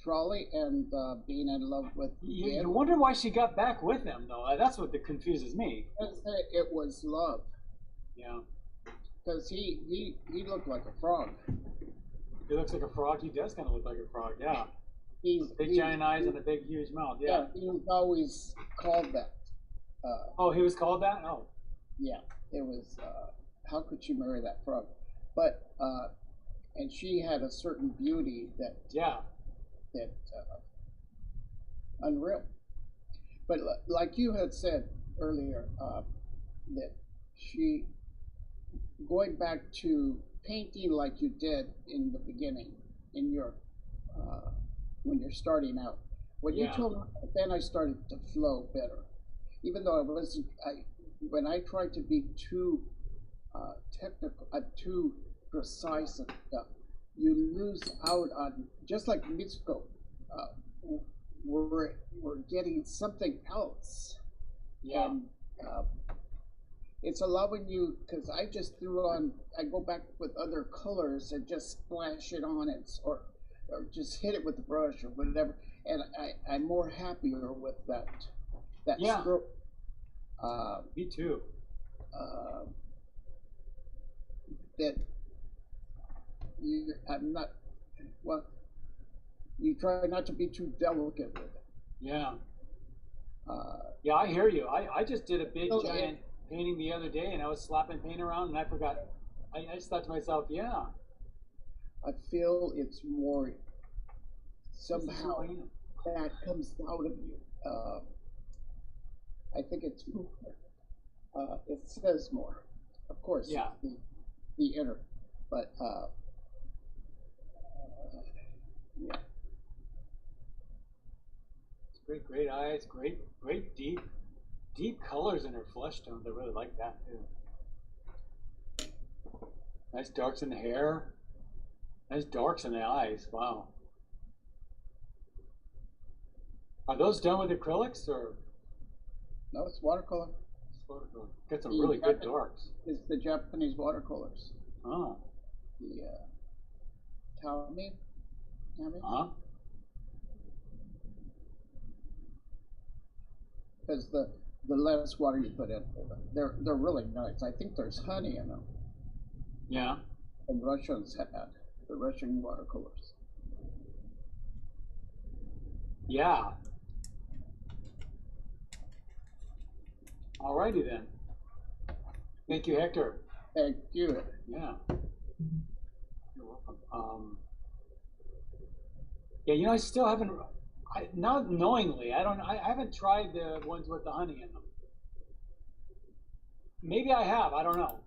trolley and being in love with you wonder why she got back with him, though. That's what confuses me. It was love. Yeah. Because he looked like a frog. He looks like a frog. He does kind of look like a frog, yeah. Big giant eyes and a big huge mouth, yeah. He was always called that. Oh, he was called that? Oh. Yeah, it was, how could she marry that frog? But, and she had a certain beauty that, unreal. But like you had said earlier, that she, going back to painting like you did in the beginning, in your, when you're starting out, when you told me, then I started to flow better. Even though I wasn't, when I tried to be too technical, too precise and stuff, you lose out on, just like Mitsuko, we're getting something else. Yeah. And, it's allowing you, because I just threw on, I go back with other colors and just splash it on it, or just hit it with the brush or whatever, and I'm more happier with that stroke. Me too. That I'm not, well, you try not to be too delicate with it. Yeah. Yeah, I hear you. I just did a big giant painting the other day, and I was slapping paint around, and I forgot. I just thought to myself, yeah. I feel it's more somehow that comes out of you. I think it's it says more, of course. Yeah. The inner, but yeah. Great eyes, great deep colors in her flesh tones. I really like that too. Nice darks in the hair. Nice darks in the eyes. Wow. Are those done with acrylics or? No, it's watercolor. It's watercolor. Got some really good darks. It's the Japanese watercolors. Oh. The Tami. Huh? Because the less water you put in, they're really nice. I think there's honey in them. Yeah. The Russians had the Russian watercolors. Yeah. Alrighty then. Thank you, Hector. Thank you. Yeah. You're welcome. Yeah, you know, I still haven't. Not knowingly, I haven't tried the ones with the honey in them. Maybe I have. I don't know.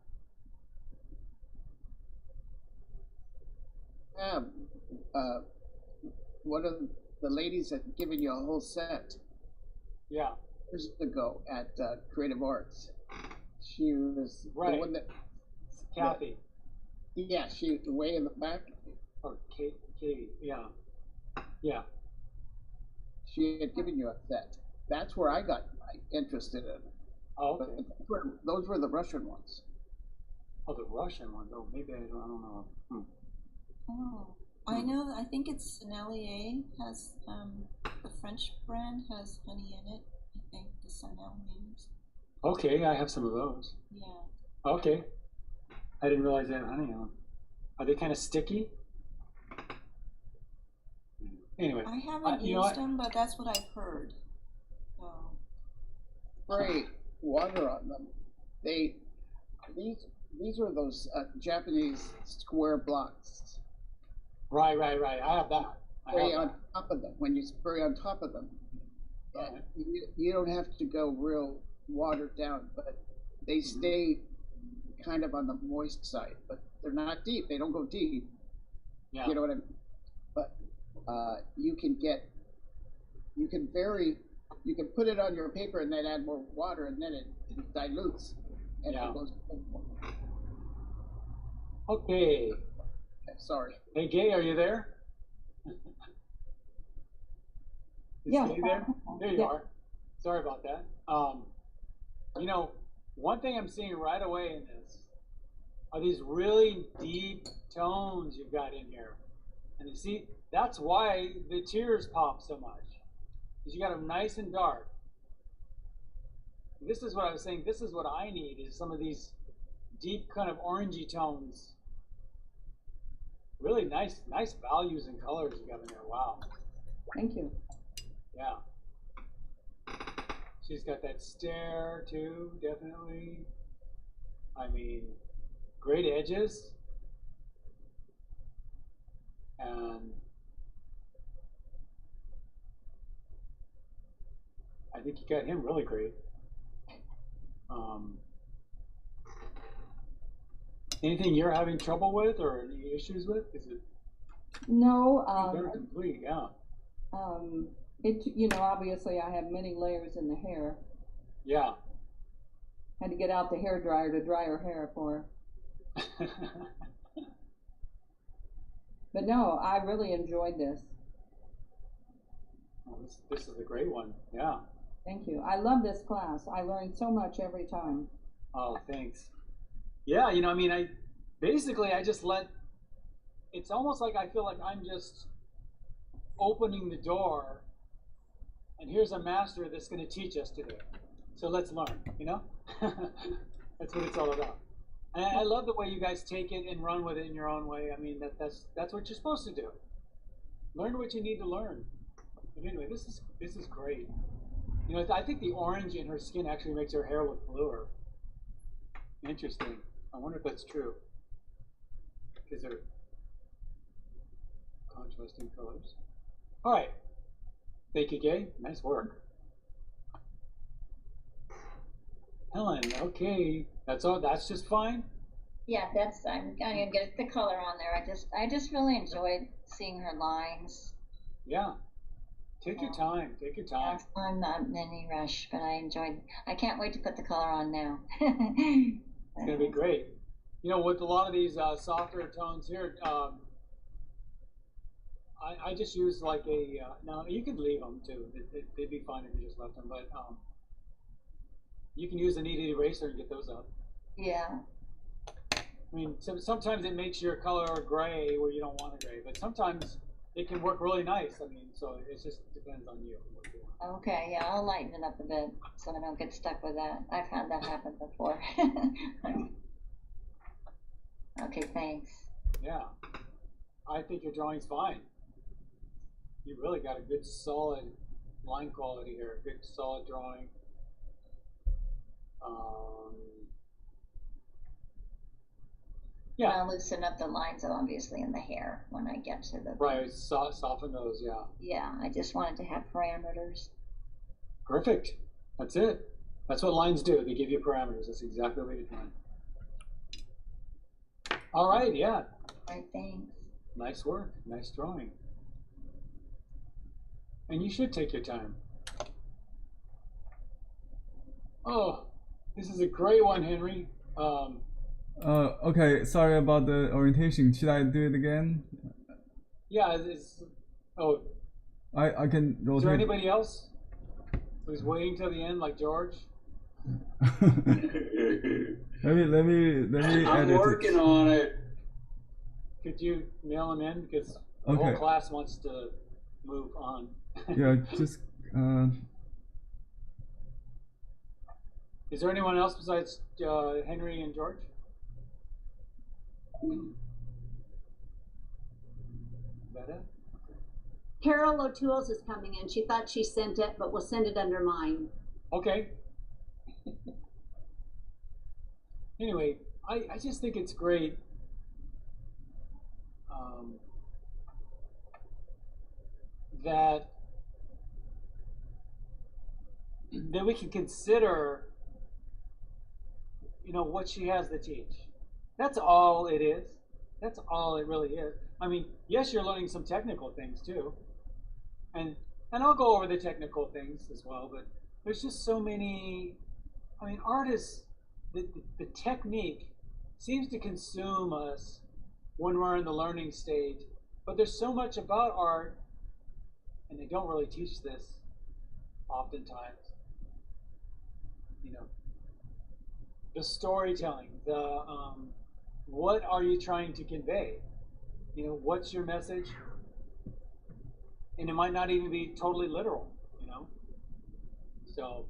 One of the ladies had given you a whole set. Yeah. Years ago at Creative Arts. She was the one that. Kathy. Yeah, she way in the back. Or Katie. Yeah. Yeah. She had given you a set. That's where I got interested in it. Oh, okay. But those were the Russian ones. Oh, the Russian ones. Oh, maybe I don't know. Oh, I know. I think it's Nallier has the French brand has honey in it. I think the Sanel names. Okay, I have some of those. Yeah. Okay. I didn't realize they had honey on them. Are they kind of sticky? Anyway, I haven't used them, but that's what I've heard. So. Spray water on them. These are those Japanese square blocks. Right. I have that. spray on top of them. When you spray on top of them, you don't have to go real watered down, but they stay kind of on the moist side. But they're not deep. They don't go deep. Yeah. You know what I mean? But you can put it on your paper and then add more water, and then it dilutes, and it goes. Okay. Sorry. Hey, Gay, are you there? Is Gay there? There you are. Sorry about that. You know, one thing I'm seeing right away in this are these really deep tones you've got in here. And you see, that's why the tears pop so much. Because you got them nice and dark. This is what I was saying, this is what I need, is some of these deep kind of orangey tones. Really nice values and colors you got in there. Wow. Thank you. Yeah. She's got that stare too, definitely. I mean, great edges. And I think you got him really great. Anything you're having trouble with or any issues with? Is it? No. They're complete, yeah. Obviously I have many layers in the hair. Yeah. Had to get out the hair dryer to dry her hair for her. But no, I really enjoyed this. Oh, this is a great one. Yeah. Thank you. I love this class. I learn so much every time. Oh, thanks. Yeah, I mean, I just it's almost like I feel like I'm just opening the door, and here's a master that's going to teach us today. So let's learn, That's what it's all about. And I love the way you guys take it and run with it in your own way. I mean, that's what you're supposed to do. Learn what you need to learn. But anyway, this is great. I think the orange in her skin actually makes her hair look bluer. Interesting. I wonder if that's true. Because they're contrasting colors. All right. Thank you, Gay. Nice work. Helen, okay. That's all. That's just fine. Yeah, I'm gonna get the color on there. I just really enjoyed seeing her lines. Yeah. Take your time. Take your time. I'm not in any rush, but I can't wait to put the color on now. It's gonna be great. With a lot of these softer tones here, I just use like a. Now you could leave them too. They'd be fine if you just left them, but you can use a kneaded eraser and get those up. Yeah. I mean, sometimes it makes your color gray where you don't want a gray, but sometimes it can work really nice. I mean, so it just depends on you. Okay, yeah, I'll lighten it up a bit so I don't get stuck with that. I've had that happen before. Okay, thanks. Yeah, I think your drawing's fine. You really got a good solid line quality here, good solid drawing. Yeah. I'll loosen up the lines, obviously, in the hair when I get to the... Right, soften those, yeah. Yeah, I just wanted to have parameters. Perfect. That's it. That's what lines do. They give you parameters. That's exactly what you're doing. All right, yeah. All right, thanks. Nice work. Nice drawing. And you should take your time. Oh, this is a great one, Henry. Okay, sorry about the orientation. Should I do it again? Yeah, I can rotate. Is there anybody else who's waiting till the end, like George? let me I'm working on it. Could you mail him in? Because the whole class wants to move on. Yeah, just Is there anyone else besides Henry and George? Is that it? Carol O'Toole's is coming in. She thought she sent it, but we'll send it under mine. Okay. Anyway, I just think it's great. that we can consider, you know, what she has to teach. That's all it is. That's all it really is. I mean, yes, you're learning some technical things too, and I'll go over the technical things as well. But there's just so many. I mean, art is the technique seems to consume us when we're in the learning stage. But there's so much about art, and they don't really teach this oftentimes. You know, the storytelling, the what are you trying to convey? You know, what's your message? And it might not even be totally literal, you know? So,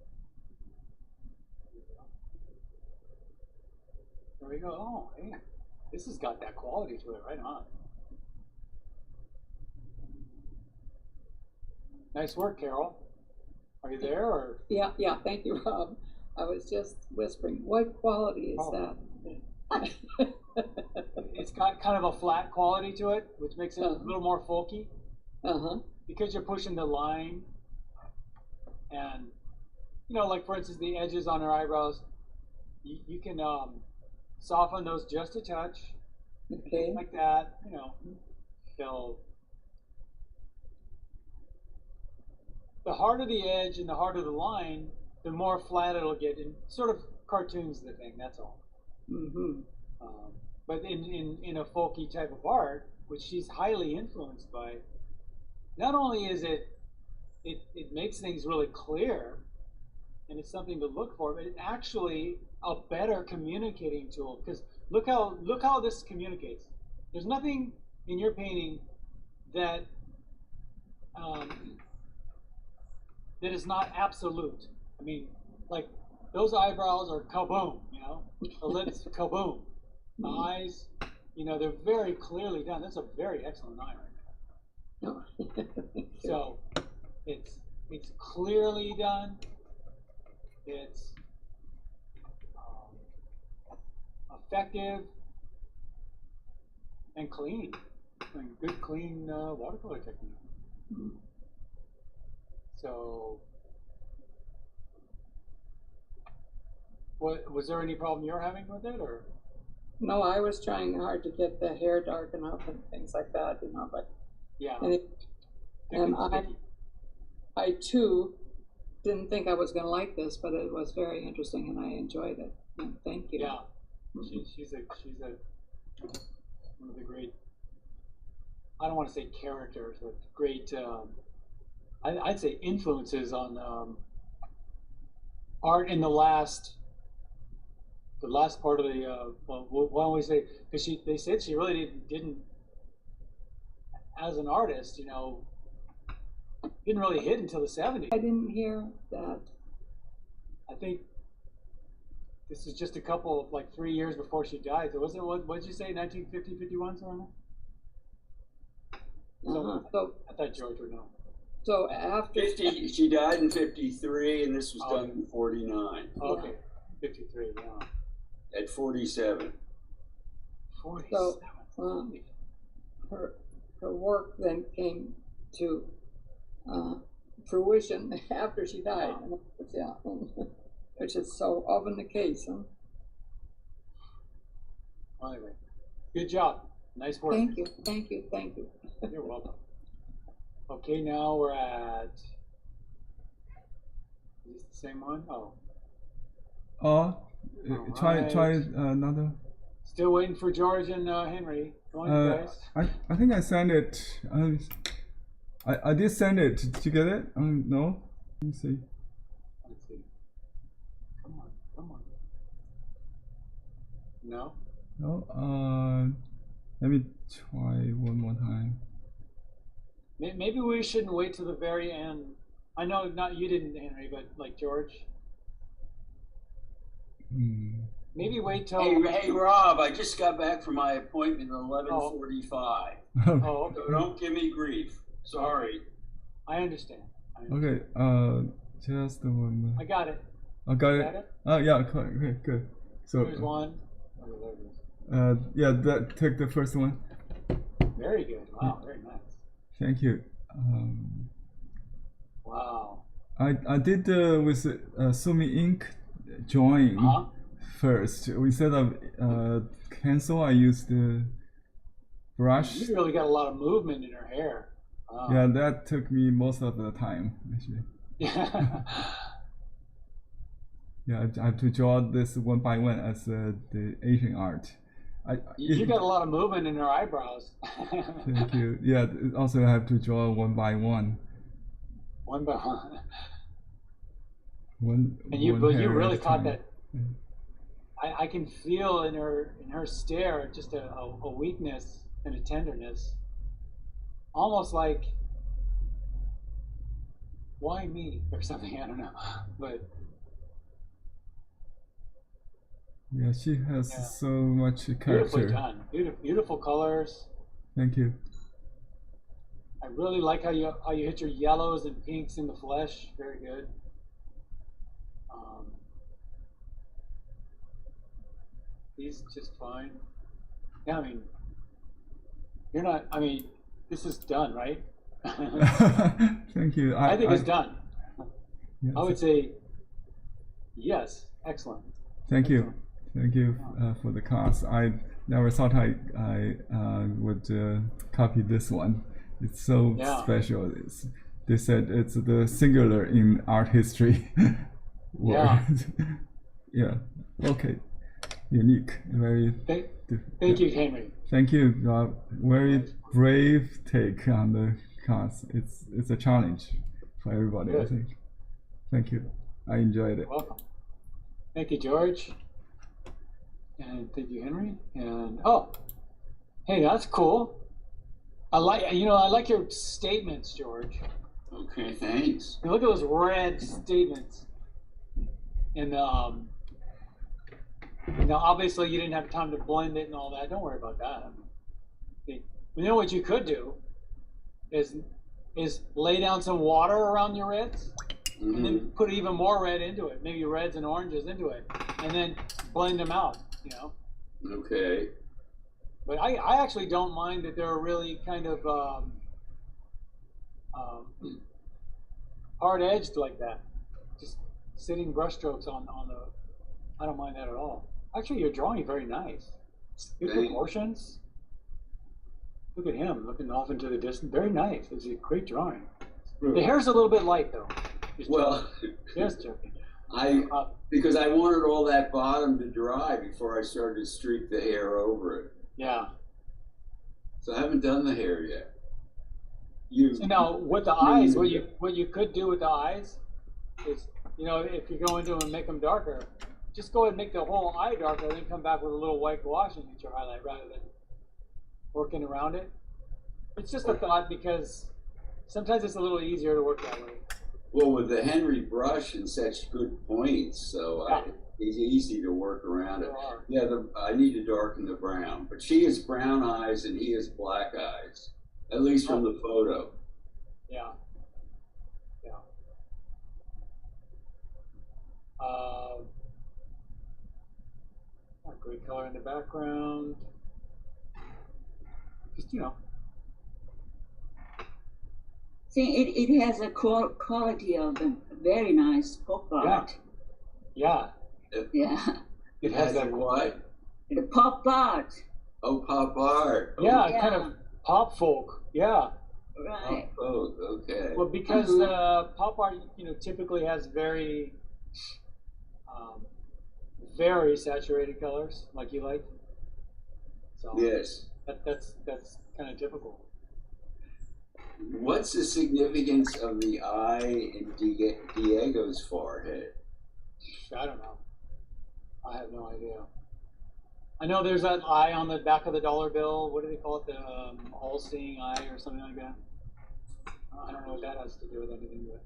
there we go. Oh, man. This has got that quality to it, right on. Nice work, Carol. Are you there, or? Yeah, thank you, Rob. I was just whispering, what quality is that? It's got kind of a flat quality to it, which makes it a little more folky. Because you're pushing the line, and you know, like for instance, the edges on her eyebrows, you can soften those just a touch, okay, like that. You know, the harder the edge and the harder the line, the more flat it'll get. And sort of cartoons the thing. That's all. But in a folky type of art, which she's highly influenced by, not only is it makes things really clear, and it's something to look for, but it's actually a better communicating tool. Because look how this communicates. There's nothing in your painting that that is not absolute. I mean, like those eyebrows are kaboom, you know. The lids kaboom. The eyes, you know, they're very clearly done. That's a very excellent eye right there. So it's clearly done. It's effective and clean. And good, clean watercolor technique. So, was there any problem you're having with it, or? No, I was trying hard to get the hair dark enough and things like that, you know, but yeah. And I too didn't think I was going to like this, but it was very interesting and I enjoyed it. And thank you. Yeah, she's one of the great, I don't want to say characters, but great, I'd say influences on art in the last part of the, well, why don't we say, because they said she really didn't, as an artist, you know, didn't really hit until the 70s. I didn't hear that. I think this is just a couple of, like 3 years before she died. So wasn't it, what did you say, 1950, 51, something like that? So I thought George would know. So after 50, she died in 53, and this was done in 49. Okay, 53, yeah. At 47. 47. So her work then came to fruition after she died. Yeah, which is so often the case. Huh? Well, anyway, good job. Nice work. Thank you, thank you, thank you. You're welcome. Okay, now we're at. Is this the same one? Oh. Try another. Still waiting for George and Henry. Come on, you guys. I think I sent it. I did send it. Did you get it? No. Let me see. Let's see. Come on. No. No. Let me try one more time. Maybe we shouldn't wait till the very end. I know not you didn't, Henry, but like George. Maybe wait till. Hey, Rob! I just got back from my appointment at 11:45. Oh, okay. So don't give me grief. Sorry. I understand. Okay. Just one minute. I got it. I got it. Yeah. Okay. Good. So. Here's one. Yeah. Take the first one. Very good. Wow. Very nice. Thank you. Wow. I did with Sumi ink drawing first. Instead of pencil, I used the brush. You really got a lot of movement in her hair. Wow. Yeah, that took me most of the time, actually. Yeah. Yeah, I have to draw this one by one as the Asian art. You got a lot of movement in her eyebrows. Thank you. Yeah, also I have to draw one by one. One by one. And you really caught that. I can feel in her stare just a weakness and a tenderness, almost like, why me or something, I don't know, but yeah, she has so much character. Beautifully done. Beautiful colors. Thank you. I really like how you hit your yellows and pinks in the flesh. Very good. These just fine. Yeah, I mean, you're not. I mean, this is done, right? Thank you. I think it's done. Yes. I would say yes. Excellent. Thank you. Thank you for the class. I never thought I would copy this one. It's so special. They said it's the singular in art history. Yeah. Yeah. Okay. Unique. Very. Thank you, Henry. Thank you. Very brave take on the class. It's a challenge for everybody. Good. I think. Thank you. I enjoyed it. Welcome. Thank you, George. And thank you, Henry. And hey, that's cool. I like your statements, George. Okay, thanks. And look at those red statements. And obviously you didn't have time to blend it and all that. Don't worry about that. You know what you could do is lay down some water around your reds, and then put even more red into it, maybe reds and oranges into it, and then blend them out. Okay. But I actually don't mind that they're really kind of hard edged like that. Just sitting brushstrokes on the. I don't mind that at all. Actually, your drawing is very nice. Good proportions. Look at him looking off into the distance. Very nice. It's a great drawing. The hair's a little bit light though. Just joking. Because I wanted all that bottom to dry before I started to streak the hair over it. Yeah. So I haven't done the hair yet. So now with the eyes, what you could do with the eyes is, if you go into them and make them darker, just go ahead and make the whole eye darker, then come back with a little white gouache and get your highlight rather than working around it. It's just a thought because sometimes it's a little easier to work that way. Well, with the Henry brush and such good points, so it's easy to work around it. Yeah, I need to darken the brown, but she has brown eyes and he has black eyes, at least from the photo. Yeah. Yeah. Great color in the background. Just, See, it has a quality of a very nice pop art. Yeah. Yeah. It has that what? The pop art. Oh, pop art. Yeah, kind of pop folk. Yeah. Right. Oh, okay. Well, because pop art, typically has very saturated colors, like you like. So yes. That's kind of typical. What's the significance of the eye in Diego's forehead? I don't know. I have no idea. I know there's that eye on the back of the dollar bill. What do they call it? The all-seeing eye or something like that. I don't know what that has to do with anything. But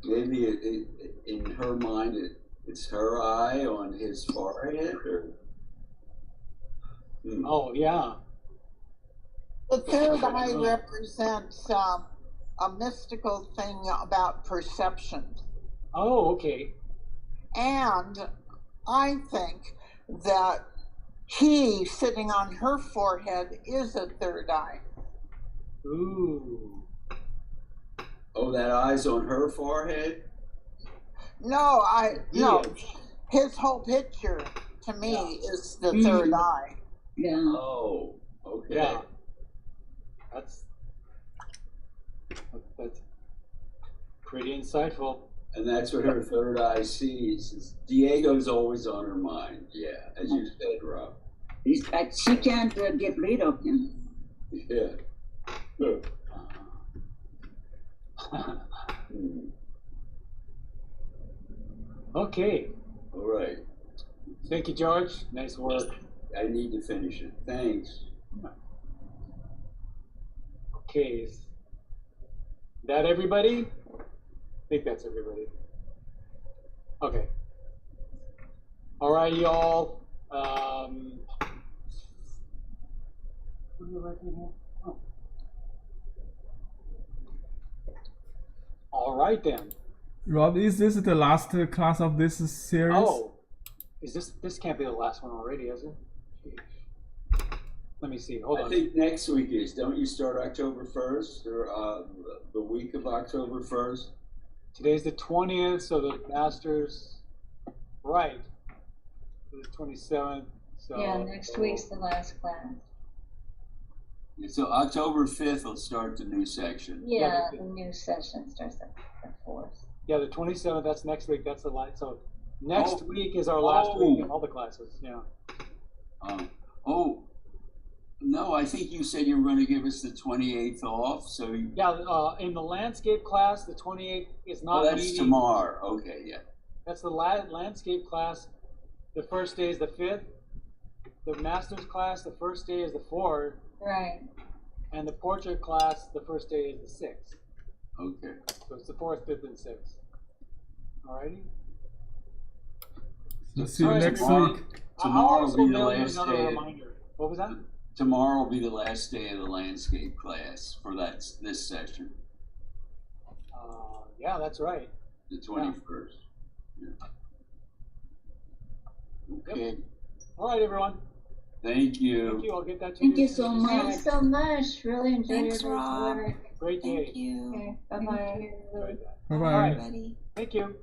maybe in her mind, it's her eye on his forehead, or. Oh yeah. The third eye represents a mystical thing about perception. Oh, okay. And I think that he sitting on her forehead is a third eye. Ooh. Oh, that eye's on her forehead? No, no. Yeah. His whole picture to me is the third eye. Yeah. Oh, okay. Yeah. That's pretty insightful. And that's what her third eye sees. Diego's always on her mind. Yeah, as you said, Rob. It's like she can't get rid of him. Yeah. Okay. All right. Thank you, George. Nice work. I need to finish it. Thanks. Okay. Is that everybody? I think that's everybody. Okay. All right, y'all. All right then. Rob, is this the last class of this series? Oh, is this can't be the last one already, is it? Jeez. Let me see. Hold on. I think next week is. Don't you start October 1st or the week of October 1st? Today's the 20th, so the Masters, right? The 27th. So Yeah, next week's the last class. Yeah, so October 5th will start the new section. Yeah, the new session starts at the 4th. Yeah, the 27th. That's next week. That's the last. So next week is our last week of all the classes. Yeah. No, I think you said you were going to give us the 28th off. So yeah, in the landscape class, the 28th is not. Oh, that's meeting. tomorrow. Okay, yeah. That's the landscape class. The first day is the 5th. The master's class, the first day is the 4th. Right. And the portrait class, the first day is the 6th. Okay. So it's the 4th, 5th, and 6th. Alrighty. So see you next week. Tomorrow will be the last day. Reminder. What was that? Tomorrow will be the last day of the landscape class for this session. Yeah, that's right. The 21st. Yeah. Okay. Yep. All right, everyone. Thank you. Thank you. I'll get that to Thank you. you so much. Thanks so much. Really enjoyed Thanks, your Rob. work. Great day. Thank you. Okay, bye-bye. Enjoyed that. Bye All bye. right. Everybody. Thank you.